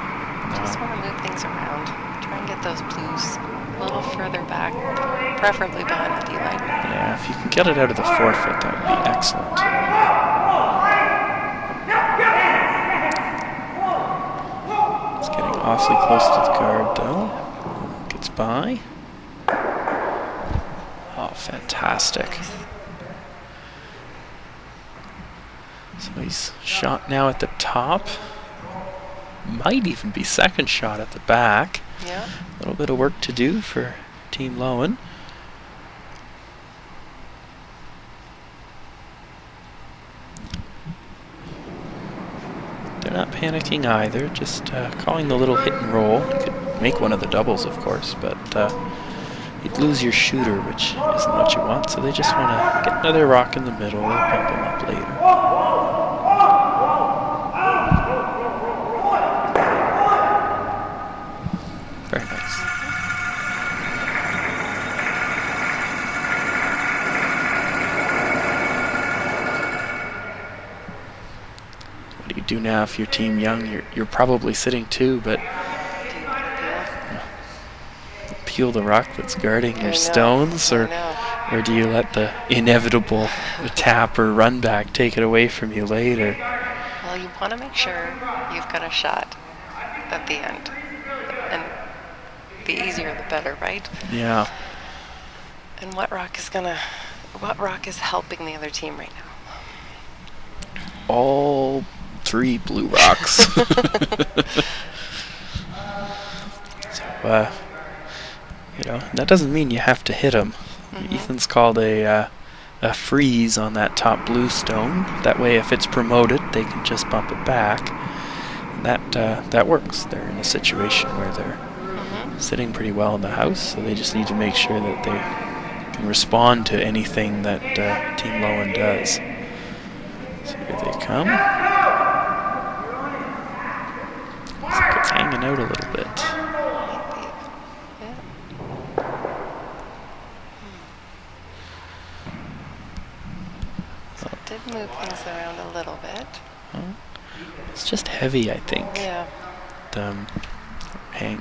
You just want to move things around. Try and get those blues a little further back, preferably behind the D-line. Yeah, if you can get it out of the 4 foot, that would be excellent. It's getting awfully close to the guard, though. Gets by. Oh, fantastic. So he's shot now at the top. Might even be second shot at the back. Yeah. A little bit of work to do for Team Loewen. They're not panicking either, just calling the little hit and roll. You could make one of the doubles, of course, but you'd lose your shooter, which isn't what you want, so they just want to get another rock in the middle and pump him up later. Very nice. What do you do now if your team young? You're probably sitting two, but peel the rock that's guarding your stones, or do you let the inevitable tap or run back take it away from you later? Well, you want to make sure you've got a shot at the end. And the easier the better, right? Yeah. And what rock is helping the other team right now? All 3 blue rocks. So, that doesn't mean you have to hit them. Ethan's called a freeze on that top blue stone. That way, if it's promoted, they can just bump it back. And that works. They're in a situation where they're sitting pretty well in the house, so they just need to make sure that they can respond to anything that Team Loewen does. So here they come. Looks like it's hanging out a little bit. So it did move things around a little bit. It's just heavy, I think. Yeah.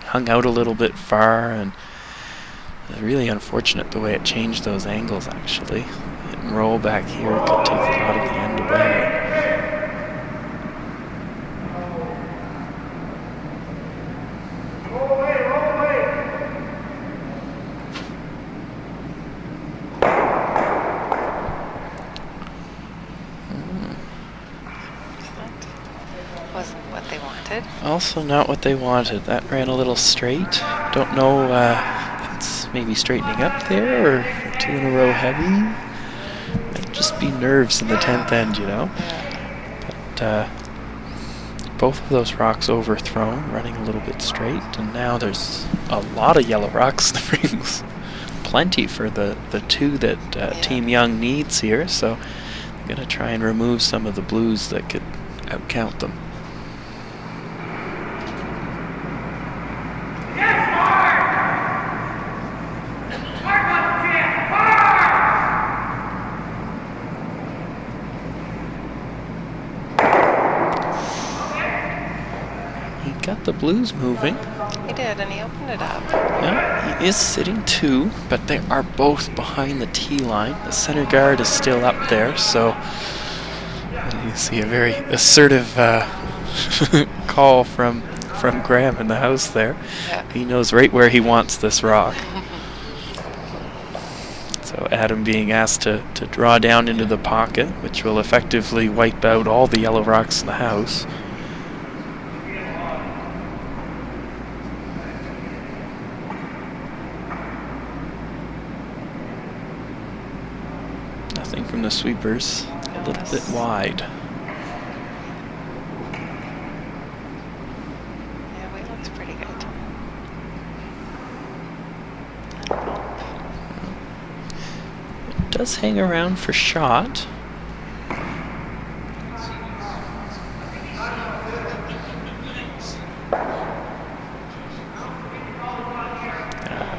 Hung out a little bit far, and it's really unfortunate the way it changed those angles, actually. Hit and roll back here could take a lot of the end away. wanted. Also not what they wanted. That ran a little straight. Don't know if it's maybe straightening up there or 2 in a row heavy. Might just be nerves in the 10th end, you know. Yeah. But both of those rocks overthrown, running a little bit straight, and now there's a lot of yellow rocks. That brings plenty for the 2 that Team Young needs here, so I'm going to try and remove some of the blues that could outcount them. He got the blues moving. He did, and he opened it up. Yeah, he is sitting 2, but they are both behind the tee line. The center guard is still up there, so you see a very assertive call from Graham in the house there. Yeah. He knows right where he wants this rock. So Adam being asked to draw down into the pocket, which will effectively wipe out all the yellow rocks in the house. Nothing from the sweepers. A little bit wide. Yeah, weight looks pretty good. It does hang around for shot.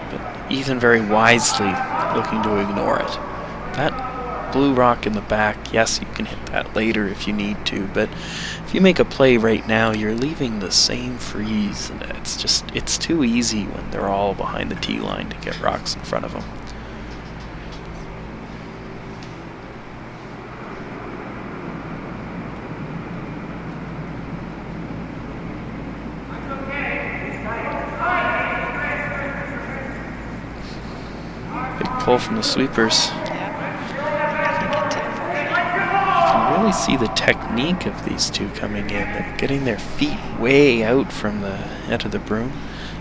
But Ethan very wisely looking to ignore it. That blue rock in the back, yes, you can hit that later if you need to, but if you make a play right now, you're leaving the same freeze, and it's too easy when they're all behind the tee line to get rocks in front of them. Good pull from the sweepers. You really see the technique of these 2 coming in. They're getting their feet way out from the head of the broom.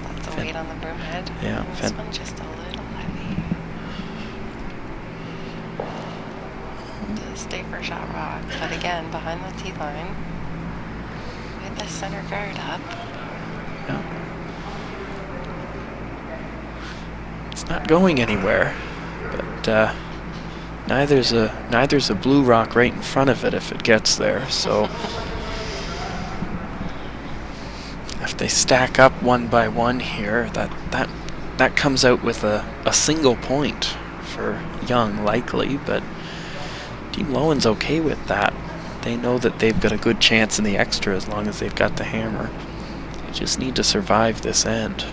Lots of weight on the broom head. Yeah. This one just a little heavy. Does stay for shot rock, but again, behind the tee line. With the center guard up. Yeah. It's not going anywhere, but neither's a blue rock right in front of it if it gets there. So if they stack up one by one here, that comes out with a single point for Young likely, but Team Loewen's okay with that. They know that they've got a good chance in the extra as long as they've got the hammer. They just need to survive this end.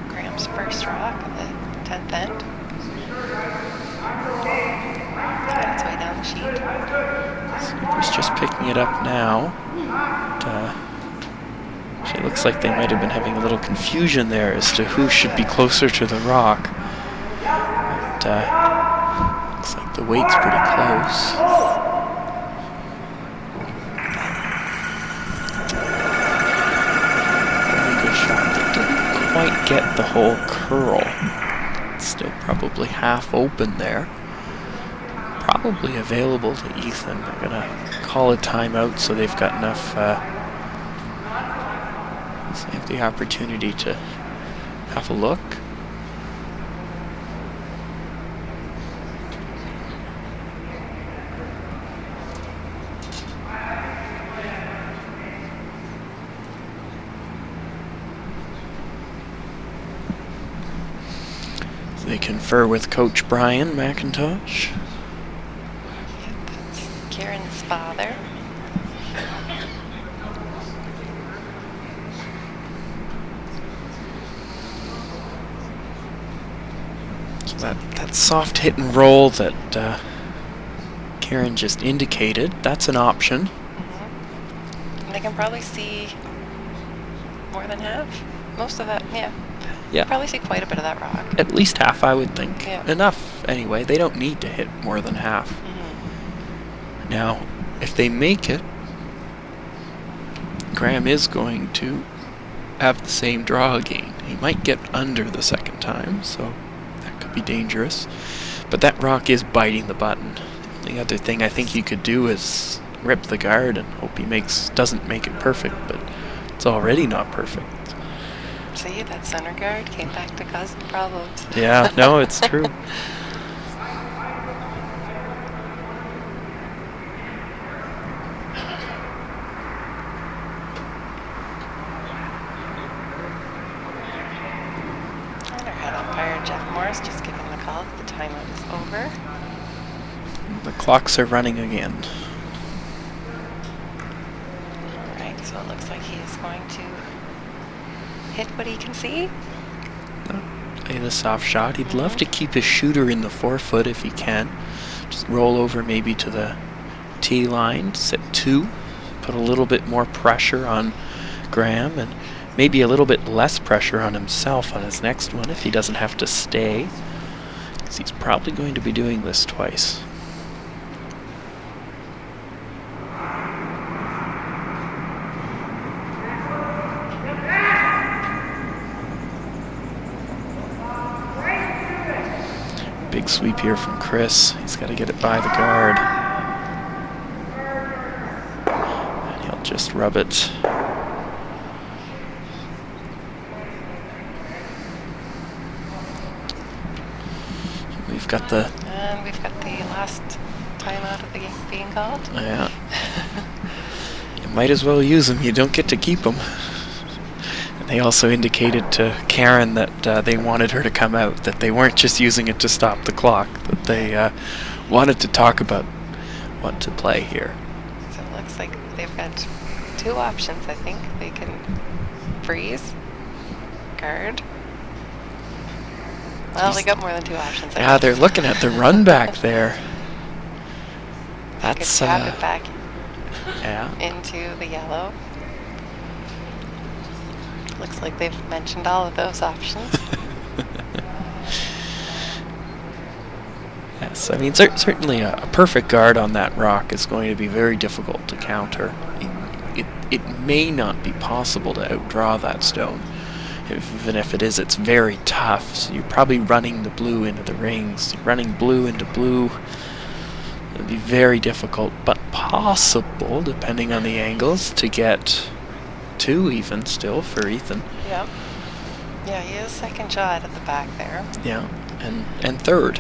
Graham's first rock of the 10th end. It's its way down the sheet. Sweeper's just picking it up now. It looks like they might have been having a little confusion there as to who should be closer to the rock. But looks like the weight's pretty close. Very good shot. They didn't quite get the whole curl. It's still probably half open there. Probably available to Ethan. They're gonna call a timeout so they've got enough. So they have the opportunity to have a look. So they confer with Coach Brian McIntosh. That's Kieran's father. So that soft hit and roll that Karen just indicated, that's an option. And they can probably see more than half. Most of that, yeah. Yeah. Probably see quite a bit of that rock. At least half, I would think. Yeah. Enough, anyway. They don't need to hit more than half. Now, if they make it, Graham is going to have the same draw again. He might get under the second time, so that could be dangerous. But that rock is biting the button. The other thing I think you could do is rip the guard and hope he doesn't make it perfect, but it's already not perfect. See, that center guard came back to cause problems. Yeah, no, it's true. And our head umpire, Jeff Morris, just giving the call that the timeout is over. The clocks are running again. Alright, so it looks like he is going to hit what he can see. Play the soft shot. He'd love to keep his shooter in the 4-foot if he can. Just roll over maybe to the tee line, set 2, put a little bit more pressure on Graham and maybe a little bit less pressure on himself on his next one if he doesn't have to stay, because he's probably going to be doing this twice. Big sweep here from Chris. He's got to get it by the guard. And he'll just rub it. We've got the... And we've got the last timeout of the game being called. Yeah. You might as well use them. You don't get to keep them. And they also indicated to Karen that they wanted her to come out, that they weren't just using it to stop the clock, that they wanted to talk about what to play here. So it looks like they've got 2 options, I think. They can freeze, guard. Well, they got more than 2 options. Yeah, they're looking at the run back there. That's tap it back yeah. into the yellow. Looks like they've mentioned all of those options. Yes, I mean certainly a perfect guard on that rock is going to be very difficult to counter. It may not be possible to outdraw that stone. Even if it is, it's very tough. So you're probably running the blue into the rings. You're running blue into blue. It'll be very difficult, but possible, depending on the angles, to get 2 even still for Ethan. Yep. Yeah, he is second shot at the back there. Yeah, and third.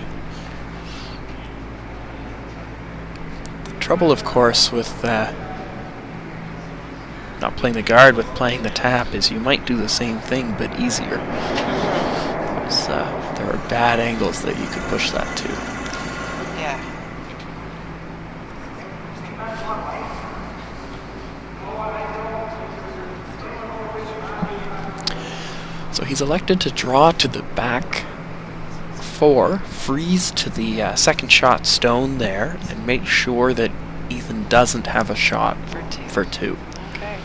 The trouble, of course, with not playing the guard with playing the tap is you might do the same thing but easier. There are bad angles that you could push that to. Yeah. So he's elected to draw to the back 4, freeze to the second shot stone there, and make sure that Ethan doesn't have a shot for 2. Okay.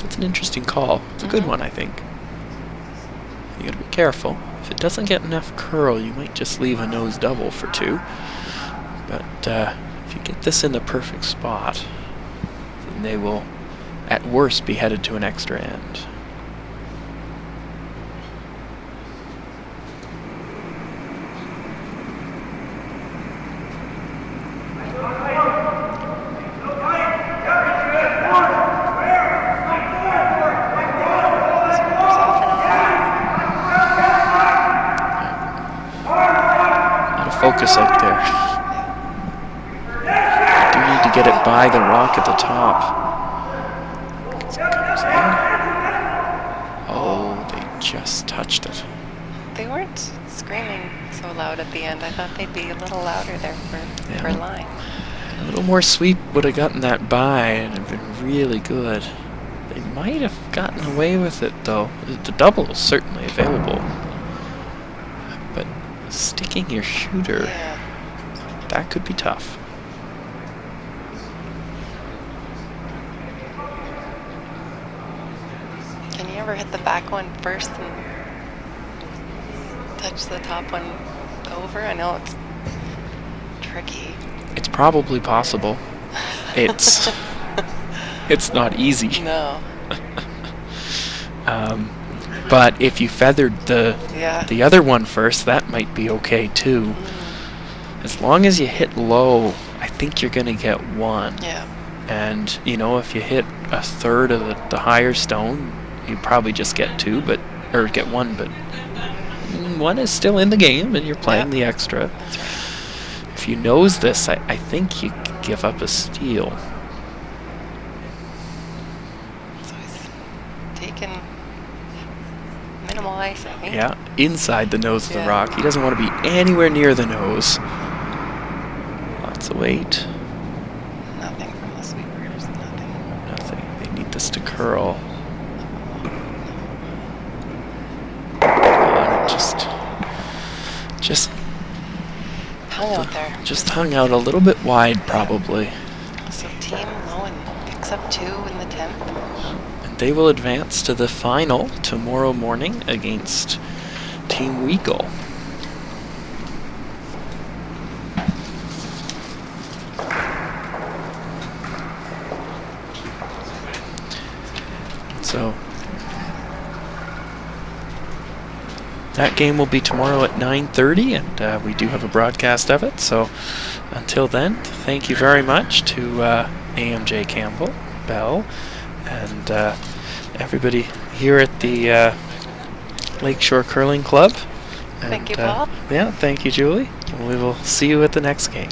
It's an interesting call. It's a good one, I think. You gotta be careful. If it doesn't get enough curl, you might just leave a nose double for 2. But if you get this in the perfect spot, then they will, at worst, be headed to an extra end. Focus out there. Do need to get it by the rock at the top. Oh, they just touched it. They weren't screaming so loud at the end. I thought they'd be a little louder there for line. A little more sweep would have gotten that by and have been really good. They might have gotten away with it though. The double is certainly available. But sticking your shooter... Yeah. that could be tough. Can you ever hit the back one first and touch the top one over? I know it's tricky. It's probably possible. It's it's not easy. No. But if you feathered Yeah. the other one first, that might be okay too. As long as you hit low, I think you're going to get one. Yeah. And, you know, if you hit a third of the higher stone, you probably just get two, or get one, but one is still in the game and you're playing the extra. That's right. If you nose this, I think you could give up a steal. So he's taking minimal ice, I think. Yeah, inside the nose of the Yeah. rock. He doesn't want to be anywhere near the nose. Lots of weight. Nothing from the sweepers. Nothing. Nothing. They need this to curl. And it just Hung out there. just hung out a little bit wide, probably. So Team Loewen picks up 2 in the 10th. And they will advance to the final tomorrow morning against Team Weagle. So that game will be tomorrow at 9:30, and we do have a broadcast of it. So until then, thank you very much to AMJ Campbell, Bell, and everybody here at the Lakeshore Curling Club. Thank you, And, Paul. yeah, thank you, Julie. And we will see you at the next game.